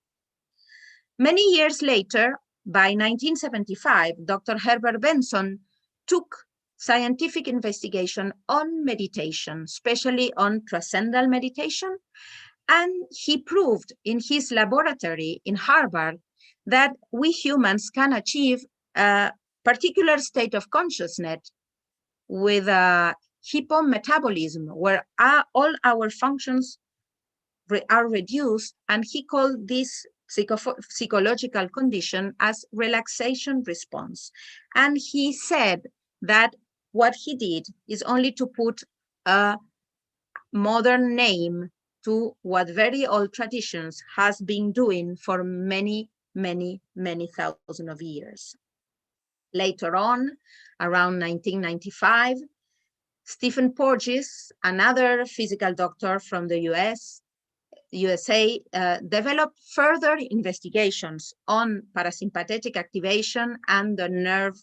Many years later, by 1975, Dr. Herbert Benson took scientific investigation on meditation, especially on transcendental meditation, and he proved in his laboratory in Harvard that we humans can achieve a particular state of consciousness with a hypometabolism, where all our functions are reduced, and he called this psychological condition as relaxation response. And he said that what he did is only to put a modern name to what very old traditions has been doing for many, many, many thousands of years. Later on, around 1995, Stephen Porges, another physical doctor from the USA, developed further investigations on parasympathetic activation and the nerve,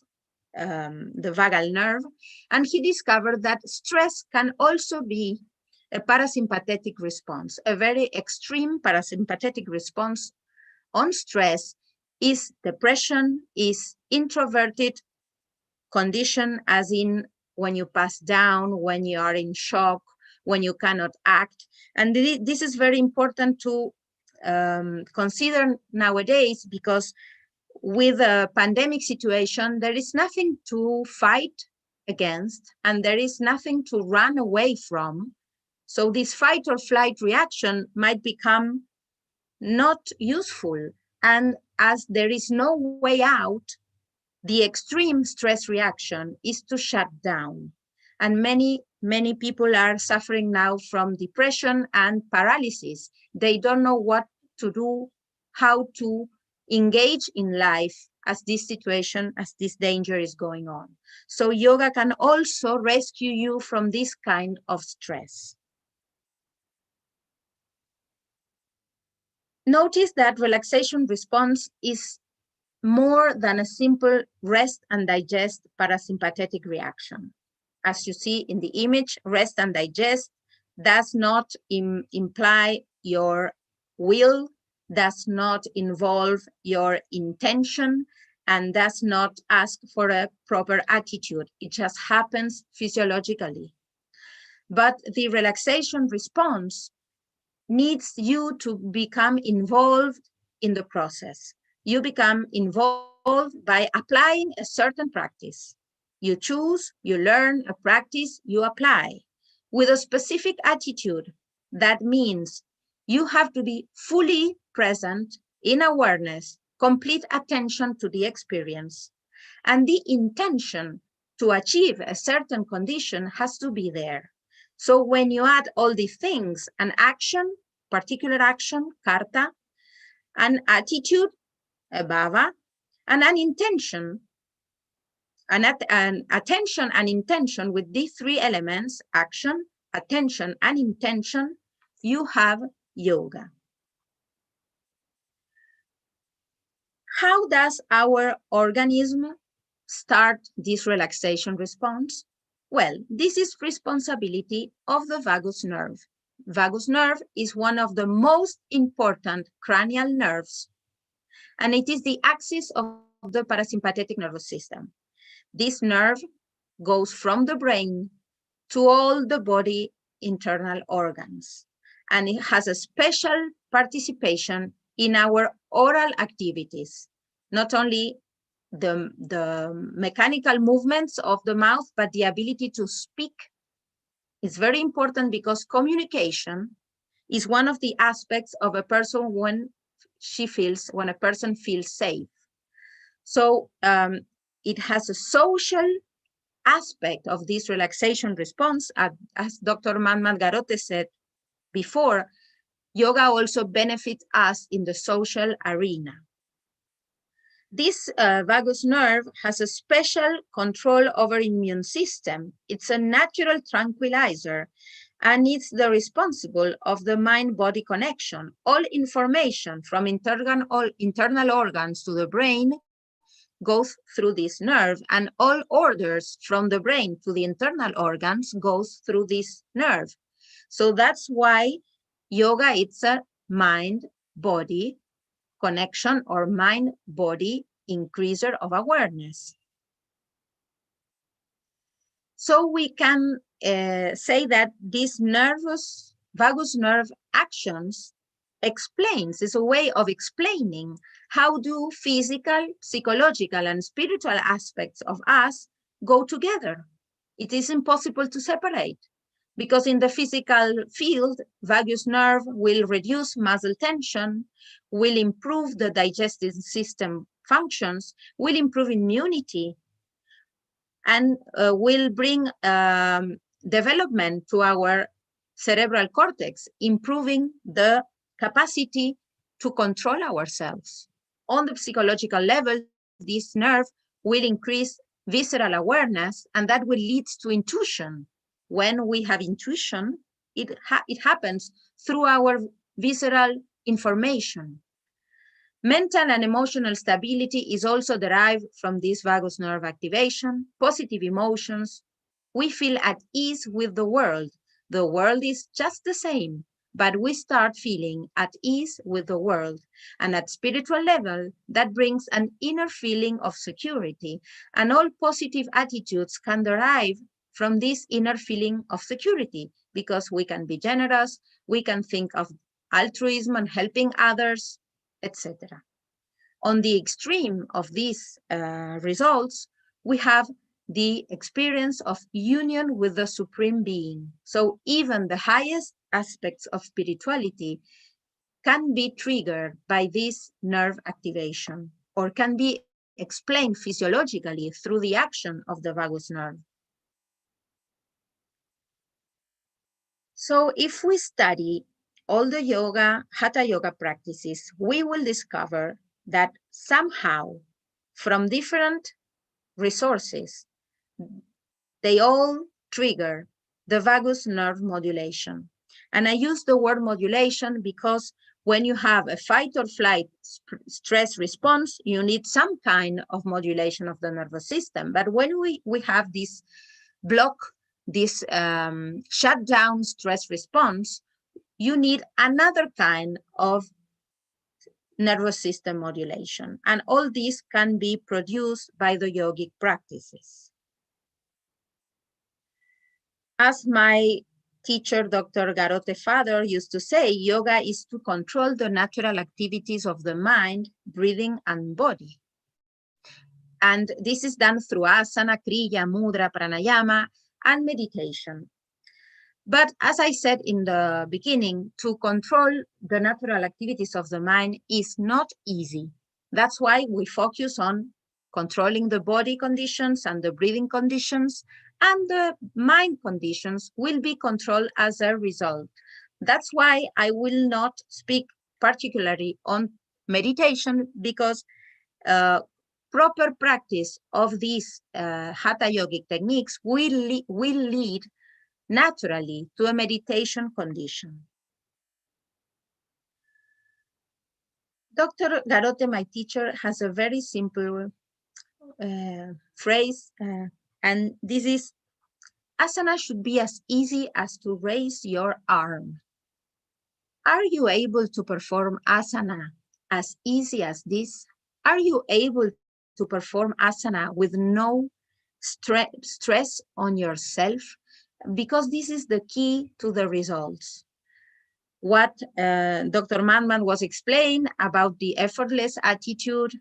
the vagal nerve, and he discovered that stress can also be a parasympathetic response. A very extreme parasympathetic response on stress is depression, is introverted condition, as in when you pass down, when you are in shock, when you cannot act. And this is very important to consider nowadays, because with a pandemic situation, there is nothing to fight against and there is nothing to run away from. So this fight or flight reaction might become not useful. And as there is no way out, the extreme stress reaction is to shut down. And many people are suffering now from depression and paralysis. They don't know what to do, how to engage in life as this situation, as this danger is going on. So yoga can also rescue you from this kind of stress. Notice that relaxation response is more than a simple rest and digest parasympathetic reaction. As you see in the image, rest and digest does not imply your will, does not involve your intention, and does not ask for a proper attitude. It just happens physiologically. But the relaxation response needs you to become involved in the process. You become involved by applying a certain practice. You choose, you learn a practice, you apply with a specific attitude. That means you have to be fully present in awareness, complete attention to the experience, and the intention to achieve a certain condition has to be there. So when you add all these things, an action, particular action, karta, an attitude, a bhava, and an intention, an attention and intention. With these three elements, action, attention, and intention, you have yoga. How does our organism start this relaxation response? Well, this is responsibility of the vagus nerve. Vagus nerve is one of the most important cranial nerves, and it is the axis of the parasympathetic nervous system. This nerve goes from the brain to all the body internal organs, and it has a special participation in our oral activities, not only the mechanical movements of the mouth, but the ability to speak is very important, because communication is one of the aspects of a person when a person feels safe. So it has a social aspect of this relaxation response. As Dr. Manman Garote said before, yoga also benefits us in the social arena. This vagus nerve has a special control over immune system. It's a natural tranquilizer, and it's the responsible of the mind-body connection. All information from internal organs to the brain goes through this nerve, and all orders from the brain to the internal organs goes through this nerve. So that's why yoga, it's a mind-body connection, or mind-body increaser of awareness. So we can say that this vagus nerve actions is a way of explaining how do physical, psychological, and spiritual aspects of us go together. It is impossible to separate, because in the physical field, vagus nerve will reduce muscle tension, will improve the digestive system functions, will improve immunity, and will bring development to our cerebral cortex, improving the capacity to control ourselves. On the psychological level, this nerve will increase visceral awareness, and that will lead to intuition. When we have intuition, it happens through our visceral information. Mental and emotional stability is also derived from this vagus nerve activation. Positive emotions, we feel at ease with the world. The world is just the same, but we start feeling at ease with the world. And at spiritual level, that brings an inner feeling of security. And all positive attitudes can derive from this inner feeling of security, because we can be generous, we can think of altruism and helping others, etc. On the extreme of these results, we have the experience of union with the Supreme Being. So even the highest aspects of spirituality can be triggered by this nerve activation, or can be explained physiologically through the action of the vagus nerve. So if we study all the yoga, hatha yoga practices, we will discover that somehow, from different resources, they all trigger the vagus nerve modulation. And I use the word modulation because when you have a fight or flight stress response, you need some kind of modulation of the nervous system. But when we have this block, this shutdown stress response, you need another kind of nervous system modulation. And all these can be produced by the yogic practices. As my teacher, Dr. Garote father, used to say, yoga is to control the natural activities of the mind, breathing, and body. And this is done through asana, kriya, mudra, pranayama, and meditation. But as I said in the beginning, to control the natural activities of the mind is not easy. That's why we focus on controlling the body conditions and the breathing conditions, and the mind conditions will be controlled as a result. That's why I will not speak particularly on meditation, because proper practice of these Hatha yogic techniques will lead naturally to a meditation condition. Dr. Garote, my teacher, has a very simple phrase, and this is, asana should be as easy as to raise your arm. Are you able to perform asana as easy as this? Are you able to perform asana with no stress on yourself? Because this is the key to the results. What Dr. Manman was explaining about the effortless attitude,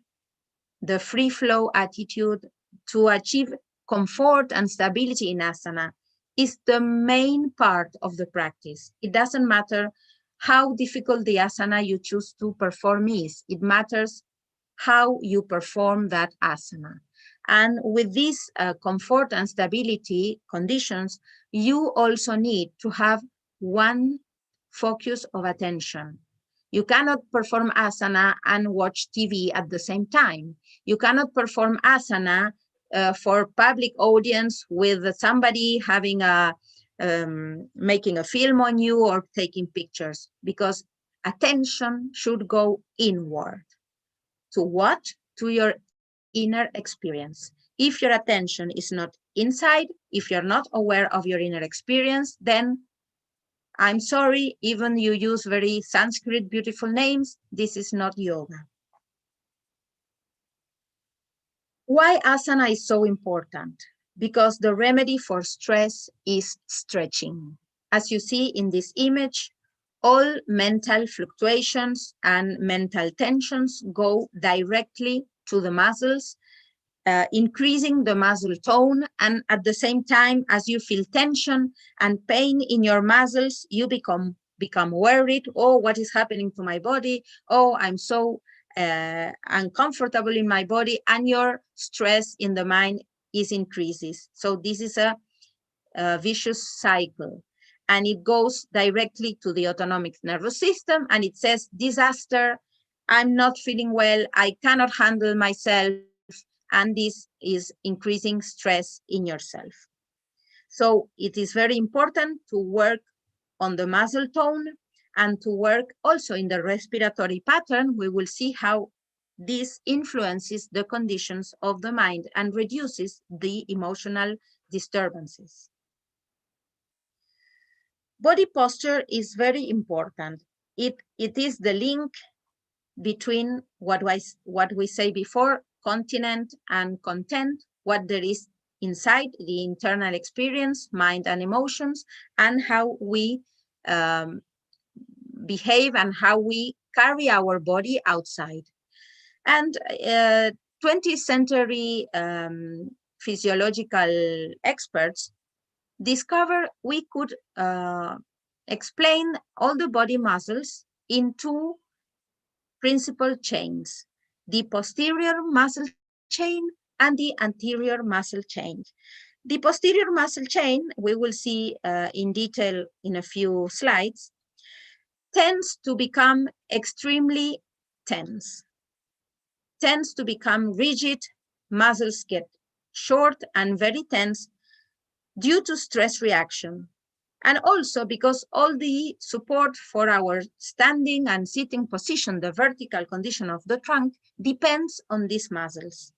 the free flow attitude to achieve comfort and stability in asana is the main part of the practice. It doesn't matter how difficult the asana you choose to perform is. It matters how you perform that asana. And with these comfort and stability conditions, you also need to have one focus of attention. You cannot perform asana and watch TV at the same time. You cannot perform asana for public audience with somebody having a making a film on you or taking pictures, because attention should go inward. To what? To your inner experience. If your attention is not inside, if you're not aware of your inner experience, then I'm sorry, even you use very Sanskrit beautiful names, this is not yoga. Why asana is so important? Because the remedy for stress is stretching. As you see in this image, all mental fluctuations and mental tensions go directly to the muscles, increasing the muscle tone, and at the same time, as you feel tension and pain in your muscles, you become worried. Oh, what is happening to my body? Oh, I'm so uncomfortable in my body, and your stress in the mind is increases. So this is a vicious cycle, and it goes directly to the autonomic nervous system, and it says, disaster, I'm not feeling well, I cannot handle myself, and this is increasing stress in yourself. So it is very important to work on the muscle tone and to work also in the respiratory pattern. We will see how this influences the conditions of the mind and reduces the emotional disturbances. Body posture is very important. It is the link between what we say before, continent and content, what there is inside the internal experience, mind and emotions, and how we behave and how we carry our body outside. And 20th century physiological experts discovered we could explain all the body muscles in two principal chains, the posterior muscle chain and the anterior muscle chain. The posterior muscle chain, we will see in detail in a few slides, tends to become extremely tense, tends to become rigid, muscles get short and very tense due to stress reaction. And also because all the support for our standing and sitting position, the vertical condition of the trunk, depends on these muscles.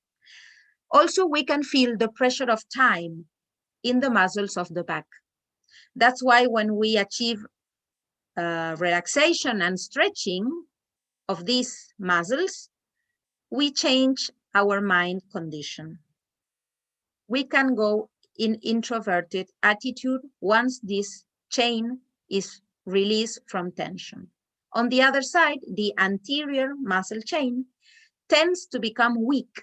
Also, we can feel the pressure of time in the muscles of the back. That's why when we achieve relaxation and stretching of these muscles, we change our mind condition. We can go in introverted attitude once this chain is released from tension. On the other side, the anterior muscle chain tends to become weak.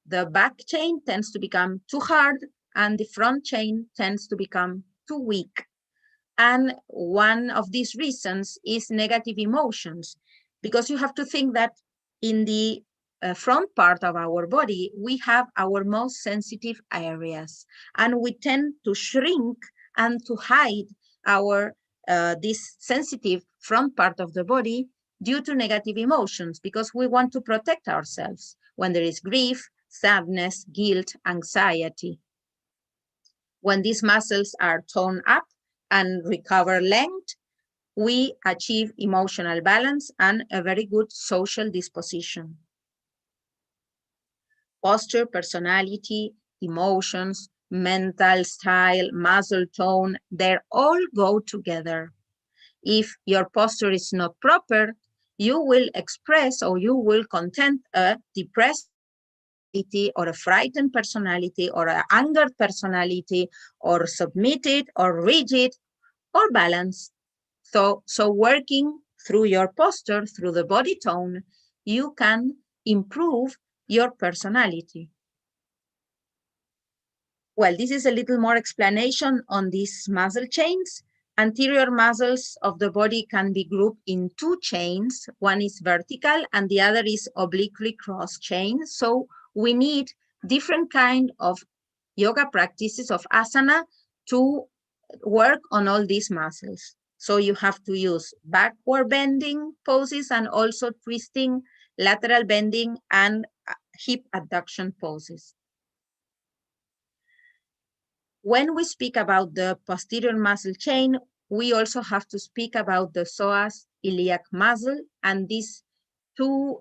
The back chain tends to become too hard, and the front chain tends to become too weak. And one of these reasons is negative emotions, because you have to think that in the front part of our body, we have our most sensitive areas, and we tend to shrink and to hide our this sensitive front part of the body due to negative emotions, because we want to protect ourselves when there is grief, sadness, guilt, anxiety. When these muscles are toned up and recover length, we achieve emotional balance and a very good social disposition. Posture, personality, emotions, mental style, muscle tone, they all go together. If your posture is not proper, you will express or you will content a depressed or a frightened personality or an angered personality or submitted or rigid or balanced. So working through your posture, through the body tone, you can improve your personality. Well, this is a little more explanation on these muscle chains. Anterior muscles of the body can be grouped in two chains. One is vertical and the other is obliquely crossed chain. So we need different kind of yoga practices of asana to work on all these muscles. So you have to use backward bending poses and also twisting, lateral bending, and hip adduction poses. When we speak about the posterior muscle chain, we also have to speak about the psoas iliac muscle, and these two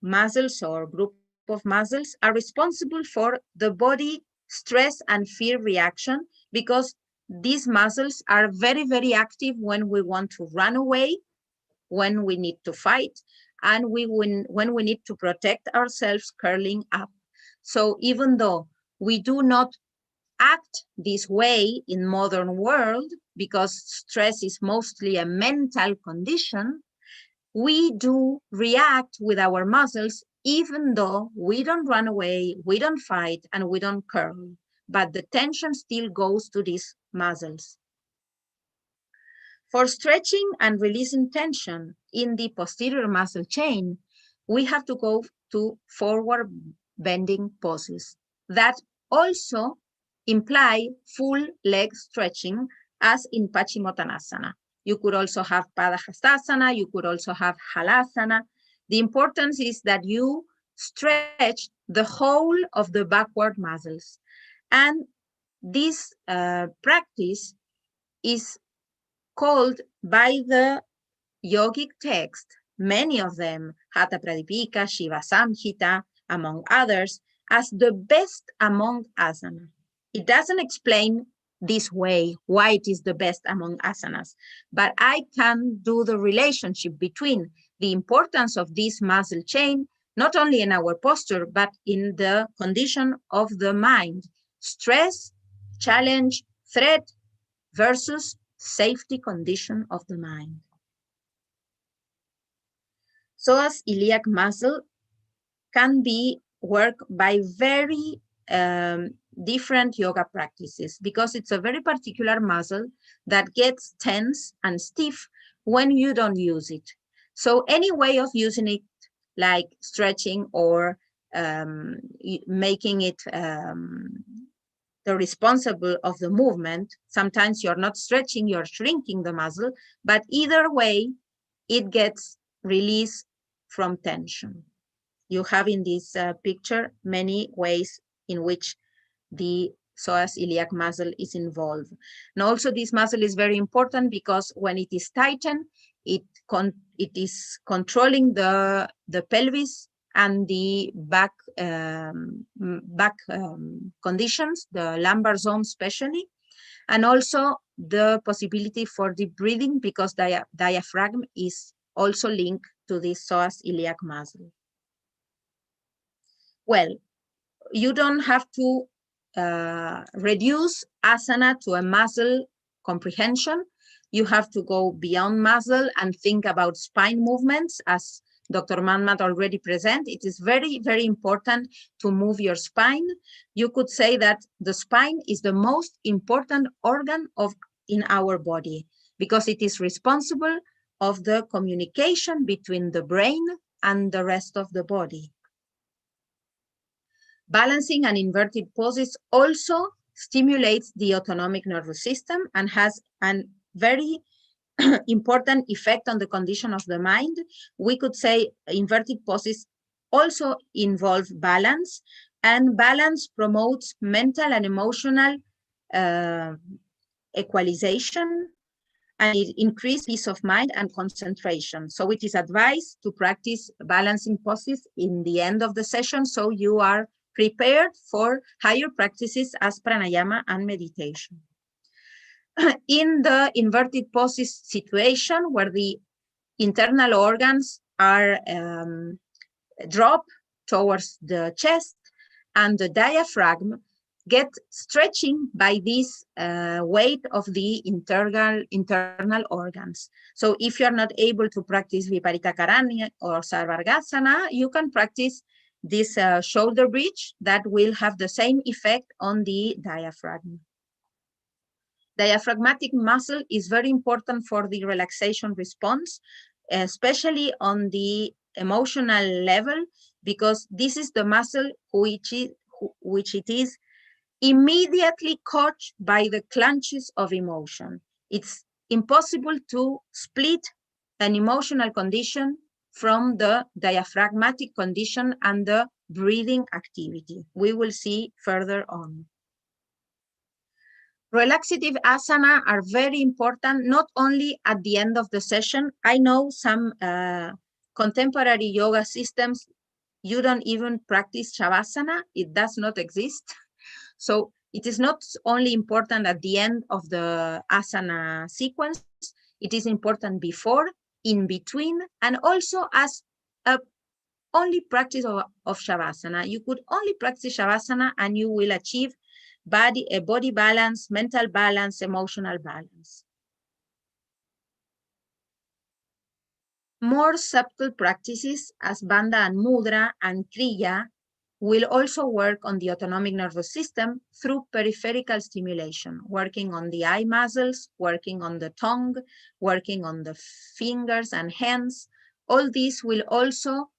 muscles or group of muscles are responsible for the body stress and fear reaction, because these muscles are very, very active when we want to run away, when we need to fight, and when we need to protect ourselves, curling up. So even though we do not act this way in modern world, because stress is mostly a mental condition, we do react with our muscles, even though we don't run away, we don't fight, and we don't curl, but the tension still goes to these muscles. For stretching and releasing tension in the posterior muscle chain, we have to go to forward bending poses that also imply full leg stretching, as in Paschimottanasana. You could also have Padahastasana, you could also have Halasana. The importance is that you stretch the whole of the backward muscles. And this practice is called by the yogic text, many of them, Hatha Pradipika, Shiva Samhita, among others, as the best among asana. It doesn't explain this way why it is the best among asanas, but I can do the relationship between the importance of this muscle chain, not only in our posture, but in the condition of the mind. Stress, challenge, threat versus safety condition of the mind. Psoas iliac muscle can be worked by very different yoga practices, because it's a very particular muscle that gets tense and stiff when you don't use it. So any way of using it, like stretching or making it the responsible of the movement, sometimes you're not stretching, you're shrinking the muscle, but either way, it gets released from tension. You have in this picture many ways in which the psoas iliac muscle is involved. And also this muscle is very important because when it is tightened, it is controlling the pelvis and the back conditions, the lumbar zone especially, and also the possibility for deep breathing, because diaphragm is also linked to the psoas iliac muscle. Well, you don't have to reduce asana to a muscle comprehension. You have to go beyond muscle and think about spine movements, as Dr. Manmat already presented. It is very, very important to move your spine. You could say that the spine is the most important organ in our body, because it is responsible of the communication between the brain and the rest of the body. Balancing and inverted poses also stimulates the autonomic nervous system and has a very important effect on the condition of the mind. We could say inverted poses also involve balance, and balance promotes mental and emotional equalization, and it increases peace of mind and concentration. So it is advised to practice balancing poses in the end of the session, so you are prepared for higher practices as pranayama and meditation. In the inverted poses situation, where the internal organs are dropped towards the chest and the diaphragm get stretching by this weight of the internal organs. So if you're not able to practice Viparita Karani or Sarvargasana, you can practice this shoulder bridge that will have the same effect on the diaphragm. Diaphragmatic muscle is very important for the relaxation response, especially on the emotional level, because this is the muscle which it is immediately caught by the clutches of emotion. It's impossible to split an emotional condition from the diaphragmatic condition and the breathing activity. We will see further on. Relaxative asana are very important, not only at the end of the session. I know some contemporary yoga systems, you don't even practice Shavasana. It does not exist. So it is not only important at the end of the asana sequence, it is important before, in between, and also as a only practice of Shavasana. You could only practice Shavasana and you will achieve body balance, mental balance, emotional balance. More subtle practices as Bandha and Mudra and Kriya will also work on the autonomic nervous system through peripheral stimulation, working on the eye muscles, working on the tongue, working on the fingers and hands. All these will also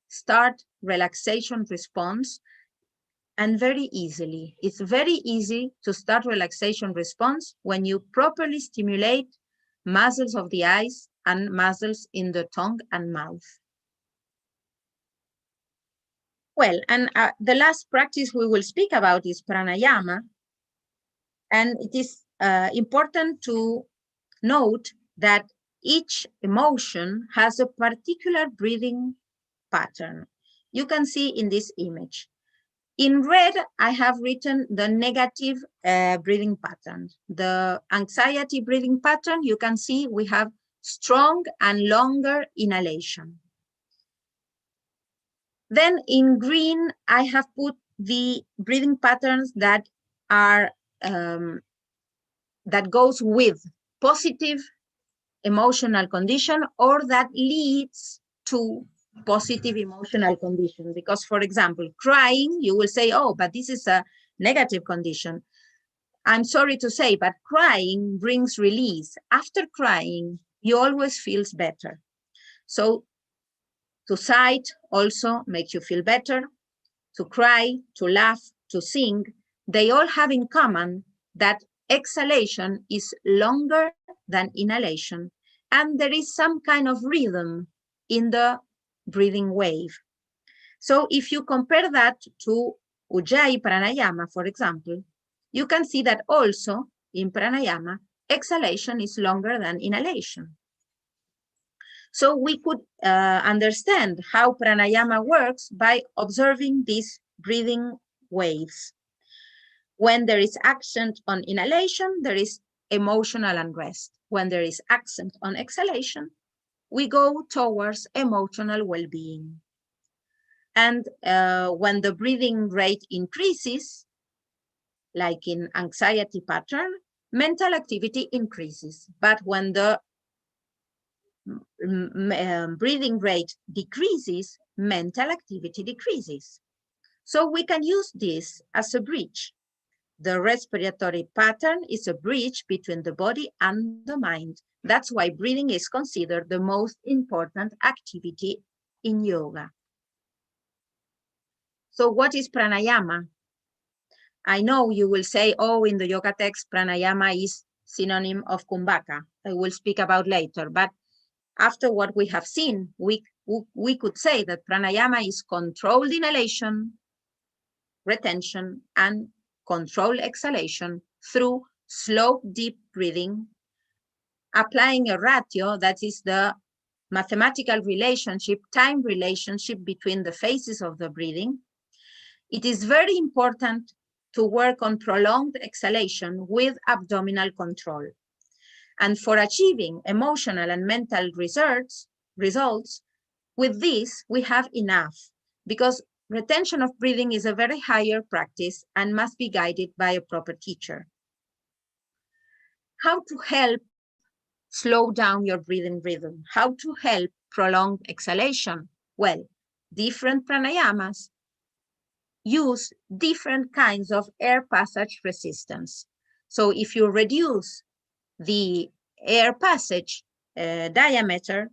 start relaxation response, and very easily. It's very easy to start relaxation response when you properly stimulate muscles of the eyes and muscles in the tongue and mouth. Well, and the last practice we will speak about is pranayama. And it is important to note that each emotion has a particular breathing pattern. You can see in this image. In red, I have written the negative breathing pattern. The anxiety breathing pattern, you can see we have strong and longer inhalation. Then in green, I have put the breathing patterns that are that goes with positive emotional condition or that leads to positive emotional condition. Because, for example, crying, you will say, oh, but this is a negative condition. I'm sorry to say, but crying brings release. After crying, you always feel better. So to cite also makes you feel better. To cry, to laugh, to sing, they all have in common that exhalation is longer than inhalation. And there is some kind of rhythm in the breathing wave. So if you compare that to Ujjayi pranayama, for example, you can see that also in pranayama, exhalation is longer than inhalation. So we could understand how pranayama works by observing these breathing waves. When there is accent on inhalation, there is emotional unrest. When there is accent on exhalation, we go towards emotional well-being. And when the breathing rate increases, like in anxiety pattern, mental activity increases. But when the breathing rate decreases, mental activity decreases. So we can use this as a bridge. The respiratory pattern is a bridge between the body and the mind. That's why breathing is considered the most important activity in yoga. So what is pranayama? I know you will say, oh, in the yoga text, pranayama is synonym of kumbhaka. I will speak about later. But after what we have seen, we could say that pranayama is controlled inhalation, retention, and controlled exhalation through slow, deep breathing, applying a ratio that is the mathematical relationship, time relationship between the phases of the breathing. It is very important to work on prolonged exhalation with abdominal control. And for achieving emotional and mental results, with this, we have enough, because retention of breathing is a very higher practice and must be guided by a proper teacher. How to help slow down your breathing rhythm? How to help prolonged exhalation? Well, different pranayamas use different kinds of air passage resistance. So if you reduce the air passage diameter,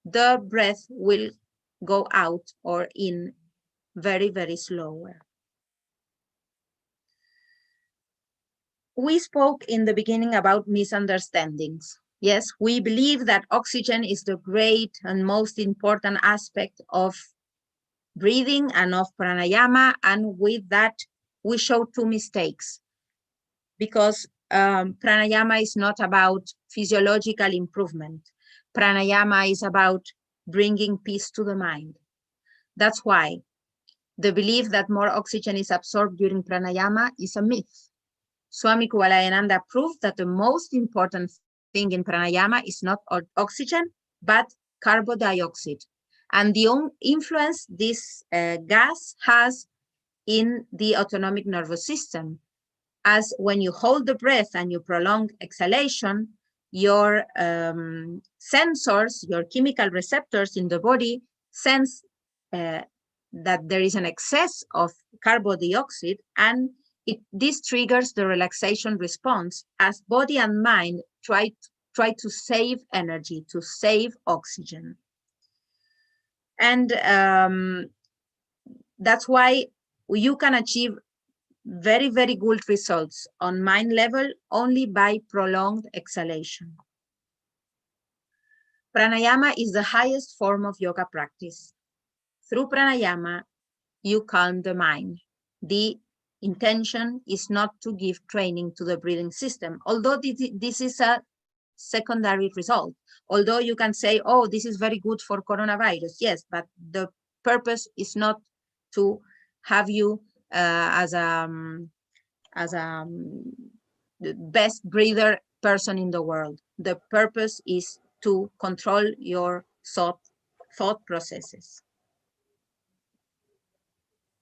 the breath will go out or in very, very slower. We spoke in the beginning about misunderstandings. Yes, we believe that oxygen is the great and most important aspect of breathing and of pranayama, and with that, we show two mistakes. Because pranayama is not about physiological improvement. Pranayama is about bringing peace to the mind. That's why the belief that more oxygen is absorbed during pranayama is a myth. Swami Kuvalayananda proved that the most important thing in pranayama is not oxygen, but carbon dioxide, and the influence this gas has in the autonomic nervous system. As when you hold the breath and you prolong exhalation, your sensors, your chemical receptors in the body sense that there is an excess of carbon dioxide, and this triggers the relaxation response as body and mind try to save energy, to save oxygen. And that's why you can achieve very, very good results on mind level only by prolonged exhalation. Pranayama is the highest form of yoga practice. Through pranayama, you calm the mind. The intention is not to give training to the breathing system, although this is a secondary result. Although you can say, oh, this is very good for coronavirus. Yes, but the purpose is not to have you as a the best breather person in the world. The purpose is to control your thought processes.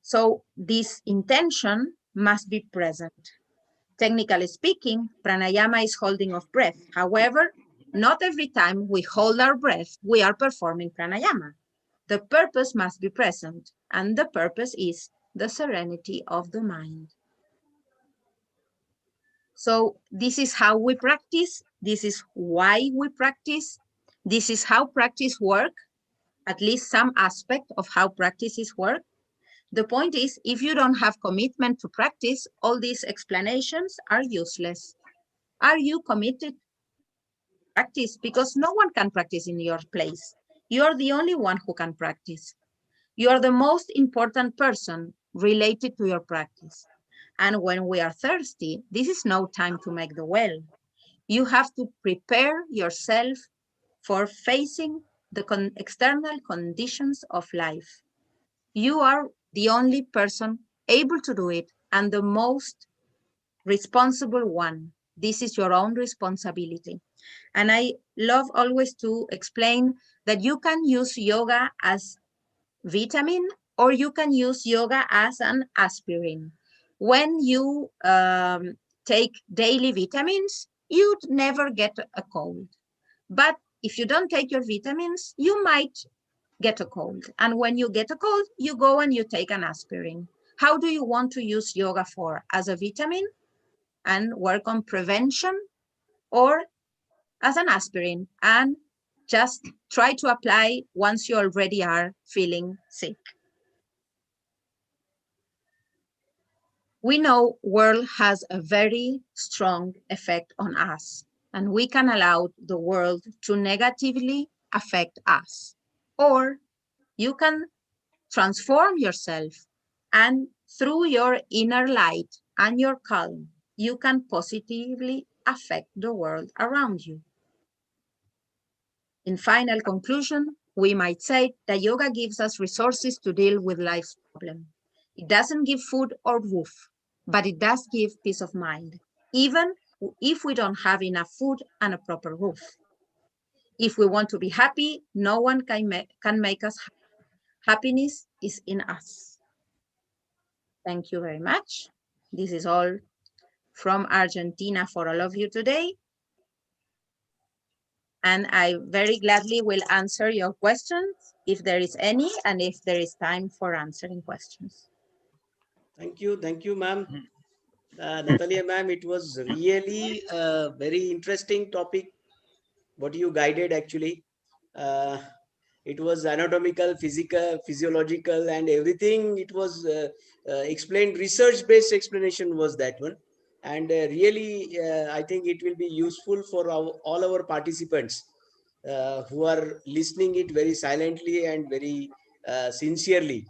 So this intention must be present. Technically speaking, pranayama is holding of breath. However, not every time we hold our breath, we are performing pranayama. The purpose must be present, and the purpose is the serenity of the mind. So this is how we practice. This is why we practice. This is how practice works, at least some aspect of how practices work. The point is, if you don't have commitment to practice, all these explanations are useless. Are you committed to practice? Because no one can practice in your place. You're the only one who can practice. You're the most important person related to your practice. And when we are thirsty, this is no time to make the well. You have to prepare yourself for facing the external conditions of life. You are the only person able to do it, and the most responsible one. This is your own responsibility. And I love always to explain that you can use yoga as vitamin, or you can use yoga as an aspirin. When you take daily vitamins, you'd never get a cold. But if you don't take your vitamins, you might get a cold. And when you get a cold, you go and you take an aspirin. How do you want to use yoga for? As a vitamin and work on prevention, or as an aspirin and just try to apply once you already are feeling sick? We know world has a very strong effect on us. and we can allow the world to negatively affect us. Or you can transform yourself, and through your inner light and your calm, you can positively affect the world around you. In final conclusion, we might say that yoga gives us resources to deal with life's problems. It doesn't give food or roof, but it does give peace of mind, even if we don't have enough food and a proper roof. If we want to be happy, no one can make us happy. Happiness is in us. Thank you very much. This is all from Argentina for all of you today. And I very gladly will answer your questions if there is any, and if there is time for answering questions. Thank you, ma'am. Natalia, ma'am, it was really a very interesting topic, what you guided actually. It was anatomical, physical, physiological, and everything. It was explained, research-based explanation was that one. And really, I think it will be useful for all our participants who are listening it very silently and very sincerely.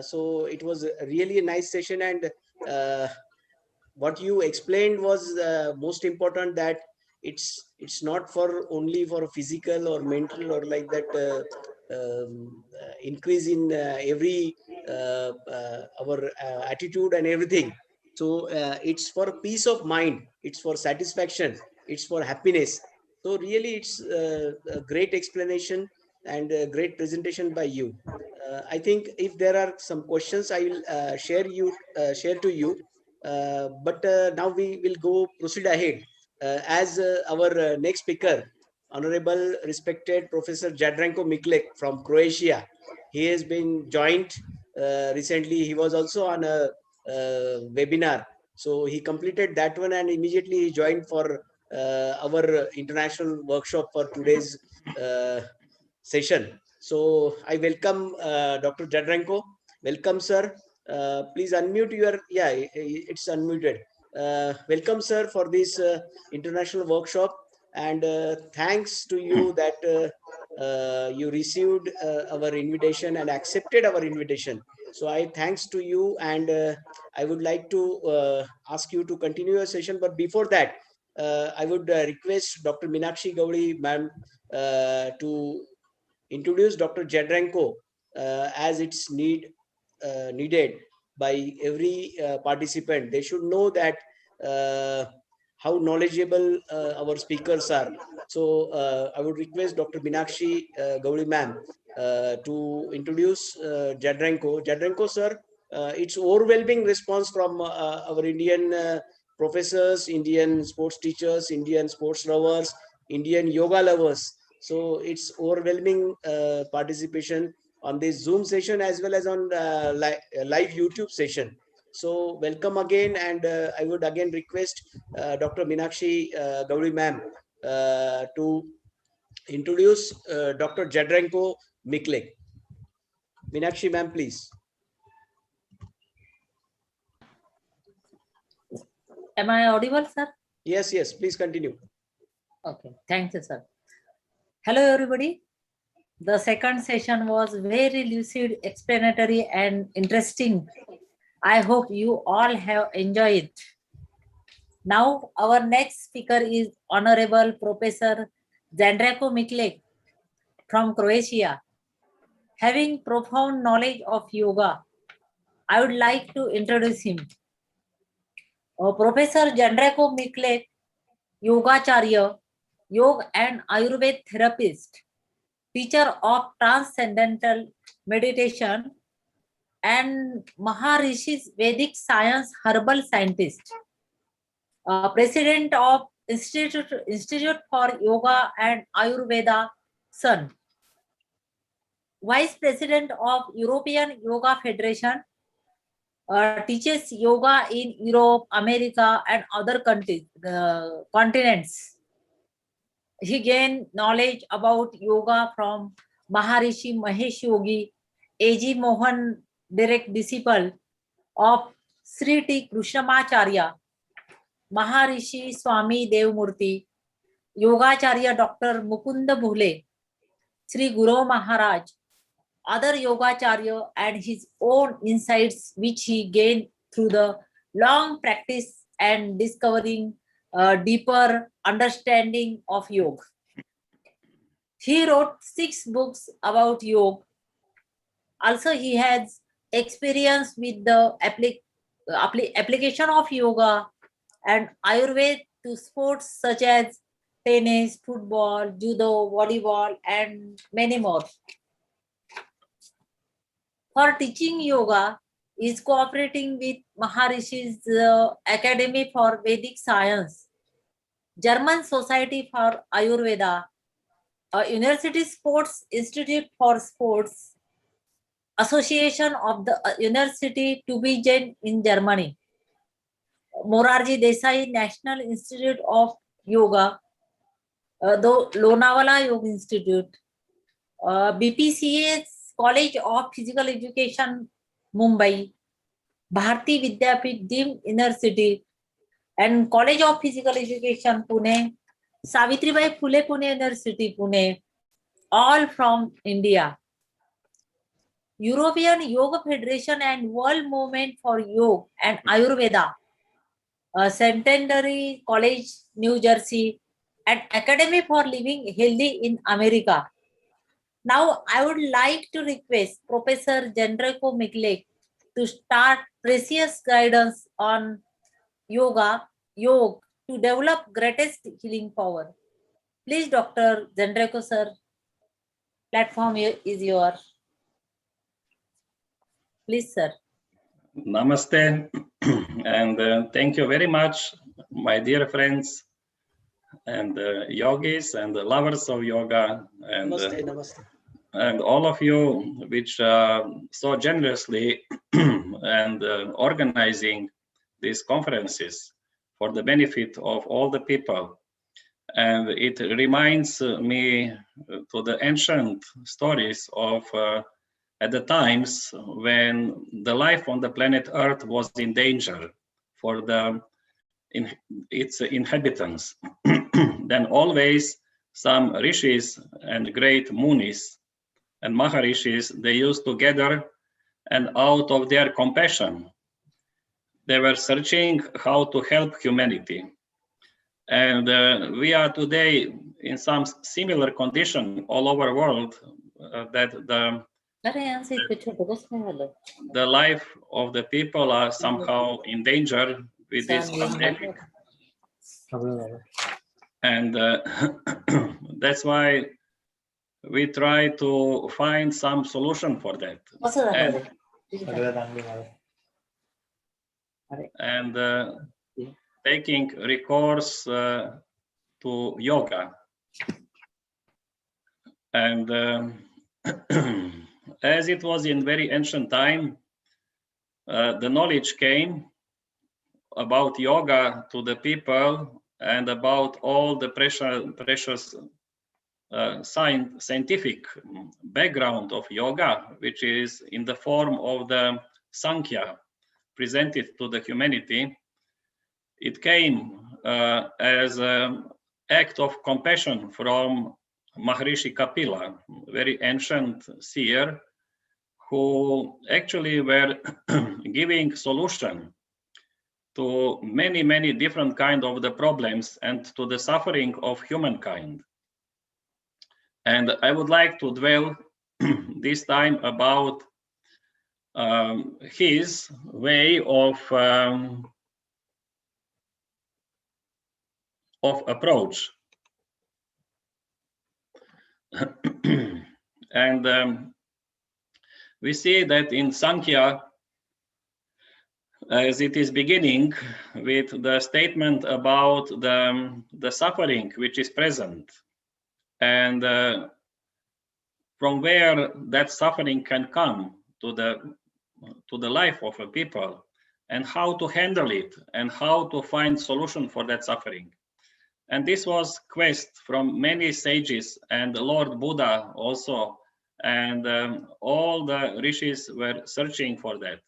So it was really a nice session, and what you explained was most important, that it's not for only for physical or mental or like that increase in every our attitude and everything. So it's for peace of mind, it's for satisfaction, it's for happiness. So really it's a great explanation and a great presentation by you. I think if there are some questions, I will share to you. But now we will go proceed ahead as our next speaker, Honorable respected Professor Jadranko Miklick from Croatia. He has been joined recently. He was also on a webinar. So he completed that one and immediately he joined for our international workshop for today's session. So I welcome Dr. Jadranko. Welcome, sir. Please unmute your, yeah, it's unmuted. Welcome, sir, for this international workshop. And thanks to you that you received our invitation and accepted our invitation. So I thanks to you, and I would like to ask you to continue your session. But before that, I would request Dr. Meenakshi Gauri, ma'am, to introduce Dr. Jadranko as it's needed by every participant. They should know that how knowledgeable our speakers are. So I would request Dr. Meenakshi Gauri ma'am to introduce Jadranko. Jadranko, sir, it's overwhelming response from our Indian professors, Indian sports teachers, Indian sports lovers, Indian yoga lovers. So it's overwhelming participation on this Zoom session as well as on live YouTube session. So welcome again, and I would again request Dr. Meenakshi Gauri ma'am to introduce Dr. Jadranko Miklick. Meenakshi ma'am, please. Am I audible, sir? Yes, yes, please continue. Okay, thank you, sir. Hello, everybody. The second session was very lucid, explanatory, and interesting. I hope you all have enjoyed it. Now, our next speaker is Honorable Professor Jadranko Miklick from Croatia. Having profound knowledge of yoga, I would like to introduce him. Professor Jadranko Miklick, Yogacharya, Yoga and Ayurveda therapist, teacher of transcendental meditation, and Maharishi's Vedic science herbal scientist, president of Institute for Yoga and Ayurveda, Sun, vice president of European Yoga Federation, teaches yoga in Europe, America, and other countries, continents. He gained knowledge about yoga from Maharishi Mahesh Yogi, A.G. Mohan, direct disciple of Sri T. Krishnamacharya, Maharishi Swami Devmurti, Yogacharya Dr. Mukunda Bhule, Sri Guru Maharaj, other Yogacharya, and his own insights which he gained through the long practice and discovering a deeper understanding of yoga. He wrote 6 books about yoga. Also, he has experience with the application of yoga and Ayurveda to sports such as tennis, football, judo, volleyball, and many more. For teaching yoga, is cooperating with Maharishi's Academy for Vedic Science, German Society for Ayurveda, University Sports Institute for Sports, Association of the University Tübingen in Germany, Morarji Desai National Institute of Yoga, the Lonavala Yoga Institute, BPCA's College of Physical Education, Mumbai, Bharati Vidyapit Deemed University, and College of Physical Education, Pune, Savitribai Phule Pune University, Pune, all from India. European Yoga Federation and World Movement for Yoga and Ayurveda, Centenary College, New Jersey, and Academy for Living Healthy in America. Now, I would like to request Professor Jandreko Miklick to start precious guidance on yoga to develop greatest healing power. Please, Dr. Jandreko, sir, platform is yours. Please, sir. Namaste, and thank you very much, my dear friends and yogis and lovers of yoga, and Namaste, namaste. And all of you which so generously and organizing these conferences for the benefit of all the people. And it reminds me to the ancient stories of at the times when the life on the planet Earth was in danger for its inhabitants. Then always some rishis and great munis and maharishis, they used to gather, and out of their compassion, they were searching how to help humanity. And we are today in some similar condition all over the world, that the life of the people are somehow in danger with this pandemic. And that's why we try to find some solution for that. And taking recourse to yoga. And as it was in very ancient time, the knowledge came about yoga to the people and about all the precious scientific background of yoga, which is in the form of the Sankhya presented to the humanity. It came as an act of compassion from Maharishi Kapila, very ancient seer, who actually were giving solution to many different kind of the problems and to the suffering of humankind. And I would like to dwell this time about his way of approach. And we see that in Sankhya, as it is beginning with the statement about the suffering which is present, and from where that suffering can come to the life of a people, and how to handle it, and how to find solution for that suffering. And this was quest from many sages, and Lord Buddha also, and all the rishis were searching for that.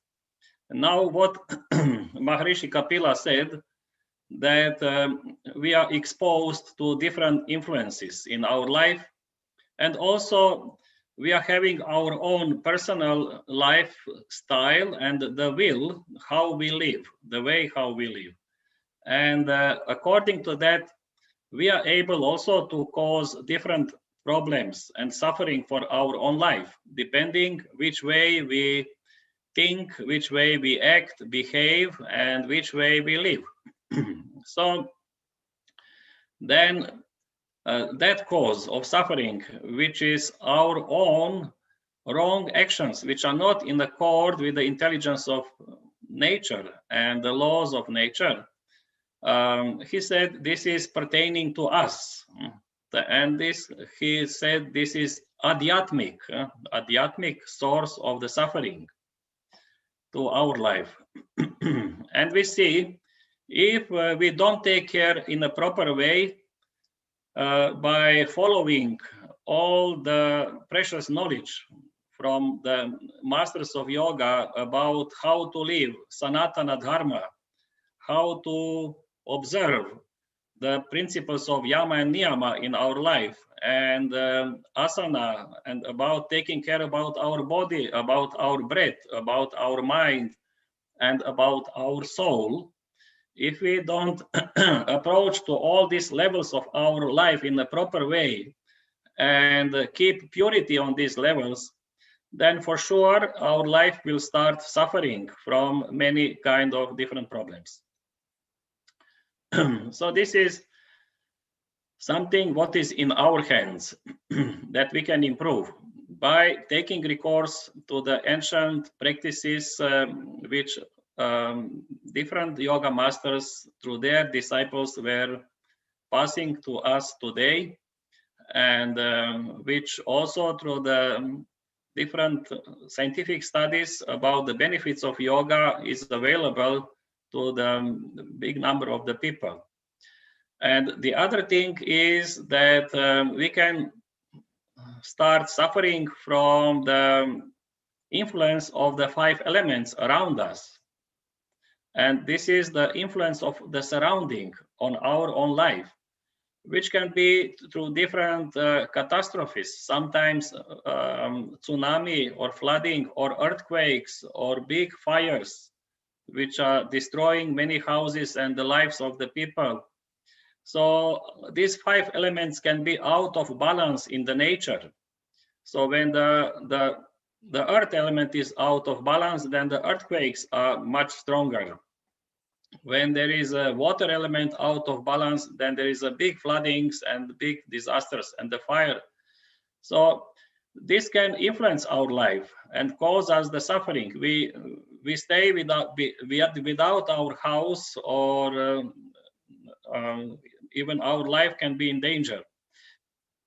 And now what Maharishi Kapila said, that we are exposed to different influences in our life, and also we are having our own personal lifestyle and the will how we live, the way how we live. And according to that, we are able also to cause different problems and suffering for our own life, depending which way we think, which way we act, behave, and which way we live. So then that cause of suffering, which is our own wrong actions, which are not in accord with the intelligence of nature and the laws of nature, he said this is pertaining to us. And this, he said, this is adhyatmic source of the suffering to our life. And we see if we don't take care in a proper way, by following all the precious knowledge from the masters of yoga about how to live Sanatana Dharma, how to observe the principles of yama and niyama in our life, and asana, and about taking care about our body, about our breath, about our mind, and about our soul. If we don't approach to all these levels of our life in a proper way and keep purity on these levels, then for sure our life will start suffering from many kind of different problems. So this is something what is in our hands that we can improve by taking recourse to the ancient practices which different yoga masters through their disciples were passing to us today, and which also through the different scientific studies about the benefits of yoga is available to the big number of the people. And the other thing is that we can start suffering from the influence of the 5 elements around us. And this is the influence of the surrounding on our own life, which can be through different catastrophes, sometimes tsunami or flooding or earthquakes or big fires, which are destroying many houses and the lives of the people. So these 5 elements can be out of balance in the nature. So when the earth element is out of balance, then the earthquakes are much stronger. When there is a water element out of balance, then there is a big floodings and big disasters and the fire. So this can influence our life and cause us the suffering. We stay without our house, or even our life can be in danger.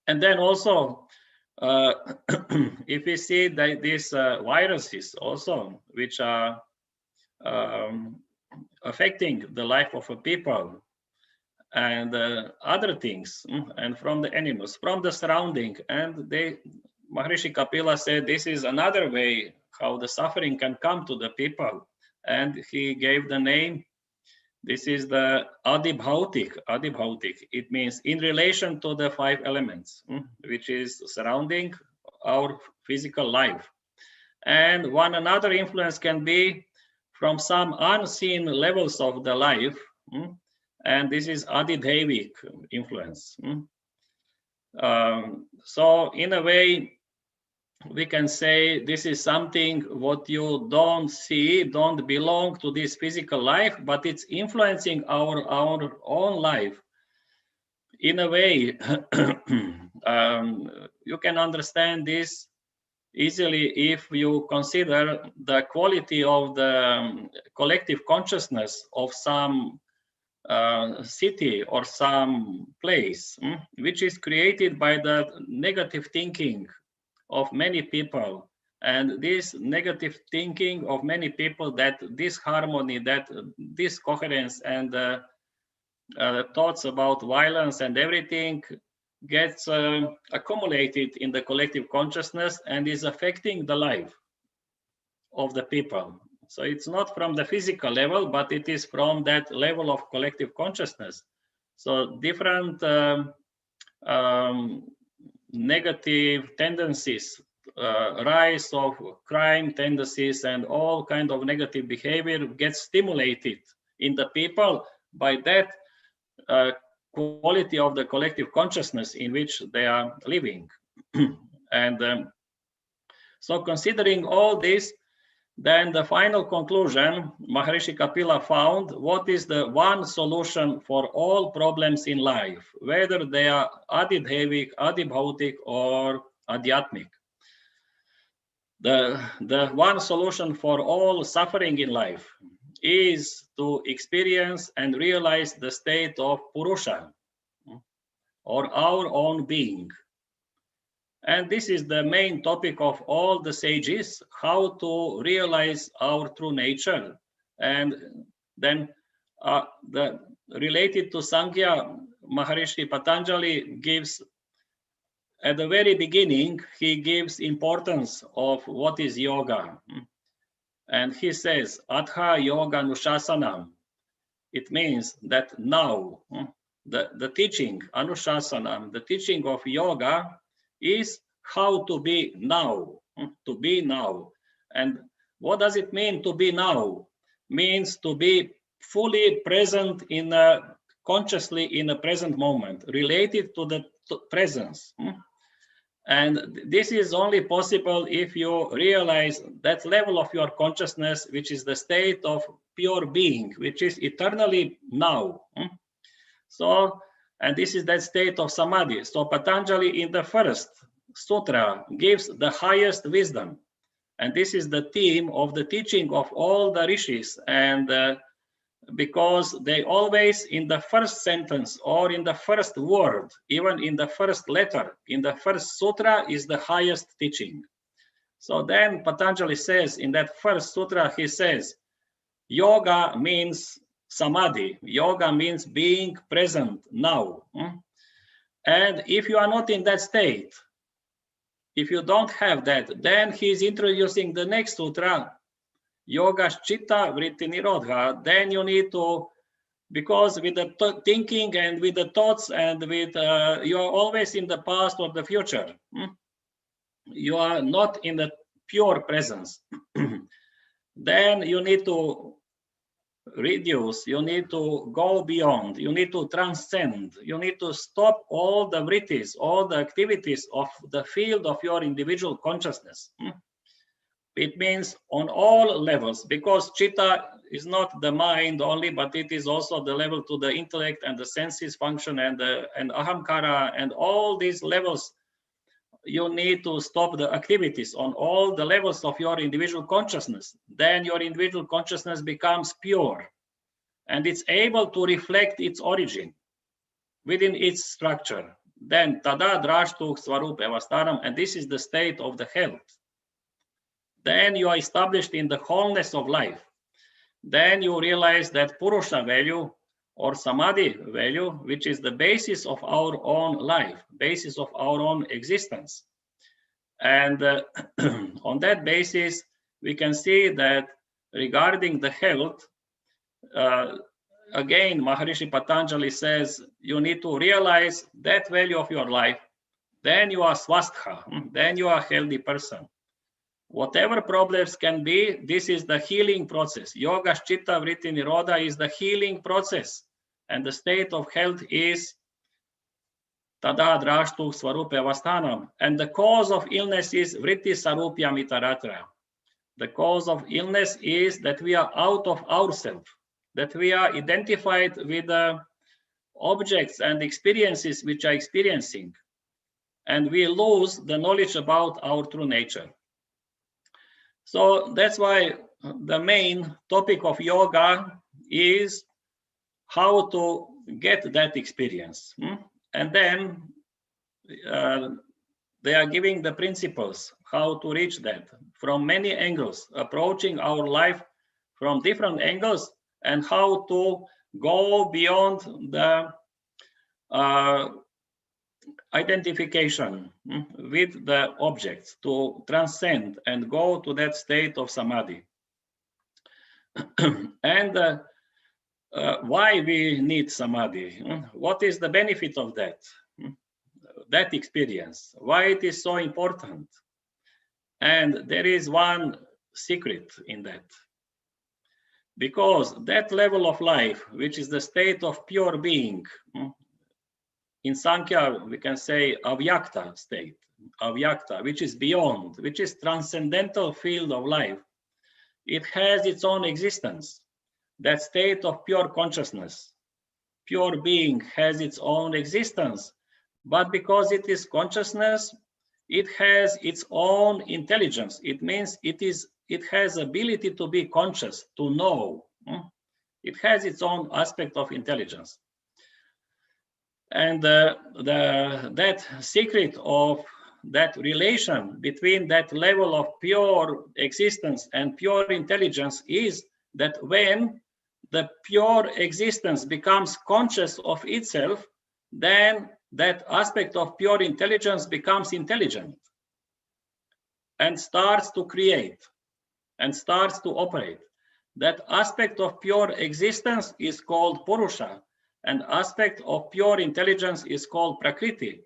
And then also, if we see that these viruses also, which are affecting the life of a people and other things, and from the animals, from the surrounding, and Maharishi Kapila said this is another way how the suffering can come to the people, and he gave the name. This is the adibhautik. It means in relation to the 5 elements, which is surrounding our physical life. And one another influence can be from some unseen levels of the life, and this is adidevic influence. So in a way, we can say this is something what you don't see, don't belong to this physical life, but it's influencing our own life. In a way, you can understand this easily if you consider the quality of the collective consciousness of some city or some place, which is created by the negative thinking of many people. And this negative thinking of many people, that this harmony, that this coherence and thoughts about violence and everything gets accumulated in the collective consciousness and is affecting the life of the people. So it's not from the physical level, but it is from that level of collective consciousness. So different negative tendencies, rise of crime tendencies and all kind of negative behavior gets stimulated in the people by that quality of the collective consciousness in which they are living. And so considering all this, then the final conclusion, Maharishi Kapila found what is the one solution for all problems in life, whether they are adidhevic, adibhautic, or adhyatmic. The one solution for all suffering in life is to experience and realize the state of Purusha, or our own being. And this is the main topic of all the sages, how to realize our true nature. And then related to Sankhya, Maharishi Patanjali gives, at the very beginning, he gives importance of what is yoga. And he says, Atha Yoga Anushasanam. It means that now, the teaching, Anushasanam, the teaching of yoga is how to be now, to be now. And what does it mean to be now? Means to be fully present in consciously in a present moment, related to the presence. And this is only possible if you realize that level of your consciousness, which is the state of pure being, which is eternally now. So, and this is that state of samadhi. So Patanjali in the first sutra gives the highest wisdom. And this is the theme of the teaching of all the rishis. And because they always in the first sentence or in the first word, even in the first letter, in the first sutra is the highest teaching. So then Patanjali says in that first sutra, he says, yoga means samadhi. Yoga means being present now. And if you are not in that state, if you don't have that, then he's introducing the next sutra, yoga chitta vritti nirodha. Then you need to, because with the thinking and with the thoughts and with, you are always in the past or the future. You are not in the pure presence. Then you need to reduce, you need to go beyond, you need to transcend, you need to stop all the vrittis, all the activities of the field of your individual consciousness. It means on all levels, because chitta is not the mind only, but it is also the level to the intellect and the senses function and ahamkara and all these levels. You need to stop the activities on all the levels of your individual consciousness. Then your individual consciousness becomes pure and it's able to reflect its origin within its structure. Then tada drashtu svarup avastaram, and this is the state of the health. Then you are established in the wholeness of life. Then you realize that Purusha value or Samadhi value, which is the basis of our own life, basis of our own existence. And on that basis, we can see that regarding the health, again, Maharishi Patanjali says, you need to realize that value of your life. Then you are swastha, then you are a healthy person. Whatever problems can be, this is the healing process. Yoga chitta vritti nirodha is the healing process. And the state of health is tada drashtu svarupa avasthanam. And the cause of illness is vritti sarupya mitaratra. The cause of illness is that we are out of ourselves, that we are identified with the objects and experiences which are experiencing. And we lose the knowledge about our true nature. So that's why the main topic of yoga is how to get that experience. And then they are giving the principles how to reach that from many angles, approaching our life from different angles, and how to go beyond the identification with the objects, to transcend and go to that state of samadhi. And why we need samadhi? What is the benefit of that experience? Why it is so important? And there is one secret in that. Because that level of life, which is the state of pure being, in Sankhya we can say avyakta state, avyakta, which is beyond, which is transcendental field of life. It has its own existence. That state of pure consciousness, pure being has its own existence. But because it is consciousness, it has its own intelligence. It means it has ability to be conscious, to know. It has its own aspect of intelligence. And that secret of that relation between that level of pure existence and pure intelligence is that when the pure existence becomes conscious of itself, then that aspect of pure intelligence becomes intelligent and starts to create and starts to operate. That aspect of pure existence is called Purusha, and aspect of pure intelligence is called Prakriti.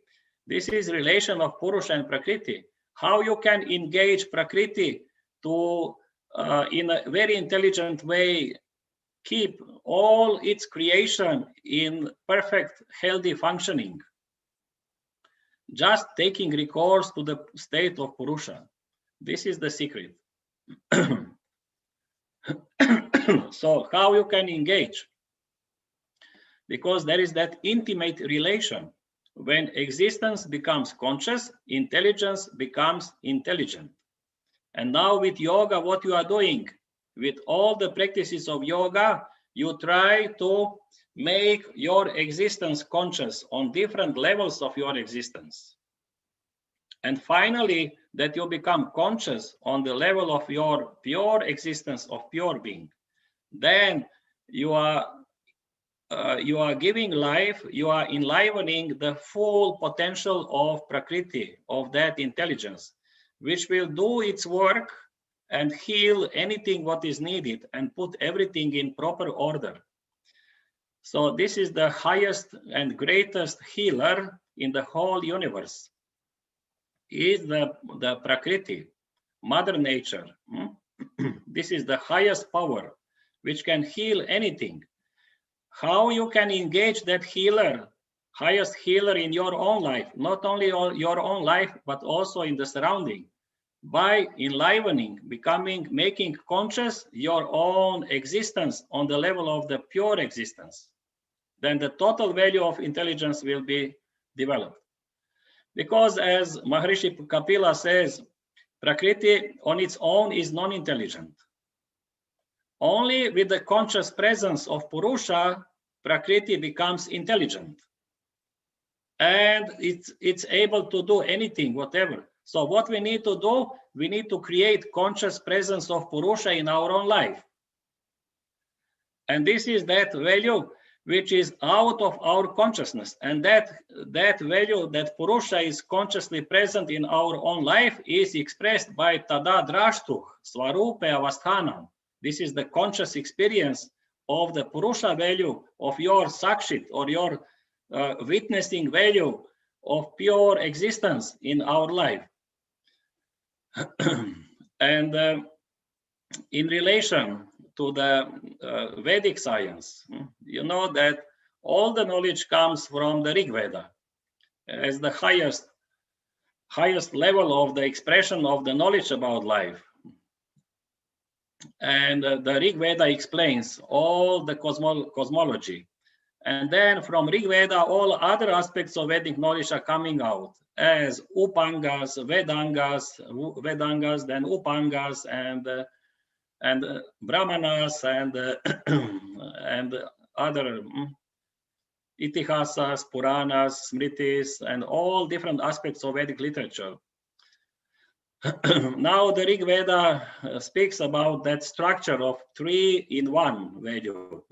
This is relation of Purusha and Prakriti. How you can engage Prakriti to, in a very intelligent way, keep all its creation in perfect, healthy functioning. Just taking recourse to the state of Purusha. This is the secret. So how you can engage? Because there is that intimate relation. When existence becomes conscious, intelligence becomes intelligent. And now with yoga, what you are doing, with all the practices of yoga, you try to make your existence conscious on different levels of your existence. And finally, that you become conscious on the level of your pure existence of pure being. Then you are giving life, you are enlivening the full potential of Prakriti, of that intelligence, which will do its work and heal anything what is needed and put everything in proper order. So this is the highest and greatest healer in the whole universe, is the Prakriti, Mother Nature. This is the highest power which can heal anything. How you can engage that healer, highest healer in your own life, not only your own life, but also in the surrounding, by enlivening, making conscious your own existence on the level of the pure existence. Then the total value of intelligence will be developed. Because as Maharishi Kapila says, Prakriti on its own is non-intelligent. Only with the conscious presence of Purusha, Prakriti becomes intelligent. And it's able to do anything, whatever. So what we need to do, we need to create conscious presence of Purusha in our own life. And this is that value which is out of our consciousness. And that value, that Purusha is consciously present in our own life, is expressed by Tada Drashtuh, Svarupe Avasthanam. This is the conscious experience of the Purusha value of your Sakshit, or your witnessing value of pure existence in our life. And in relation to the Vedic science, you know that all the knowledge comes from the Rig Veda as the highest level of the expression of the knowledge about life. And the Rig Veda explains all the cosmology. And then from Rig Veda, all other aspects of Vedic knowledge are coming out as Upangas, Vedangas, then Upangas, and Brahmanas, and other Itihasas, Puranas, Smritis, and all different aspects of Vedic literature. Now the Rig Veda speaks about that structure of 3-in-1 value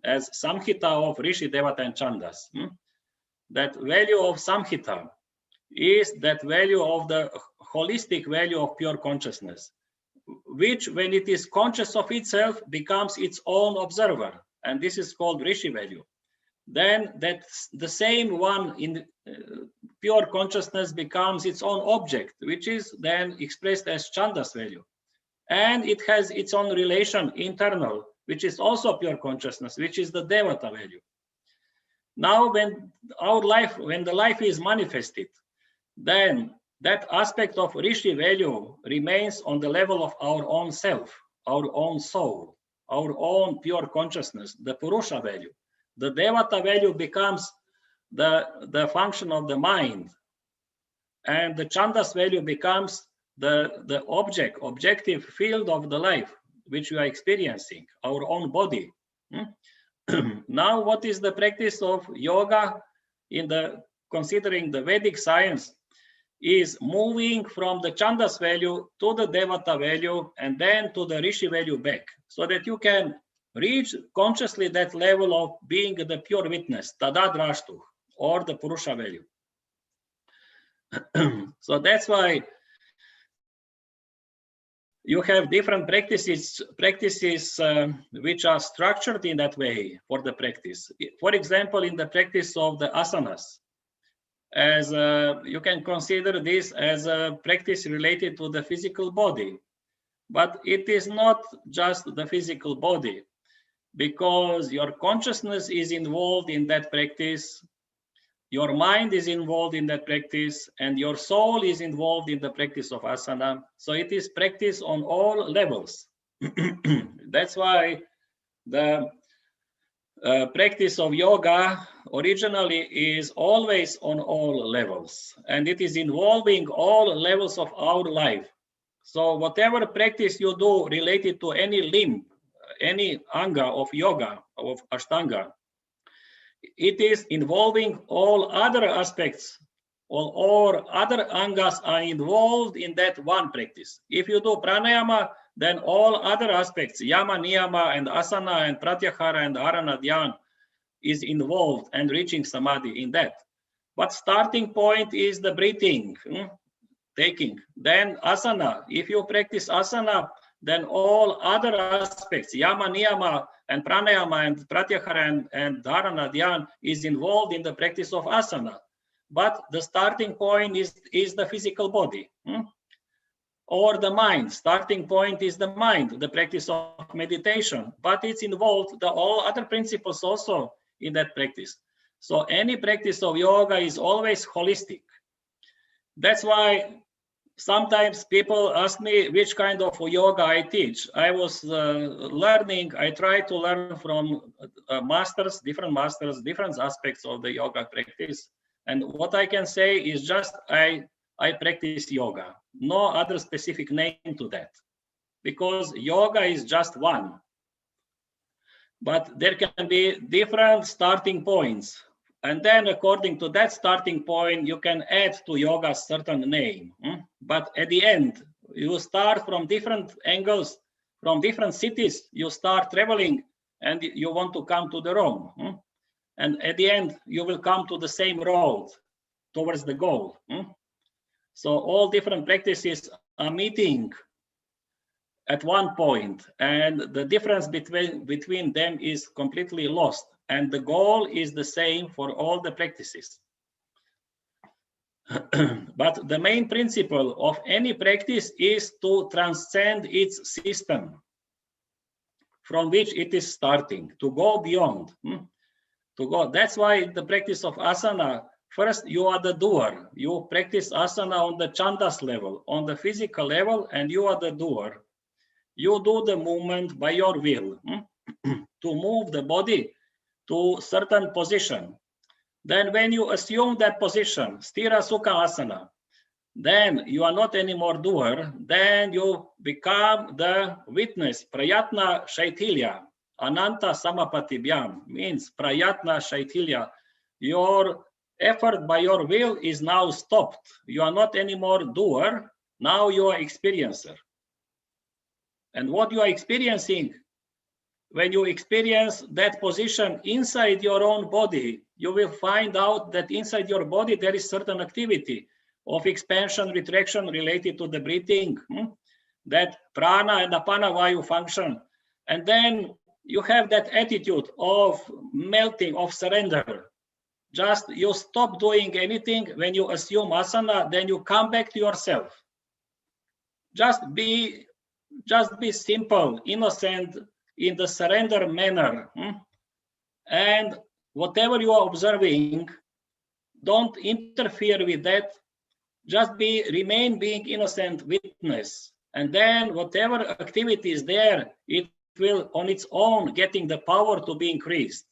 as Samhita of Rishi, Devata, and Chandas. That value of Samhita is that value of the holistic value of pure consciousness, which when it is conscious of itself becomes its own observer, and this is called Rishi value. Then that's the same one in pure consciousness becomes its own object, which is then expressed as Chandas value. And it has its own relation internal, which is also pure consciousness, which is the Devata value. Now, when the life is manifested, then that aspect of Rishi value remains on the level of our own self, our own soul, our own pure consciousness, the Purusha value. The Devata value becomes the function of the mind, and the Chandas value becomes the objective field of the life which we are experiencing, our own body. Now, what is the practice of yoga considering the Vedic science is moving from the Chandas value to the Devata value and then to the Rishi value back, so that you can reach consciously that level of being the pure witness, Tadadrashtu, or the Purusha value. So that's why you have different practices which are structured in that way for the practice. For example, in the practice of the asanas, as you can consider this as a practice related to the physical body, but it is not just the physical body, because your consciousness is involved in that practice, your mind is involved in that practice, and your soul is involved in the practice of asana. So it is practice on all levels. That's why the practice of yoga originally is always on all levels, and it is involving all levels of our life. So whatever practice you do related to any limb, any anga of yoga, of ashtanga, it is involving all other aspects, all other angas are involved in that one practice. If you do pranayama, then all other aspects, yama, niyama, and asana, and pratyahara, and dharana, dhyan, is involved and reaching samadhi in that. But starting point is the breathing, taking. Then asana, if you practice asana, then all other aspects, yama, niyama, and pranayama, and pratyahara, and dharana, dhyan, is involved in the practice of asana. But the starting point is the physical body. Or the mind, starting point is the mind, the practice of meditation, but it's involved all other principles also in that practice. So any practice of yoga is always holistic. That's why sometimes people ask me which kind of yoga I teach. I was I try to learn from different aspects of the yoga practice. And what I can say is just I practice yoga, no other specific name to that, because yoga is just one. But there can be different starting points. And then according to that starting point, you can add to yoga a certain name. But at the end, you start from different angles, from different cities, you start traveling and you want to come to the Rome. And at the end, you will come to the same road towards the goal. So all different practices are meeting at one point, and the difference between them is completely lost. And the goal is the same for all the practices. But the main principle of any practice is to transcend its system from which it is starting, to go beyond. That's why the practice of asana, first you are the doer. You practice asana on the chandas level, on the physical level, and you are the doer. You do the movement by your will to move the body to certain position. Then when you assume that position, sthira sukha asana, then you are not anymore doer, then you become the witness, prayatna shaithilya, ananta samapatibhyam, means prayatna shaithilya. Your effort by your will is now stopped. You are not anymore doer, now you are experiencer. And what you are experiencing, when you experience that position inside your own body, you will find out that inside your body there is certain activity of expansion, retraction related to the breathing. that prana and apana vayu function. And then you have that attitude of melting, of surrender. Just you stop doing anything. When you assume asana, then you come back to yourself. Just be simple, innocent, in the surrender manner. And whatever you are observing, don't interfere with that. Just remain being innocent witness. And then whatever activity is there, it will on its own getting the power to be increased.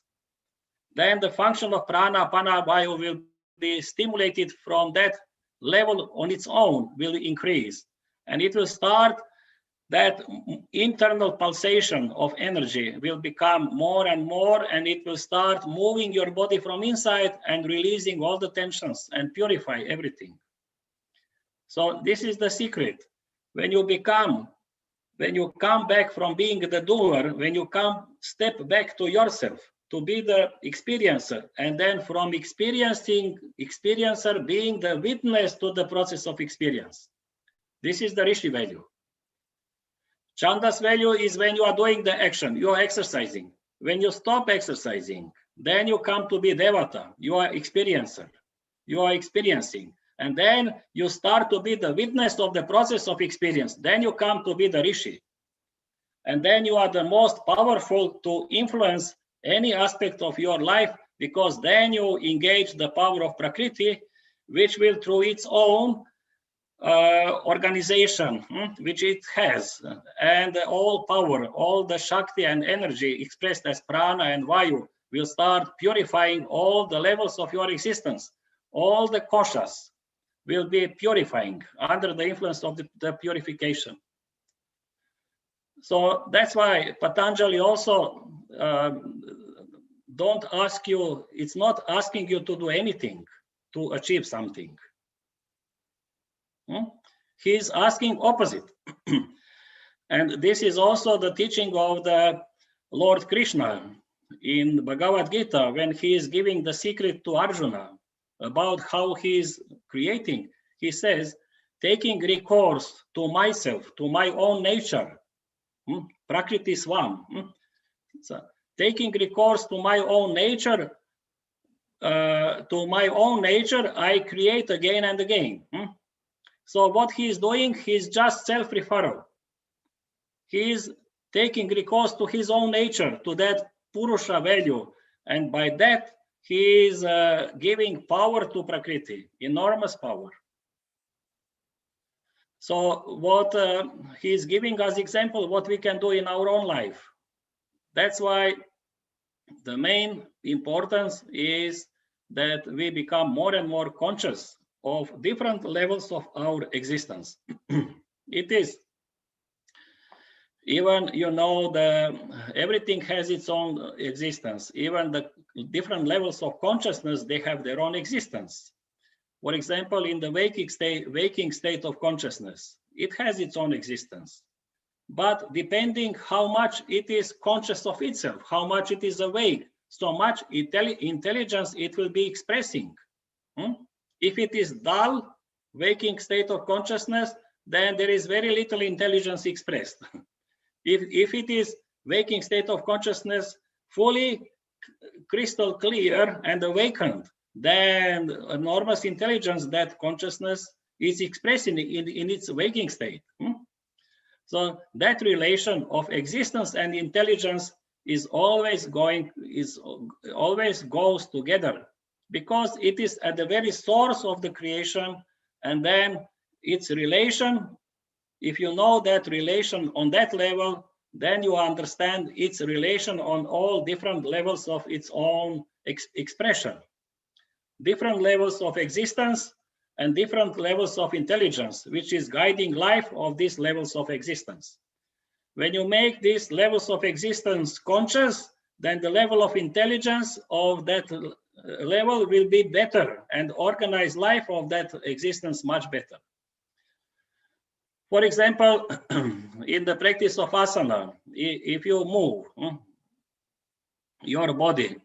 Then the function of prana, apana, vayu will be stimulated from that level on its own, will increase. And it will start, that internal pulsation of energy will become more and more, and it will start moving your body from inside and releasing all the tensions and purify everything. So this is the secret. When you come back from being the doer, when you step back to yourself, to be the experiencer, and then from experiencer being the witness to the process of experience. This is the Rishi value. Chanda's value is when you are doing the action, you are exercising. When you stop exercising, then you come to be Devata, you are experiencer, you are experiencing. And then you start to be the witness of the process of experience. Then you come to be the Rishi. And then you are the most powerful to influence any aspect of your life, because then you engage the power of Prakriti, which will through its own organization, which it has, and all power, all the Shakti and energy expressed as prana and vayu will start purifying all the levels of your existence. All the koshas will be purifying under the influence of the purification. So that's why Patanjali also don't ask you, it's not asking you to do anything to achieve something. He's asking opposite. And this is also the teaching of the Lord Krishna in Bhagavad Gita, when he is giving the secret to Arjuna about how he is creating. He says, taking recourse to myself, to my own nature, Prakriti Swam. So, taking recourse to my own nature, I create again and again. So what he is doing, he's just self-referral. He is taking recourse to his own nature, to that Purusha value. And by that, he is giving power to Prakriti, enormous power. So what he is giving as example, what we can do in our own life. That's why the main importance is that we become more and more conscious of different levels of our existence. It is, even, you know, everything has its own existence. Even the different levels of consciousness, they have their own existence. For example, in the waking state of consciousness, it has its own existence. But depending how much it is conscious of itself, how much it is awake, so much intelligence it will be expressing. If it is dull, waking state of consciousness, then there is very little intelligence expressed. If it is waking state of consciousness, fully crystal clear and awakened, then enormous intelligence that consciousness is expressing in its waking state. So that relation of existence and intelligence is always goes together, because it is at the very source of the creation. And then its relation, if you know that relation on that level, then you understand its relation on all different levels of its own expression, different levels of existence and different levels of intelligence, which is guiding life of these levels of existence. When you make these levels of existence conscious, then the level of intelligence of that level will be better, and organize life of that existence much better. For example, in the practice of asana, if you move your body,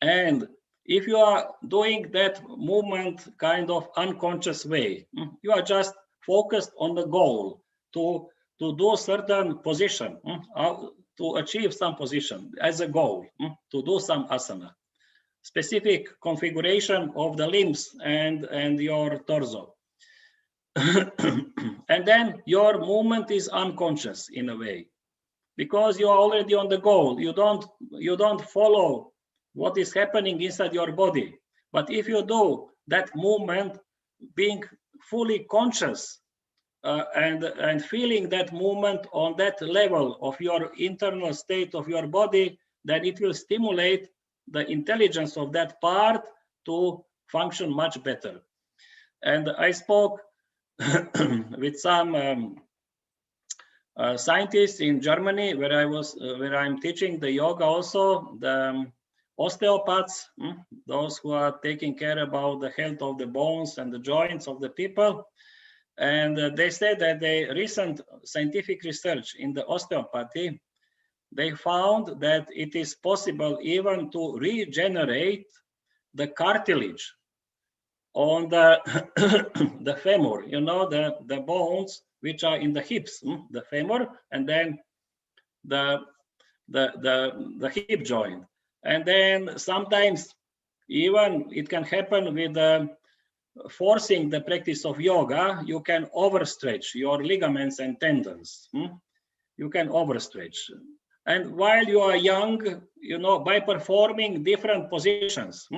and if you are doing that movement kind of unconscious way, you are just focused on the goal, to do certain position, to achieve some position as a goal, to do some asana, specific configuration of the limbs and your torso. And then your movement is unconscious in a way, because you are already on the goal. You don't follow what is happening inside your body. But if you do that movement, being fully conscious and feeling that movement on that level of your internal state of your body, then it will stimulate the intelligence of that part to function much better. And I spoke with some scientists in Germany, where I'm teaching the yoga also, the osteopaths, those who are taking care about the health of the bones and the joints of the people. And they said that the recent scientific research in the osteopathy, they found that it is possible even to regenerate the cartilage on the the femur, you know, the bones which are in the hips, the femur, and then the hip joint. And then sometimes even it can happen with forcing the practice of yoga. You can overstretch your ligaments and tendons. You can overstretch. And while you are young, you know, by performing different positions,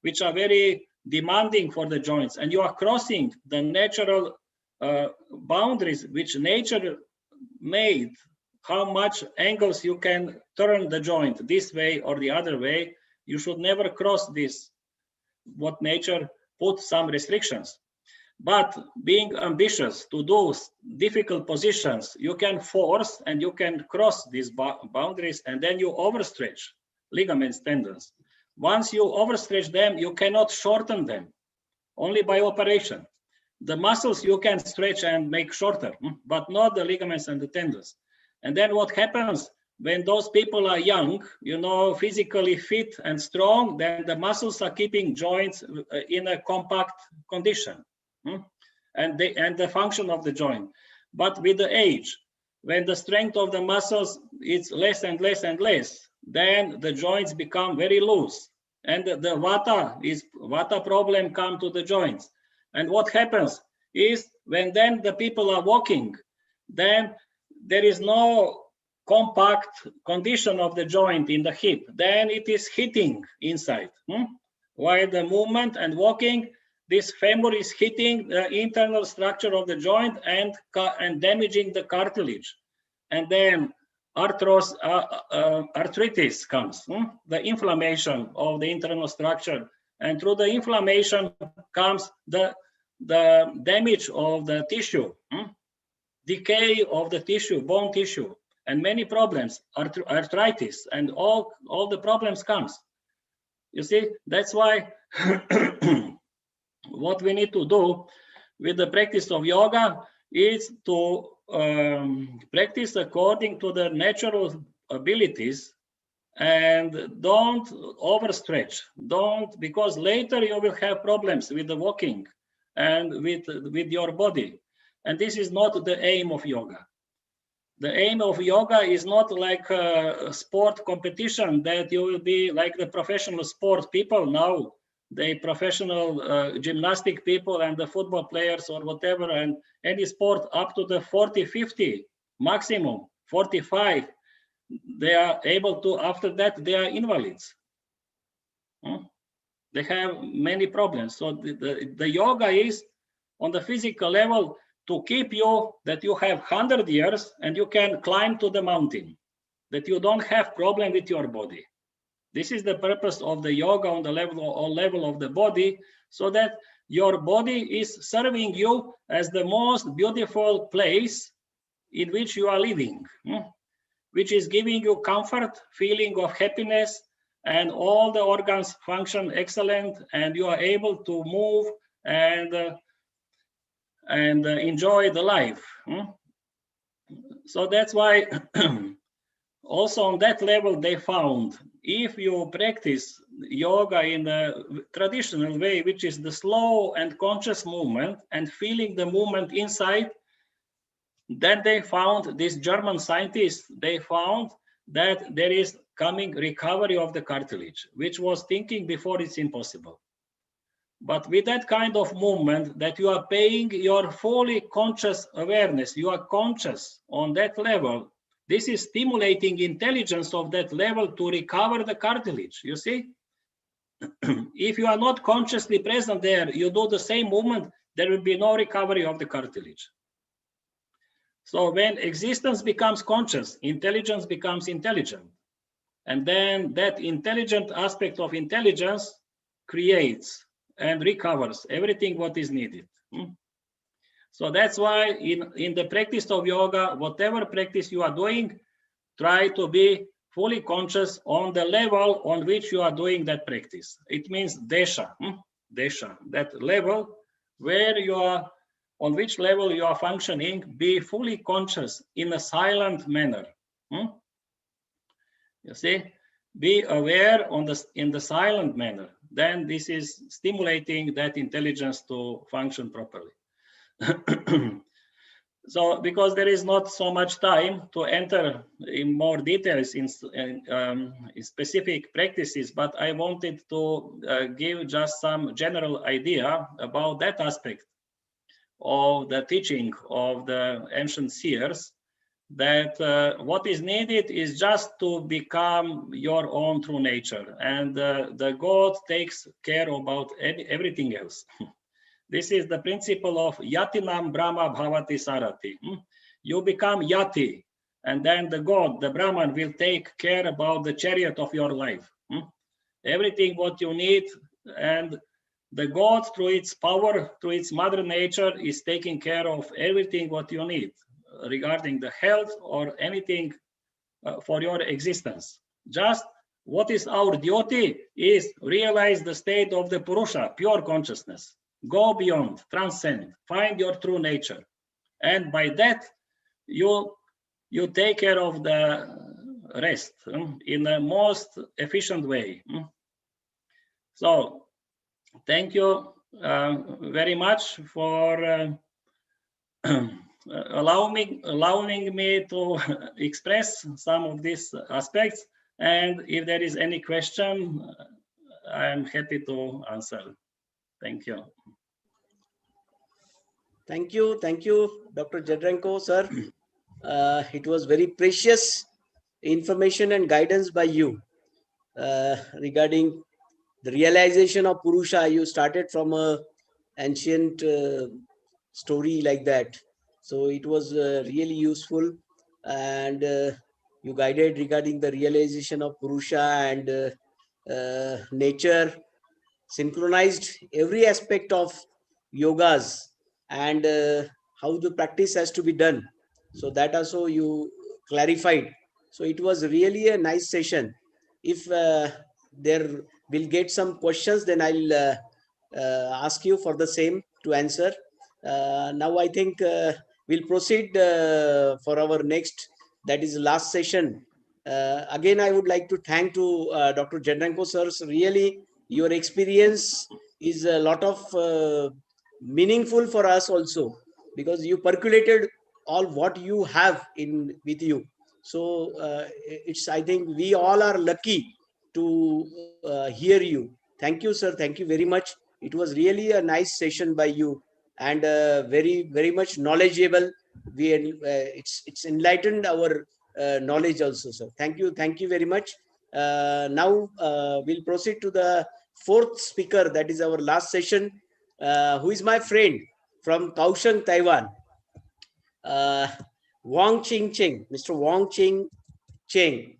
which are very demanding for the joints, and you are crossing the natural boundaries which nature made, how much angles you can turn the joint this way or the other way, you should never cross this, what nature put some restrictions. But being ambitious to do difficult positions, you can force and you can cross these boundaries, and then you overstretch ligaments, tendons. Once you overstretch them, you cannot shorten them, only by operation. The muscles you can stretch and make shorter, but not the ligaments and the tendons. And then what happens when those people are young, you know, physically fit and strong, then the muscles are keeping joints in a compact condition, and the function of the joint. But with the age, when the strength of the muscles is less and less and less, then the joints become very loose, and the vata problem come to the joints. And what happens is, when then the people are walking, then there is no compact condition of the joint in the hip, then it is hitting inside. While the movement and walking, this femur is hitting the internal structure of the joint and damaging the cartilage. And then arthritis comes, the inflammation of the internal structure. And through the inflammation comes the damage of the tissue, decay of the tissue, bone tissue, and many problems, arthritis, and all the problems comes. You see, that's why what we need to do with the practice of yoga is to practice according to the natural abilities, and don't overstretch, because later you will have problems with the walking and with your body. And this is not the aim of yoga. The aim of yoga is not like a sport competition, that you will be like the professional sport people now, the professional gymnastic people and the football players or whatever, and any sport up to the 40, 50, maximum 45, they are able to, after that, they are invalids. They have many problems. So the yoga is on the physical level to keep you, that you have 100 years and you can climb to the mountain, that you don't have problem with your body. This is the purpose of the yoga on the level of the body, so that your body is serving you as the most beautiful place in which you are living, which is giving you comfort, feeling of happiness, and all the organs function excellent, and you are able to move and enjoy the life. So that's why also on that level they found, if you practice yoga in the traditional way, which is the slow and conscious movement and feeling the movement inside, Then they found, these German scientists, they found that there is coming recovery of the cartilage, which was thinking before it's impossible. But with that kind of movement that you are paying your fully conscious awareness, you are conscious on that level, this is stimulating intelligence of that level to recover the cartilage, you see? If you are not consciously present there, you do the same movement, there will be no recovery of the cartilage. So when existence becomes conscious, intelligence becomes intelligent. And then that intelligent aspect of intelligence creates and recovers everything what is needed. So that's why in the practice of yoga, whatever practice you are doing, try to be fully conscious on the level on which you are doing that practice. It means desha, desha, that level where you are, on which level you are functioning, be fully conscious in a silent manner. You see, be aware in the silent manner. Then this is stimulating that intelligence to function properly. So, because there is not so much time to enter in more details in specific practices, but I wanted to give just some general idea about that aspect of the teaching of the ancient seers, that what is needed is just to become your own true nature, and the God takes care about everything else. This is the principle of Yatinam Brahma Bhavati Sarati. You become Yati, and then the God, the Brahman, will take care about the chariot of your life. Everything what you need, and the God, through its power, through its mother nature, is taking care of everything what you need regarding the health or anything for your existence. Just what is our duty is realize the state of the Purusha, pure consciousness. Go beyond, transcend, find your true nature. And by that, you take care of the rest in the most efficient way. So, thank you very much for allowing me to express some of these aspects. And if there is any question, I'm happy to answer. Thank you. Thank you, Dr. Jadranko, sir. It was very precious information and guidance by you regarding the realization of Purusha. You started from a ancient story like that, so it was really useful, and you guided regarding the realization of Purusha and nature, synchronized every aspect of yogas and how the practice has to be done. So that also you clarified. So it was really a nice session. If there will get some questions, then I'll ask you for the same to answer. Now I think we'll proceed for our next, that is last session. Again, I would like to thank to Dr. Jadranko sirs. Really, your experience is a lot of meaningful for us also, because you percolated all what you have in with you. So it's, I think we all are lucky to hear you. Thank you, sir. Thank you very much. It was really a nice session by you, and very much knowledgeable. It's enlightened our knowledge also, sir. Thank you very much. Now we'll proceed to the fourth speaker. That is our last session, who is my friend from Kaohsiung, Taiwan, Wang Ching Cheng, Mr. Wang Ching Cheng.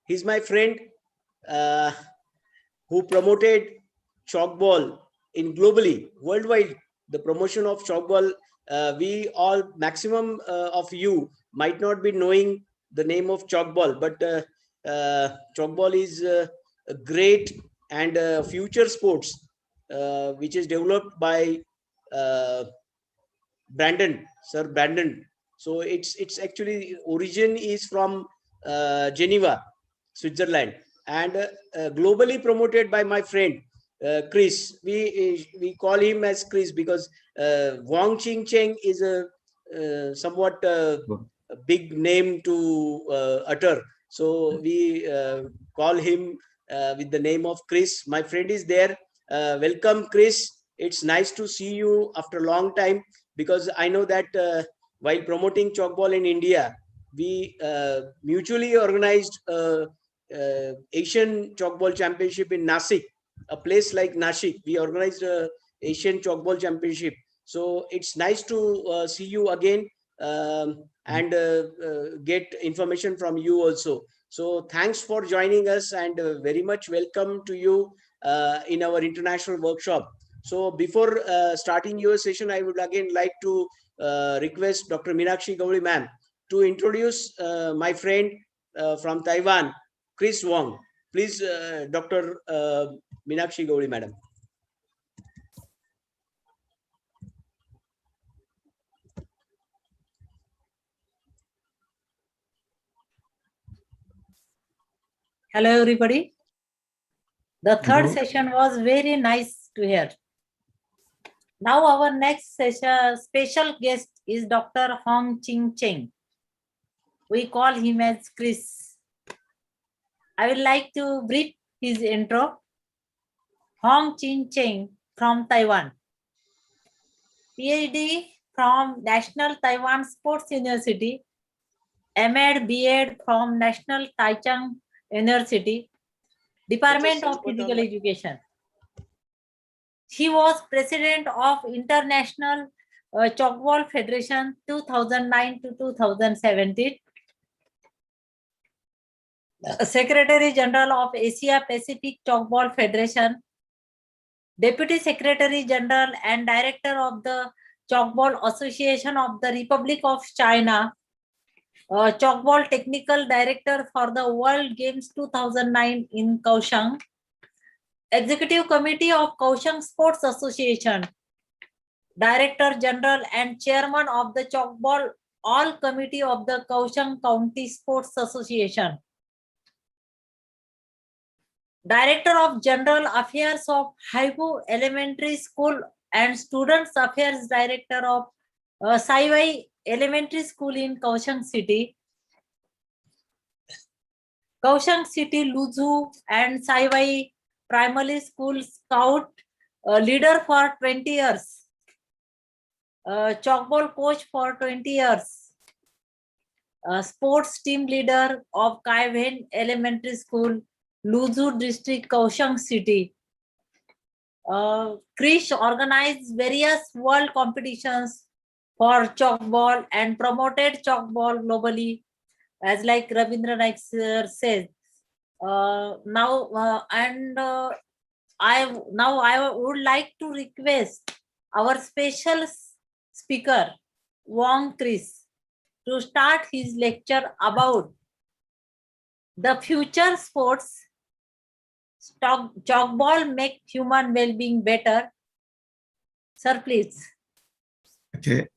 He's my friend who promoted chalkball in globally, worldwide, the promotion of chalkball. We all, maximum of you might not be knowing the name of chalkball, but chalkball is a great and future sports which is developed by Sir Brandon. So it's actually origin is from Geneva, Switzerland, and globally promoted by my friend Chris. We call him as Chris because Wong Ching Cheng is a somewhat a big name to utter. So we call him with the name of Chris. My friend is there. Welcome, Chris. It's nice to see you after a long time, because I know that while promoting chalkball in India, we mutually organized Asian Chalkball Championship in Nasik, a place like Nashik. We organized a Asian Chalkball Championship. So it's nice to see you again and get information from you also. So thanks for joining us, and very much welcome to you in our international workshop. So before starting your session, I would again like to request Dr. Meenakshi Gauri ma'am to introduce my friend from Taiwan, Chris Wong. Please, Dr. Meenakshi Gauri madam. Hello, everybody. The third session was very nice to hear. Now our next session, special guest is Dr. Hong Ching Cheng. We call him as Chris. I would like to brief his intro. Hong Ching Cheng from Taiwan. PhD from National Taiwan Sports University. MAd, B.Ed from National Taichung University, Department of Physical Education. He was president of International Chalkball Federation 2009 to 2017, Secretary General of Asia Pacific Chalkball Federation, Deputy Secretary General and Director of the Chalkball Association of the Republic of China, Chalkball Technical Director for the World Games 2009 in Kaohsiung, Executive Committee of Kaohsiung Sports Association, Director General and Chairman of the Chalkball All Committee of the Kaohsiung County Sports Association, Director of General Affairs of Haibu Elementary School and Students Affairs Director of Saiwai Elementary School in Kaohsiung City, Kaohsiung City Luzhu and Saiwai Primary School Scout, leader for 20 years, chalkball coach for 20 years, sports team leader of Kai Wen Elementary School, Luzhu District, Kaohsiung City. Krish organized various world competitions for chalkball and promoted chalkball globally, as like Rabindra Naik sir says. I would like to request our special speaker, Wong Chris, to start his lecture about the future sports. Chalkball make human well-being better. Sir, please. Okay.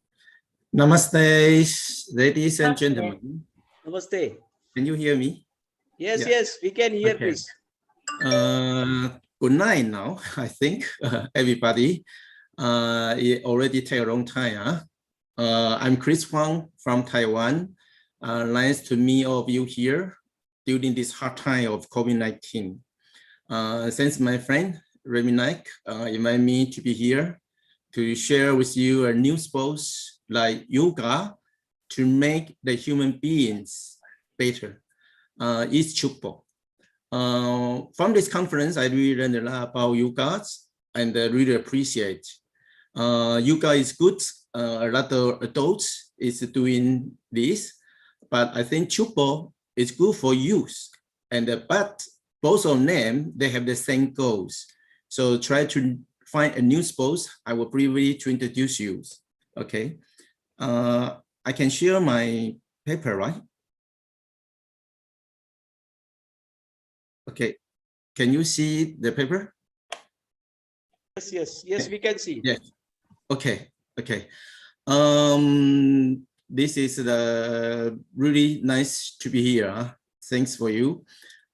Namaste, ladies and gentlemen. Namaste. Can you hear me? Yes, yes, we can hear, okay. Chris. Good night now, I think, everybody. It already take a long time. I'm Chris Wang from Taiwan. Nice to meet all of you here during this hard time of COVID-19. Thanks, my friend, Remy Naik, invite me to be here to share with you a new sports like yoga to make the human beings better. It's chalkball. From this conference, I really learned a lot about yoga and really appreciate. Yoga is good. A lot of adults is doing this, but I think chalkball is good for youth. But both of them, they have the same goals. So try to find a new sport. I will briefly to introduce you. Okay. I can share my paper, right? Okay. Can you see the paper? Yes, yes, yes, we can see. Yes. Okay. Okay. This is really nice to be here. Thanks for you.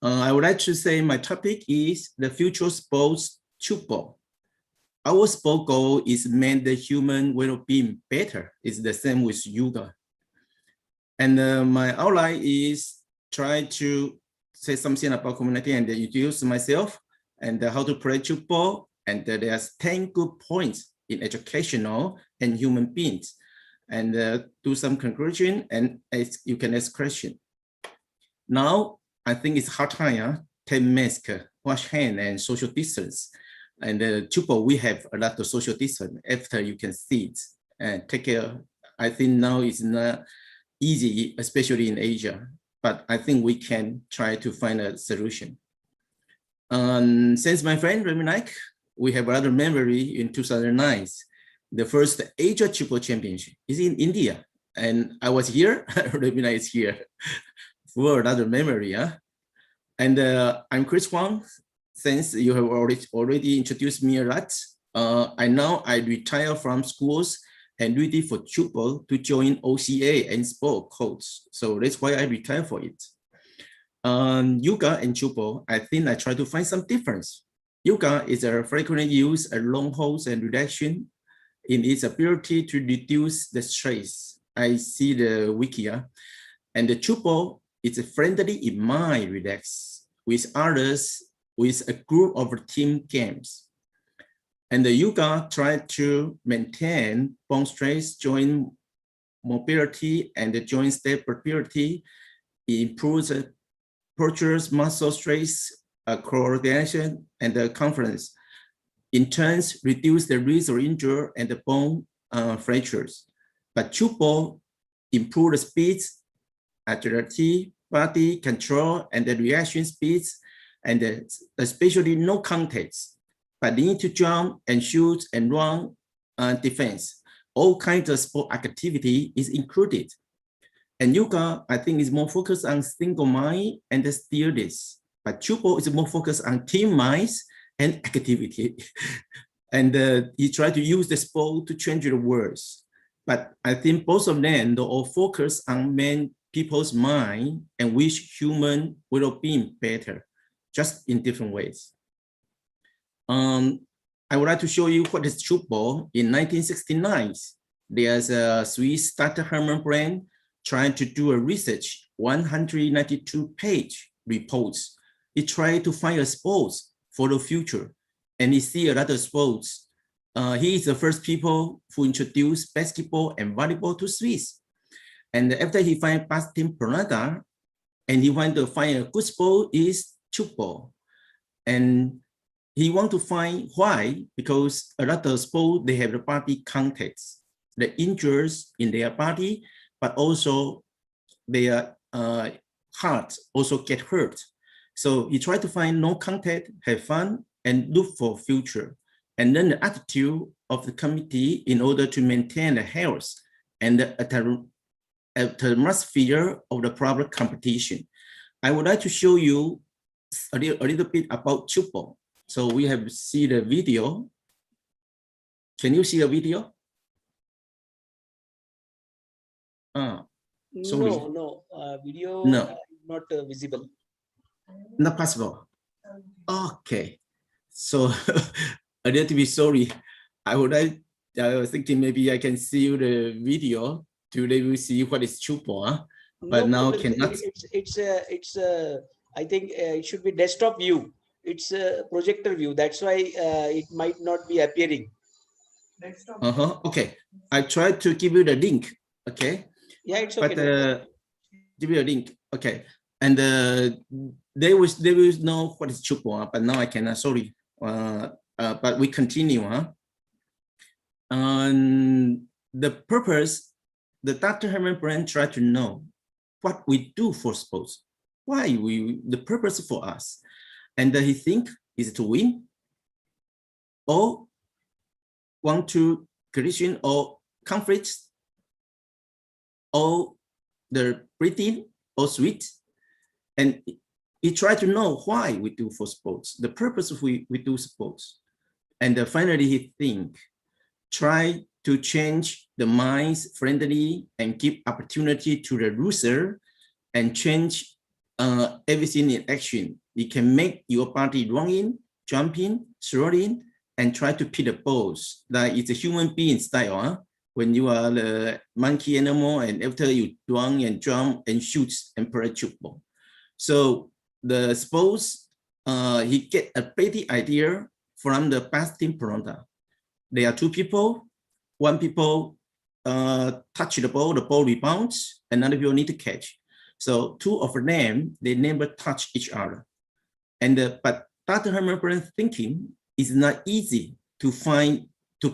I would like to say my topic is the future sports Chupo. Our sport goal is make the human well-being better. It's the same with yoga. And my outline is try to say something about community and introduce myself and how to play Chupo. And there's 10 good points in educational and human beings. And do some conclusion and you can ask question. Now, I think it's hard time, 10 mask, wash hand and social distance. And Chupo, we have a lot of social distance after you can see it and take care. I think now it's not easy, especially in Asia, but I think we can try to find a solution. Since my friend Miklick, we have another memory in 2009. The first Asia Chupo Championship is in India, and I was here. Miklick is here for another memory. Huh? And I'm Chris Wang. Since you have already introduced me a lot, I retire from schools and ready for Chupo to join OCA and sport coach. So that's why I retire for it. Yoga and Chupo, I think I try to find some difference. Yoga is a frequently used long holds and reduction in its ability to reduce the stress. I see the wiki, and the Chupo is friendly in mind, relax with others, with a group of team games. And the yoga try to maintain bone strength, joint mobility, and the joint stability. It improves posture, muscle strength, coordination, and the confidence. In turn, reduce the risk of injury and the bone fractures. But Chupo improve the speeds, agility, body control, and the reaction speeds, and especially no contacts, but need to jump and shoot and run defense. All kinds of sport activity is included. And yoga, I think, is more focused on single mind and the stillness. But Chupo is more focused on team minds and activity. And he tried to use the sport to change the words. But I think both of them all focus on people's mind and wish human well-being better, just in different ways. I would like to show you what is Chupo. In 1969, there's a Swiss Dr. Hermann Brand trying to do a research, 192-page reports. He tried to find a sports for the future, and he see a lot of sports. He is the first people who introduced basketball and volleyball to Swiss. And after he find Bastin Pronada, and he want to find a good sport is Chupo. And he want to find why, because a lot of sport, they have the body contacts, the injuries in their body, but also their heart also get hurt. So he tried to find no contact, have fun, and look for future. And then the attitude of the committee in order to maintain the health and the atmosphere of the proper competition. I would like to show you a little bit about Chupo. So we have seen the video. Can you see the video? Sorry. No, video No. Not visible. Not possible. Okay. So I need to be sorry. I was thinking maybe I can see you the video to let you see what is Chupo, but No now problem. cannot. It's I think it should be desktop view. It's a projector view. That's why it might not be appearing. Okay. I tried to give you the link. Okay. Yeah, it's okay. But give you a link. Okay. And they will know what is Chupo, but now I cannot. Sorry. But we continue. The purpose, the Dr. Hermann Brand tried to know what we do for sports. Why the purpose for us. And he think is to win or want to collision or conflicts or the breathing or sweet. And he tried to know why we do for sports, the purpose we do sports. And finally he think, try to change the minds friendly and give opportunity to the loser and change everything in action. It can make your body running jumping, throwing, and try to pick the balls. Like it's a human being style. Huh? When you are the monkey animal, and after you run and jump and shoot and play football. So the sports, he get a pretty idea from the passing product. There are two people. One people touch the ball rebounds, another people need to catch. So two of them, they never touch each other. And but Dr. Herman thinking is not easy to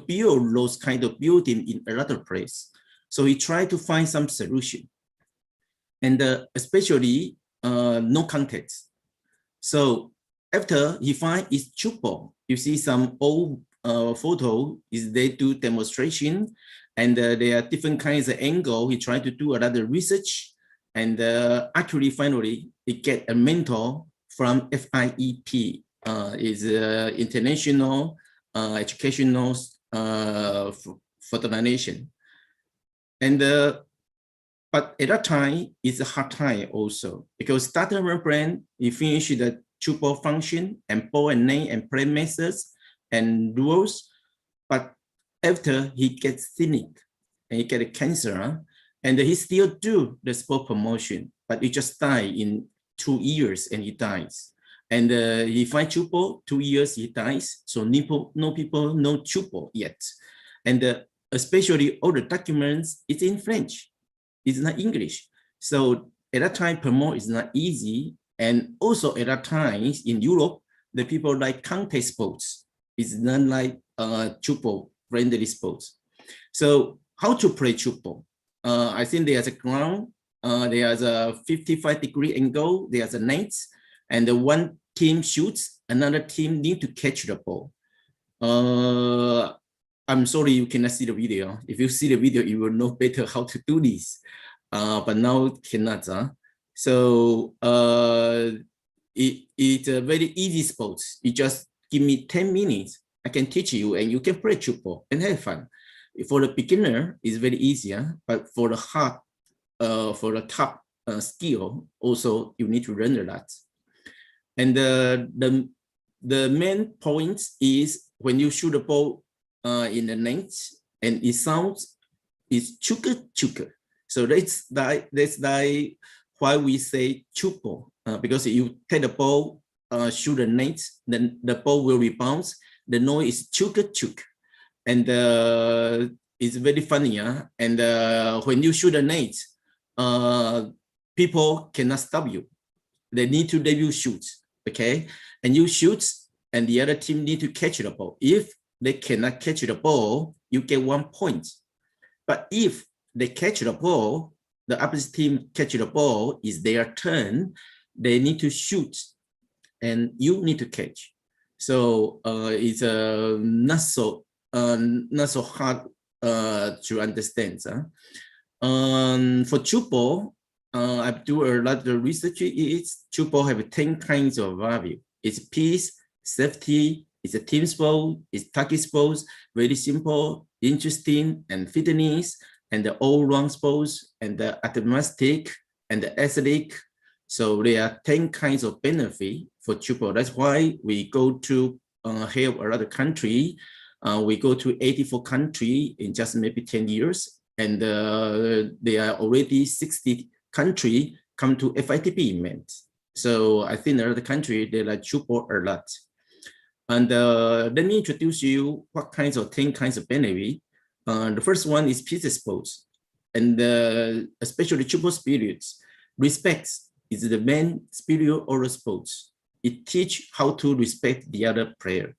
build those kind of building in another place. So he tried to find some solution. And especially no context. So after he find his football, you see some old photo is they do demonstration, and there are different kinds of angle. He tried to do another research, and actually finally he get a mentor from FIEP, is international educational federation. And but at that time, it's a hard time also, because Dr. Rembrandt, he finished the football function and ball and name and play methods and rules. But after he gets cynic and he get a cancer, and he still do the sport promotion, but he just died in 2 years and he dies. And he find football, 2 years he dies. So no people know football yet. And especially all the documents, it's in French. It's not English. So at that time, promote is not easy. And also at that time in Europe, the people like contact sports. It's not like football, friendly sports. So how to play football? I think there's a ground, there's a 55-degree angle, there's a net, and the one team shoots, another team need to catch the ball. I'm sorry you cannot see the video. If you see the video, you will know better how to do this. But now cannot. So it's a very easy sport. You just give me 10 minutes. I can teach you and you can play football and have fun. For the beginner, it's very easier, but for the hard, for the top skill, also you need to learn a lot. And the main point is when you shoot the ball in the net, and it sounds is chuka chuka. So that's like why we say chupo, because you take the ball, shoot the net, then the ball will rebound. The noise is chuka chuk, and it's very funny. And when you shoot the net, people cannot stop you. They need to let you shoot, okay? And you shoot, and the other team need to catch the ball. If they cannot catch the ball, you get 1 point. But if they catch the ball, the opposite team catch the ball, is their turn, they need to shoot, and you need to catch. So it's not so hard to understand. For football, I do a lot of research. Football have 10 kinds of value. It's peace, safety, it's a team sport, it's target sports, very simple, interesting, and fitness, and the all-round sports, and the athletics, and the athletic. So there are 10 kinds of benefit for football. That's why we go to help a lot of country. We go to 84 countries in just maybe 10 years, and there are already 60 countries come to FITP event. So I think another country, they like football a lot. And let me introduce you what kinds of 10 kinds of benefit. The first one is peace sports, and especially football spirits. Respect is the main spirit of the sports. It teach how to respect the other player.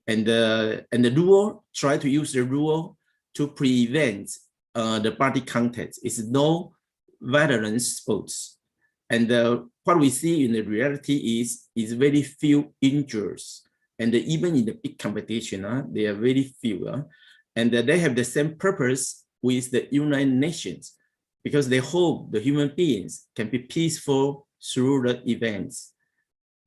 And the rule, try to use the rule to prevent the body contact. It's no violence sports. And what we see in the reality is very few injuries. And even in the big competition, they are very few. And they have the same purpose with the United Nations, because they hope the human beings can be peaceful through the events.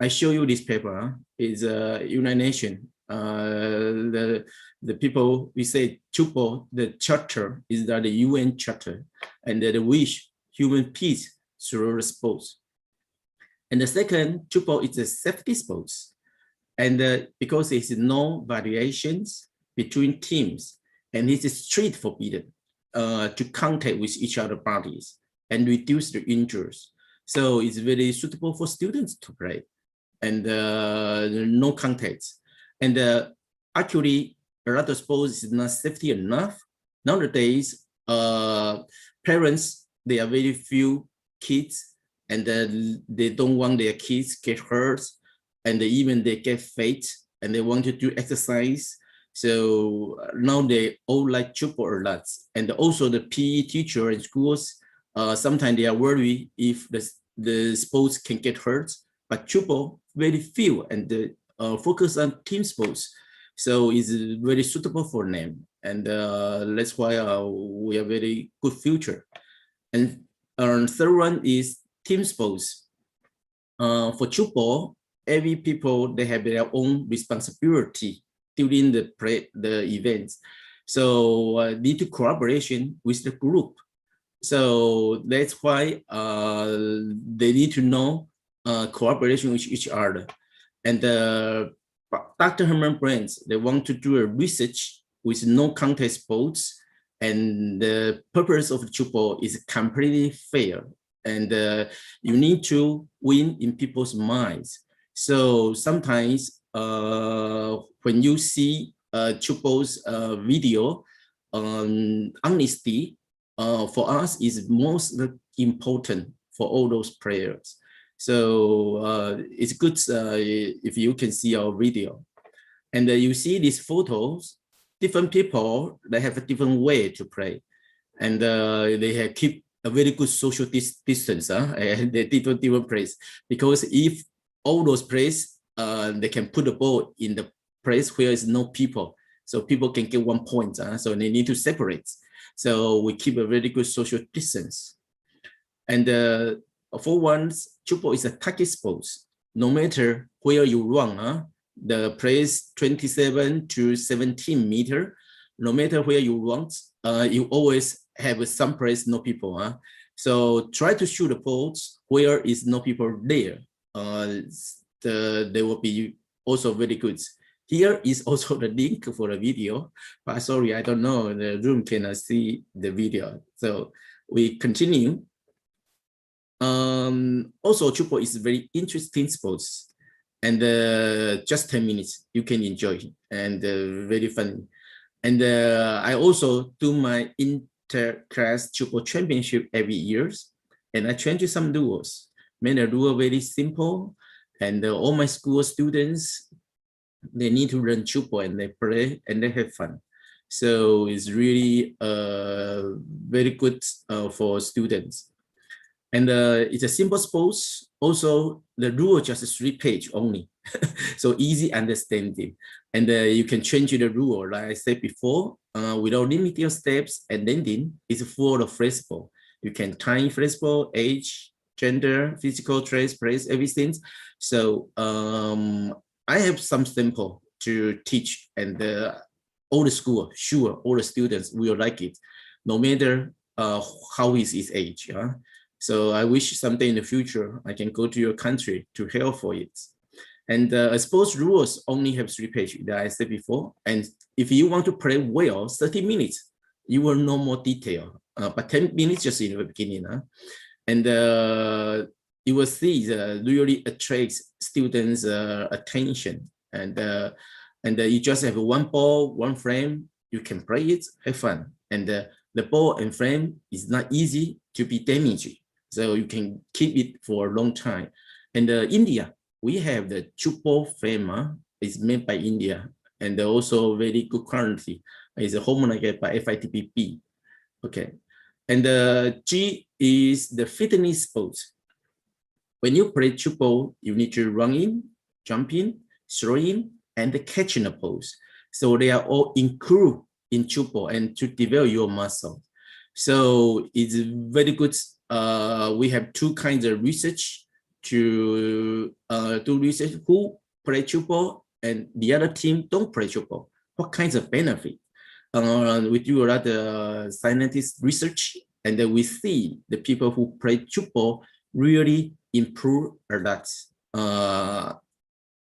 I show you this paper. It's United Nations. The people, we say Chupo, the charter is that the UN charter, and they wish human peace through the sports. And the second, Chupo is the safety sports. And because there's no variations between teams, and it is straight forbidden to contact with each other parties and reduce the injuries. So it's very suitable for students to play, and no contacts. And actually, a lot of sports is not safety enough. Nowadays, parents, they are very few kids, and they don't want their kids get hurt, and even they get fat, and they want to do exercise. So now they all like Chupo a lot. And also the PE teacher in schools, sometimes they are worried if the sports can get hurt, but Chupo very few, and focus on team sports. So it's very suitable for them. And that's why we have very good future. And third one is team sports. For Chupo, every people, they have their own responsibility during the events. So need to collaboration with the group. So that's why they need to know cooperation with each other. And Dr. Herman Brands, they want to do a research with no contact sports, and the purpose of Chupo is completely fair, and you need to win in people's minds. So sometimes when you see Chupo's video on honesty, for us is most important for all those players. So it's good if you can see our video. And you see these photos, different people, they have a different way to play. And they have keep a very good social distance, and they different place. Because if all those places, they can put the ball in the place where is no people, so people can get 1 point, so they need to separate. So we keep a very good social distance. And for once, Chupo is a target sports. No matter where you run, the place 27 to 17 meter, no matter where you run, you always have some place no people. So try to shoot the balls where is no people there. They will be also very good. Here is also the link for the video, but sorry, I don't know, the room cannot see the video. So we continue. Also, Chupo is very interesting sports, and just 10 minutes, you can enjoy it, and very fun. And I also do my inter-class Chupo championship every year, and I change some rules. Many rules very simple, and all my school students, they need to learn Chupo, and they play and they have fun. So it's really very good for students. And it's a simple sports. Also, the rule just 3 pages only, so easy understanding. And you can change the rule, like I said before, without limiting steps and landing. It's full of flexible. You can time flexible, age, gender, physical traits, place, everything. So I have some sample to teach, and all the school, sure, all the students will like it, no matter how is his age. So I wish someday in the future I can go to your country to help for it. And I suppose rules only have 3 pages, that I said before. And if you want to play well, 30 minutes, you will know more detail. But 10 minutes just in the beginning. And you will see it really attracts students' attention. And you just have 1 ball, 1 frame, you can play it, have fun. And the ball and frame is not easy to be damaged. So you can keep it for a long time. And India, we have the Chupo frame, it's made by India, and also very good quality. It's homologated by FITPB. Okay. And G is the fitness sports. When you play Chupo, you need to run in, jump in, throw in, and catching the pose. So they are all included in Chupo and to develop your muscle. So it's very good. We have 2 kinds of research to do research who play Chupo and the other team don't play Chupo. What kinds of benefit? We do a lot of scientist research, and then we see the people who play Chupo really improve a lot.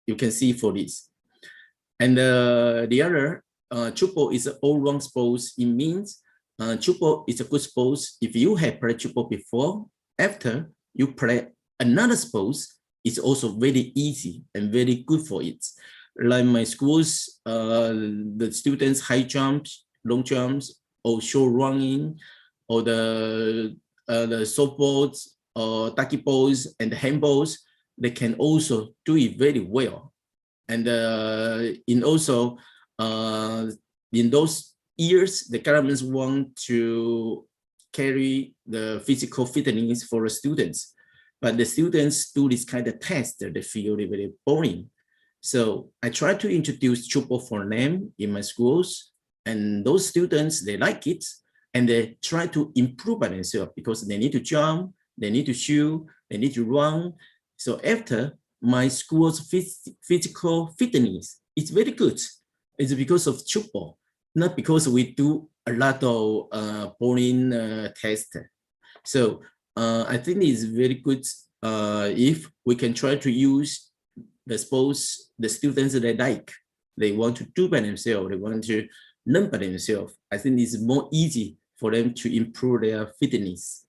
You can see for this. And the other, Chupo is an all-round sports. It means Chupo is a good sports. If you have played Chupo before, after you play another sports, it's also very easy and very good for it. Like my schools, the students high jumps, long jumps, or short running, or the softballs, or ducky balls, and the handballs, they can also do it very well. And in those years, the governments want to carry the physical fitness for the students, but the students do this kind of test, they feel very boring. So I try to introduce Chupo for them in my schools, and those students, they like it, and they try to improve by themselves because they need to jump, they need to shoot, they need to run. So after my school's physical fitness, it's very good. It's because of Chupo, not because we do a lot of boring tests. So I think it's very good if we can try to use the sports the students they like, they want to do by themselves, they want to learn by themselves. I think it's more easy for them to improve their fitness.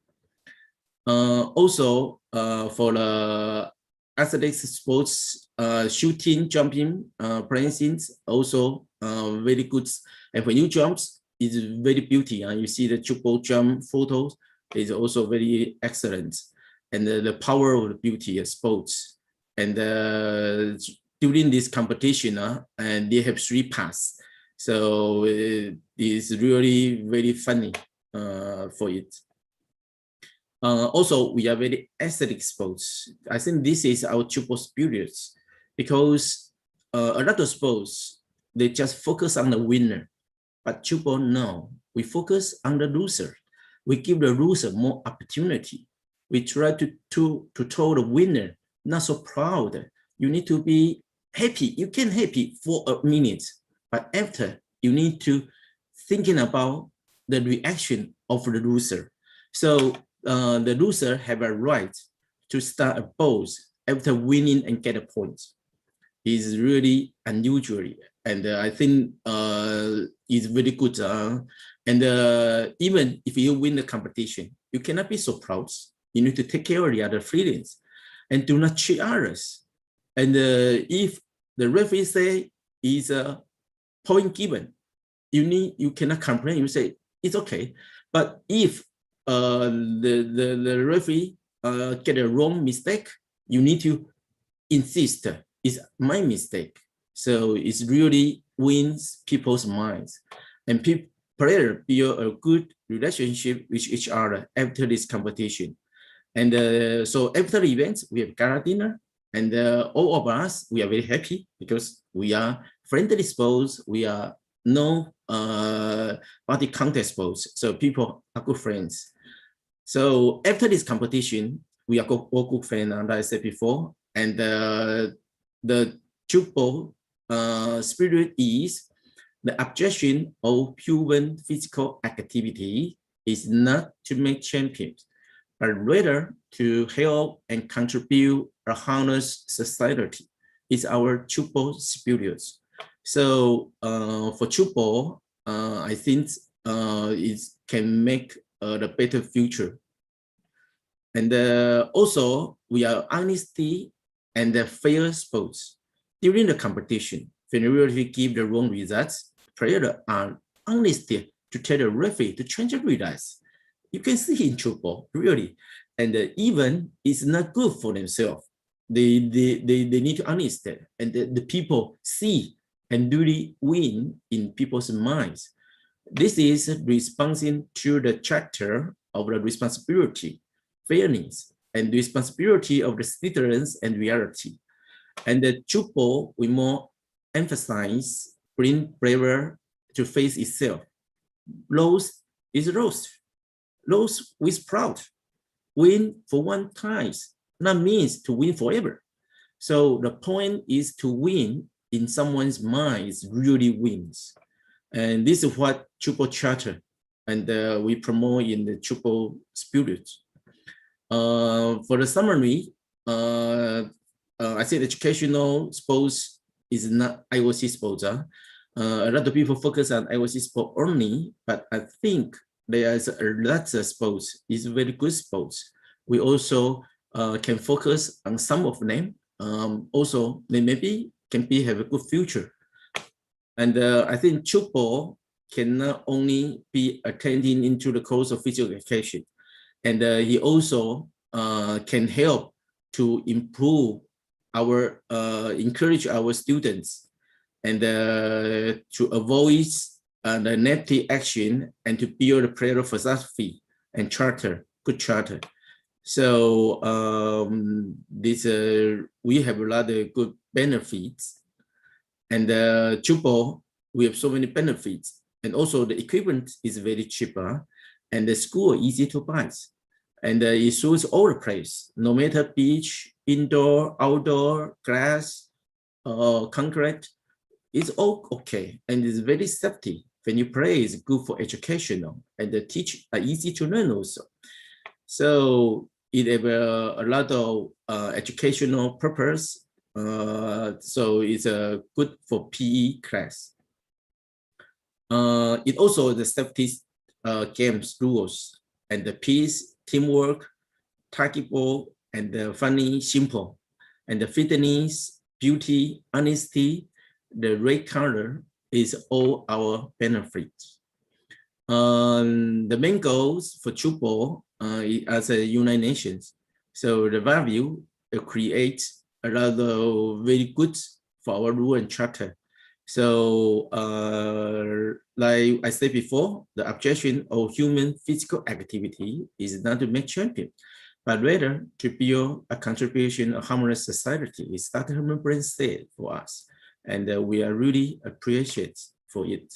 Also, for the athletics sports, shooting, jumping, playing things, also very good. And when you jump, it's very beauty. You see the Chupo jump photos is also very excellent. And the power of the beauty of sports. And during this competition, and they have 3 paths. So it's really very funny for it. Also, we are very aesthetic sports. I think this is our Chupo spirit, because a lot of sports, they just focus on the winner. But Chupo, no, we focus on the loser. We give the loser more opportunity. We try to tell the winner, not so proud. You need to be happy. You can happy for a minute, but after you need to thinking about the reaction of the loser. So the loser have a right to start a pose after winning and get a point. It's really unusual, and I think it's very good. And even if you win the competition, you cannot be so proud. You need to take care of the other feelings and do not cheat others. And if the referee say is a point given, you cannot complain. You say it's okay. But if the referee get a wrong mistake, you need to insist it's my mistake. So it really wins people's minds, and players build a good relationship with each other after this competition. And so after the event, we have gala dinner, and all of us, we are very happy because we are friendly sports. We are no body contact sports, so people are good friends. So after this competition, we are all good friends, like I said before, and the Chupo spirit is the objection of human physical activity is not to make champions, but rather to help and contribute a harmless society. Is our Chupo spirit. So for Chupo, I think it can make the better future. And also, we are honesty and the fair sports. During the competition, when we give the wrong results, players are honest to tell the referee to change the results. You can see in Chupo, really. And even it's not good for themselves. They need to understand, and the people see and really win in people's minds. This is responding to the chapter of the responsibility, fairness, and responsibility of the citizens and reality. And the Chupo, we more emphasize bring bravery to face itself. Loss is lost. Loss with proud. Win for one time, not means to win forever. So the point is to win in someone's mind really wins. And this is what Chupo Charter and we promote in the Chupo spirit. For the summary, I said educational, sports, is not IOC sports. A lot of people focus on IOC sport only, but I think there is a lot of sports. It's very good sports. We also can focus on some of them. Also, they maybe can have a good future. And I think Chupo can not only be attending into the course of physical education, and he also can help to improve our, encourage our students, and to avoid the negative action, and to build a prayer philosophy and charter, good charter. So this we have a lot of good benefits, and Chupo, we have so many benefits, and also the equipment is very cheaper, and the school easy to buy, and it suits all the place, no matter beach, indoor, outdoor, grass, concrete, it's all okay, and it's very safety. When you play, it's good for educational, and the teach are easy to learn also. So it have a lot of educational purpose. So it's good for PE class. It also the safety games rules, and the peace, teamwork, target ball, and the funny, simple, and the fitness, beauty, honesty, the red color is all our benefits. The main goals for Chupo as a United Nations. So the value creates a lot of very good for our rule and charter. So like I said before, the objection of human physical activity is not to make champion, but rather to build a contribution of harmonious society. It's that Herman Brain said for us, and we are really appreciate for it.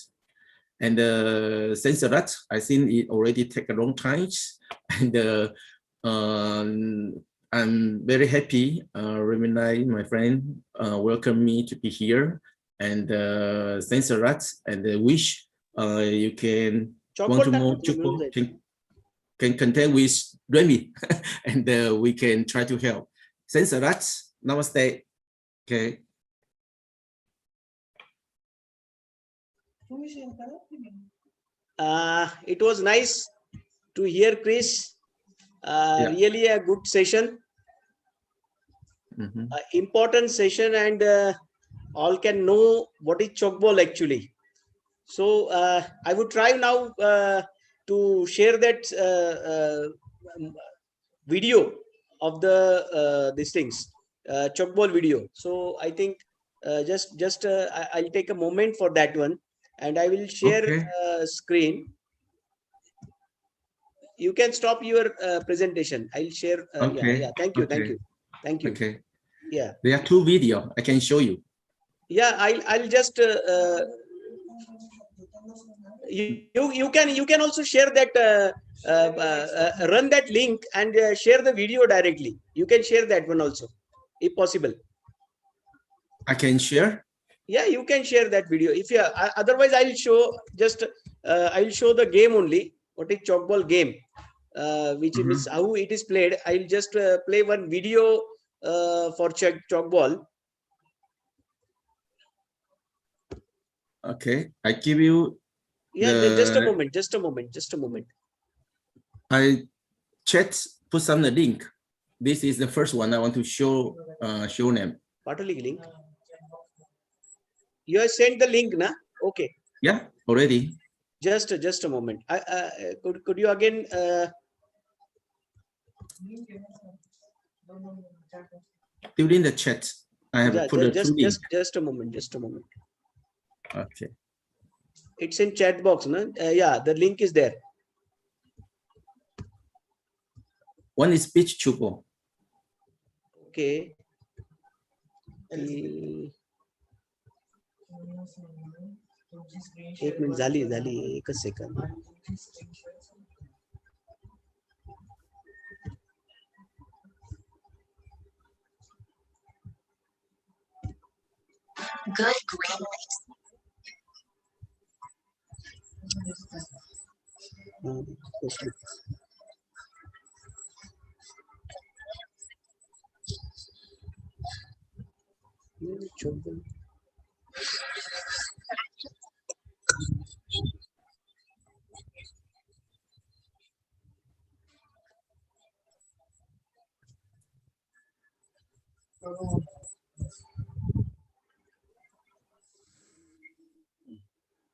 And thanks a lot. I think it already take a long time, and I'm very happy. Reminai, my friend, welcome me to be here, and thanks a lot. And wish you can want to more people can contact with Remy, and we can try to help. Thanks a lot. Namaste. Okay. It was nice to hear, Chris. Really a good session. Important session, and all can know what is chalkball actually. So I would try now to share that video of the these things, chalkball video. So I think I'll take a moment for that one, and I will share screen. You can stop your presentation. I'll share. Yeah. Thank you. Okay. Yeah. There are two videos I can show you. Yeah, I'll just you can also share that run that link and share the video directly. You can share that one also, if possible. I can share. Yeah, you can share that video. If you otherwise, I'll show just I'll show the game only. What is chalkball game? Which is how it is played. I'll just play one video for chalkball. Okay, I give you. Yeah, just a moment. I put some the link. This is the first one I want to show them. Partly link. You have sent the link, na? Okay. Yeah, already. Just a moment. Could you again? During the chat, I have put just a moment. Okay. It's in chat box, no? Yeah, the link is there. One is speech chupo. Okay. एक minute झाली एकच second. Good green lights.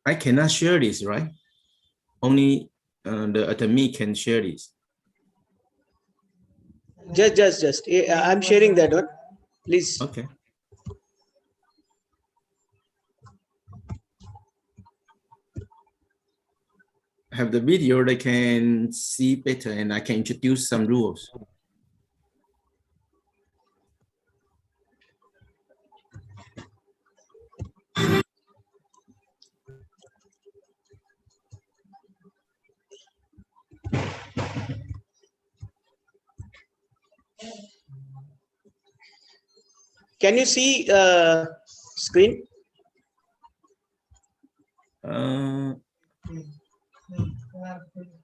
I cannot share this, right? Only the attorney can share this. Just. I'm sharing that one. Please. Okay. I have the video, they can see better, and I can introduce some rules. Can you see screen?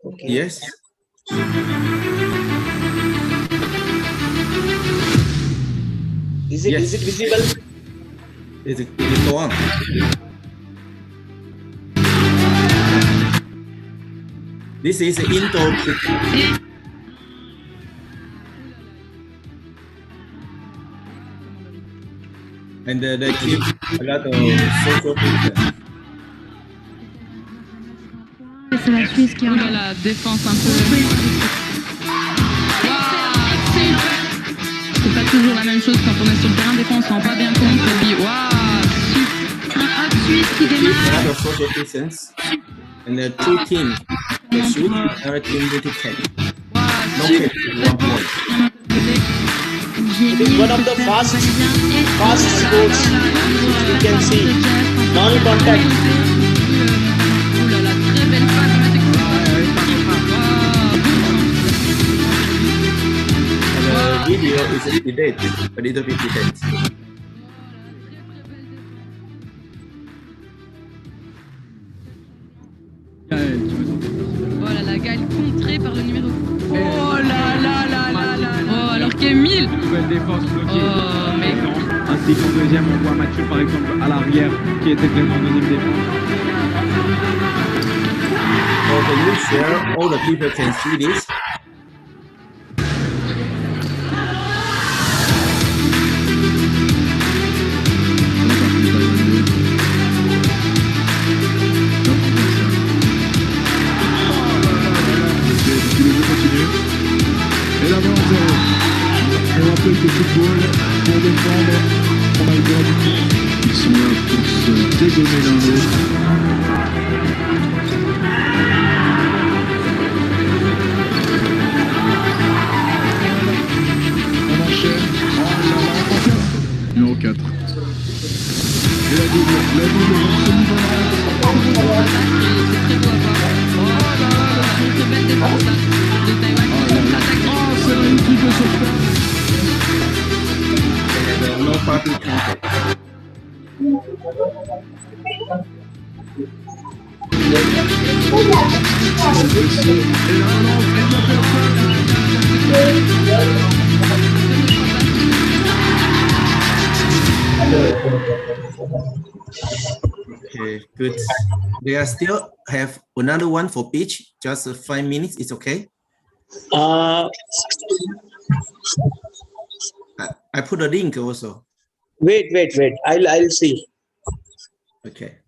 Okay. Yes. Is it visible? Is it go on? This is indoor. And they keep a lot of social distance. C'est la Suisse qui a la défense un peu. C'est pas toujours la même chose quand on est sur le terrain. Des fois, on se rend pas bien compte. Et puis, waouh, un Suisse qui démarre. A lot of social distance. And the two teams, the shoot, another team will take. No catch, 1 point. It is one of the fast sports you can see. Non-contact. The video is delayed, a little bit delayed. Voilà, la Gaëlle contrée par le numéro. Oh là là là là là. Oh, alors qu'Emile. Nouvelle défense bloquée. Oh, mais. Ainsi qu'en deuxième, on voit Mathieu par exemple à l'arrière qui était présent en deuxième défense. So can you share? All the people can see this. Et la balle en zéro. On rappelle que football, pour défendre, on a le droit du coup. Ils sont là pour se dégommer l'un l'autre. On enchaîne. Oh là là, numéro 4. Et la double C'est très beau à voir. Oh là là, une très belle défense là de Taïwan. Oh, c'est magnifique le sauvetage. No party contact. Et là, on entraîne la personne. Okay, good. They are still have another one for pitch. Just 5 minutes. It's okay. I put a link also. Wait. I'll see. Okay.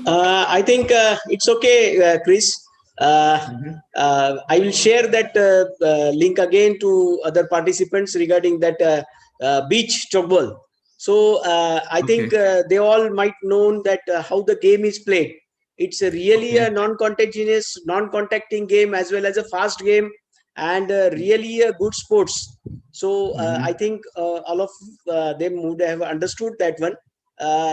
I think it's okay, Chris. I will share that link again to other participants regarding that beach chalkball. So I think they all might know that how the game is played. It's really a non-contagious, non-contacting game as well as a fast game, and really a good sports. So I think all of them would have understood that one.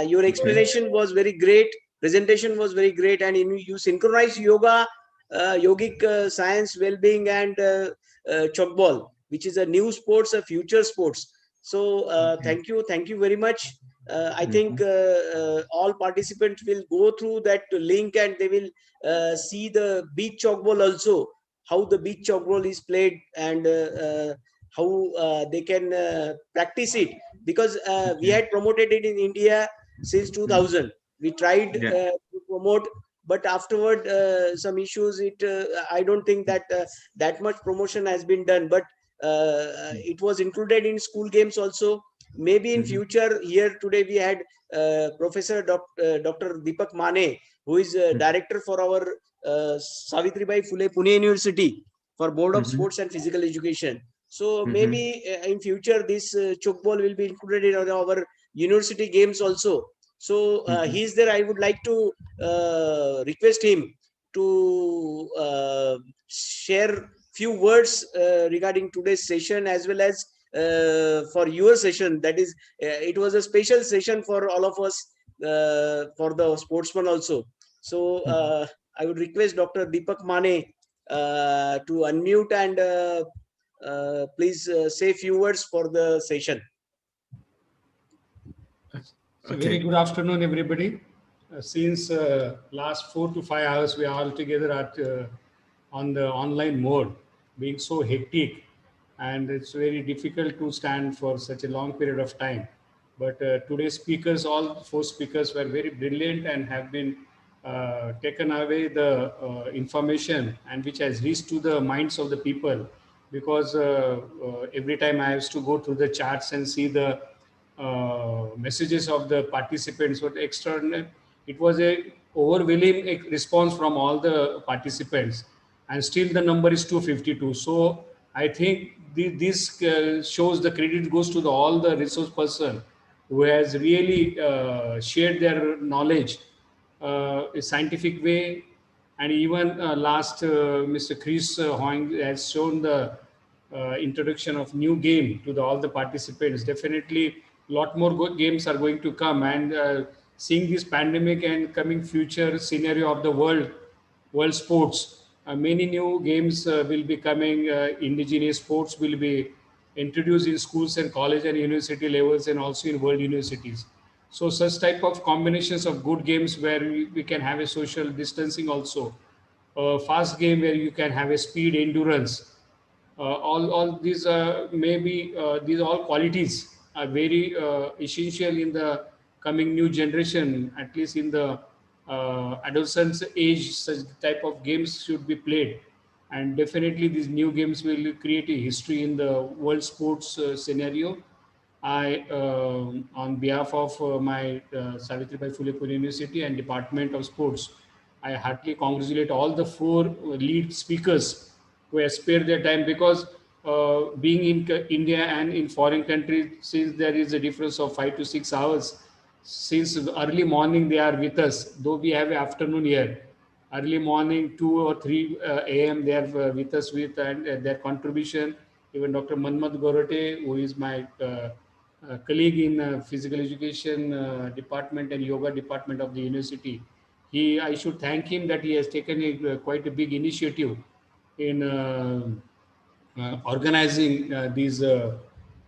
Your explanation was very great. Presentation was very great, and you synchronize yoga, yogic science, well-being, and chalkball, which is a new sports, a future sports. So thank you very much. I think all participants will go through that link and they will see the beach chalk ball also, how the beach chalk ball is played, and how they can practice it, because we had promoted it in India since 2000. We tried to promote, but afterward some issues, I don't think that that much promotion has been done, but it was included in school games also. Maybe in future. Here today we had Professor Dr. Deepak Mane, who is director for our Savitribai Phule Pune University for Board of Sports and Physical Education. So maybe in future this chalk ball will be included in our university games also. So he's there. I would like to request him to share few words regarding today's session, as well as for your session. That is, it was a special session for all of us, for the sportsmen also. So I would request Dr. Deepak Mane to unmute and please say few words for the session. So very good afternoon, everybody. Since last 4 to 5 hours, we are all together at on the online mode, being so hectic, and it's very difficult to stand for such a long period of time. But today's speakers, all 4 speakers, were very brilliant and have been taken away the information, and which has reached to the minds of the people, because every time I have to go through the charts and see the messages of the participants were extraordinary. It was a overwhelming response from all the participants, and still the number is 252. So I think this shows the credit goes to all the resource person who has really shared their knowledge a scientific way. And even last Mr. Chris Hoing has shown the introduction of new game to all the participants. Definitely a lot more good games are going to come, and seeing this pandemic and coming future scenario of the world sports, many new games will be coming. Indigenous sports will be introduced in schools and college and university levels, and also in world universities. So such type of combinations of good games where we can have a social distancing also, fast game where you can have a speed endurance. All these maybe these all qualities are very essential in the coming new generation. At least in the adolescence age, such type of games should be played, and definitely these new games will create a history in the world sports scenario. I, on behalf of my Savitribai Phule Pune University and Department of Sports, I heartily congratulate all the 4 lead speakers who have spared their time, because being in India and in foreign countries, since there is a difference of 5 to 6 hours, since early morning they are with us, though we have afternoon here. Early morning, 2 or 3 a.m. they are with us with, and their contribution. Even Dr. Manmad Garote, who is my colleague in physical education department and yoga department of the university. I should thank him that he has taken quite a big initiative in organizing these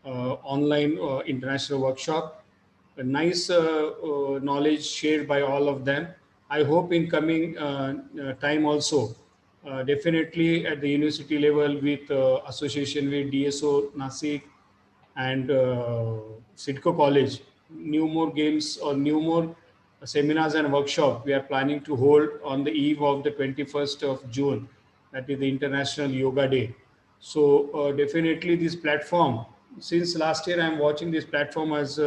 online international workshop. A nice knowledge shared by all of them. I hope in coming time also, definitely at the university level with association with DSO Nasik and Sidco College, new more games or new more seminars and workshop we are planning to hold on the eve of the 21st of June, that is the International Yoga Day. So definitely this platform, since last year I'm watching this platform as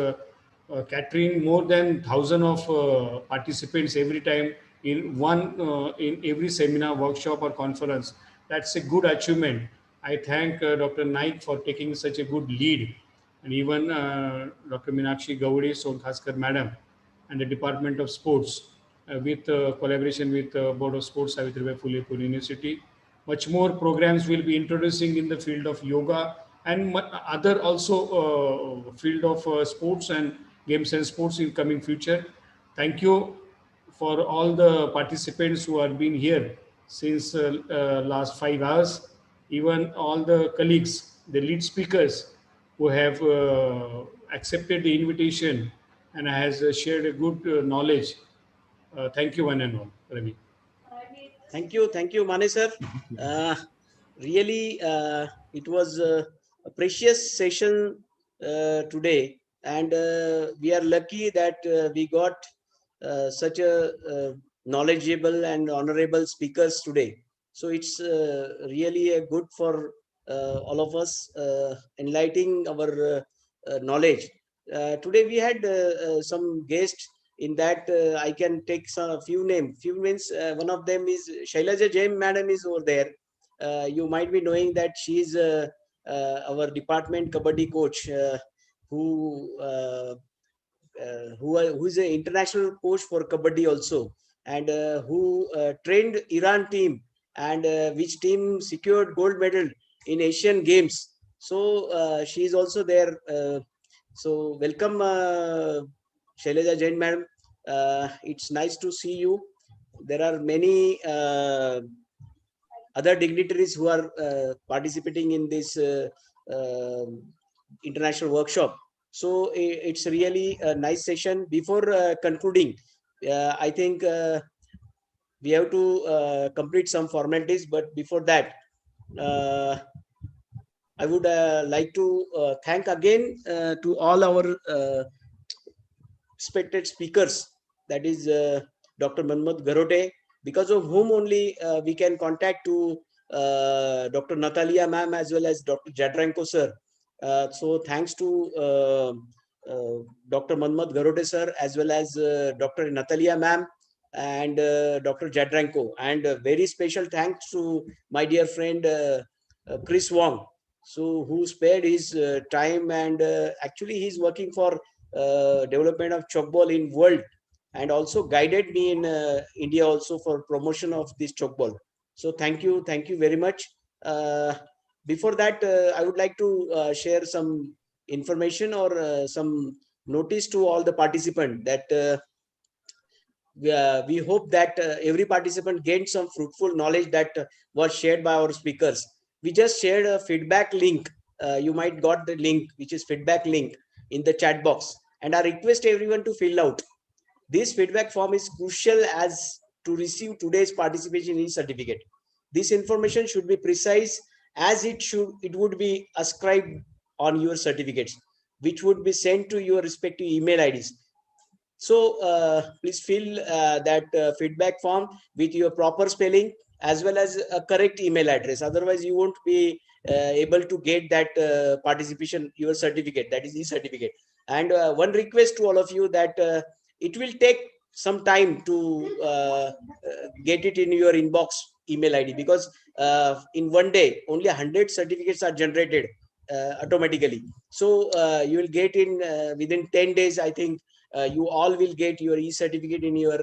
catering more than 1,000 of participants every time in in every seminar, workshop or conference. That's a good achievement. I thank Dr. Naik for taking such a good lead, and even Dr. Meenakshi Gowde Sonkhaskar Madam and the Department of Sports with collaboration with Board of Sports Savitribai Phule Pune University. Much more programs will be introducing in the field of yoga and other also field of sports and games and sports in coming future. Thank you for all the participants who have been here since last 5 hours. Even all the colleagues, the lead speakers who have accepted the invitation and has shared a good knowledge. Thank you, one and all, Ravi. Thank you, Mane sir. Really, it was a precious session today, and we are lucky that we got such a knowledgeable and honorable speakers today. So it's really a good for all of us, enlightening our knowledge. Today we had some guests. In that, I can take some few names. One of them is Shailaja Jain Madam is over there. You might be knowing that she is our department kabaddi coach, who who is an international coach for kabaddi also, and who trained Iran team, and which team secured gold medal in Asian Games. So she is also there. So welcome, Shailaja Jain Madam. It's nice to see you. There are many other dignitaries who are participating in this international workshop. So it's really a nice session. Before concluding, I think we have to complete some formalities, but before that, I would like to thank again to all our respected speakers, that is Dr. Manmat Garote, because of whom only we can contact to Dr. Natalia ma'am as well as Dr. Jadranko sir. So thanks to Dr. Manmat Garote sir as well as Dr. Natalia ma'am and Dr. Jadranko, and very special thanks to my dear friend Chris Wong, so who spared his time, and actually he's working for development of chalkball in world, and also guided me in India also for promotion of this chalkball. So thank you very much. Before that, I would like to share some information or some notice to all the participants that we hope that every participant gained some fruitful knowledge that was shared by our speakers. We just shared a feedback link. You might got the link, which is feedback link, in the chat box, and I request everyone to fill out. This feedback form is crucial as to receive today's participation in certificate. This information should be precise, as it would be ascribed on your certificates, which would be sent to your respective email IDs. So please fill that feedback form with your proper spelling as well as a correct email address. Otherwise, you won't be able to get that participation, your certificate, that is e-certificate. And one request to all of you that it will take some time to get it in your inbox email ID, because in one day only 100 certificates are generated automatically. So you will get in within 10 days, I think. You all will get your e-certificate in your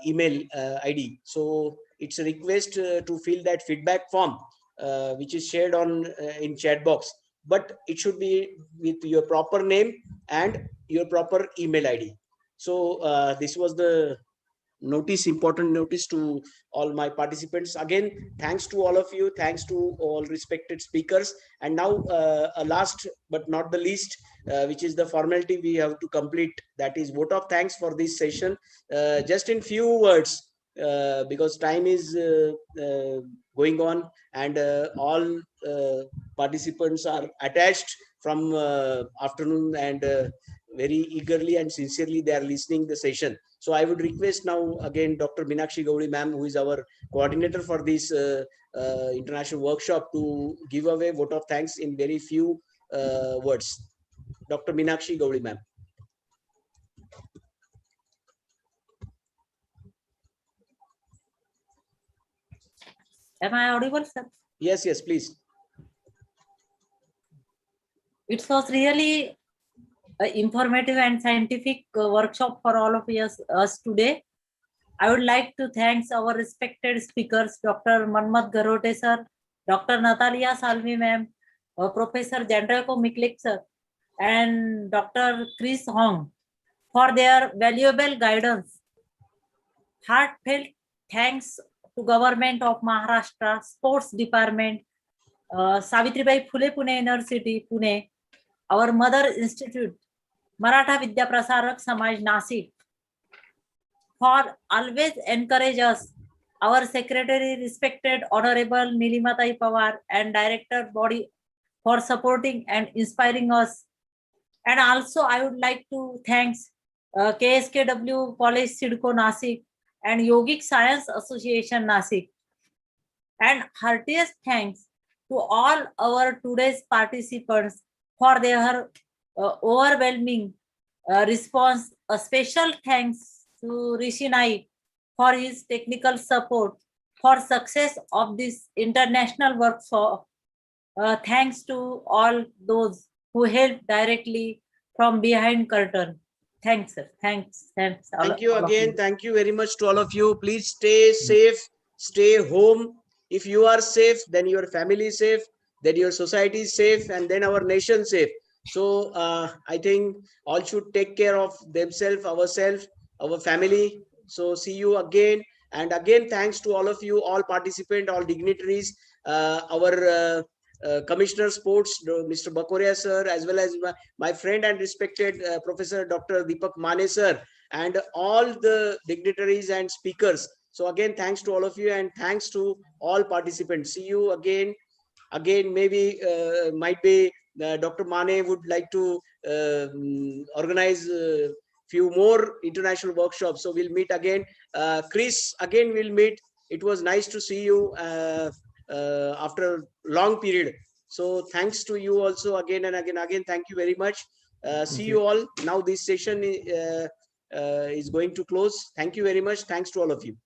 email ID. So it's a request to fill that feedback form, which is shared on in chat box, but it should be with your proper name and your proper email ID. So this was the important notice to all my participants. Again, thanks to all of you, thanks to all respected speakers. And now a last but not the least, which is the formality we have to complete, that is vote of thanks for this session. Just in few words, because time is going on, and all participants are attached from afternoon, and very eagerly and sincerely they are listening the session. So I would request now again Dr. Meenakshi Gowdi ma'am, who is our coordinator for this international workshop, to give away vote of thanks in very few words. Dr. Meenakshi Gowdi ma'am. Am I audible, sir? Yes, please. It was really informative and scientific workshop for all of us today. I would like to thank our respected speakers, Dr. Manmat Garote sir, Dr. Natalia Salvi ma'am, Professor Jadranko Miklick sir, and Dr. Chris Hong for their valuable guidance. Heartfelt thanks to Government of Maharashtra, Sports Department, Savitribai Phule Pune University, Pune, our mother institute, Maratha Vidya Prasarak Samaj Nasik, for always encourage us, our Secretary, respected Honorable Nilimatai Pawar, and Director Body for supporting and inspiring us. And also I would like to thank KSKW College Sidco Nasik and Yogic Science Association Nasik. And heartiest thanks to all our today's participants for their overwhelming response. A special thanks to Rishi Naik for his technical support for success of this international workshop. Thanks to all those who helped directly from behind curtain. Thanks, sir. Thanks. Thank you again. Thank you very much to all of you. Please stay safe, stay home. If you are safe, then your family is safe, then your society is safe, and then our nation safe. So I think all should take care of themselves, ourselves, our family. So see you again. And again, thanks to all of you, all participants, all dignitaries, our Commissioner Sports, Mr. Bakoria sir, as well as my friend and respected Professor Dr. Deepak Mane sir, and all the dignitaries and speakers. So again, thanks to all of you and thanks to all participants. See you again. Again, maybe might be Dr. Mane would like to organize few more international workshops. So we'll meet again. Chris, again we'll meet. It was nice to see you after a long period. So thanks to you also again and again. Thank you very much. See you all. Now this session is going to close. Thank you very much. Thanks to all of you.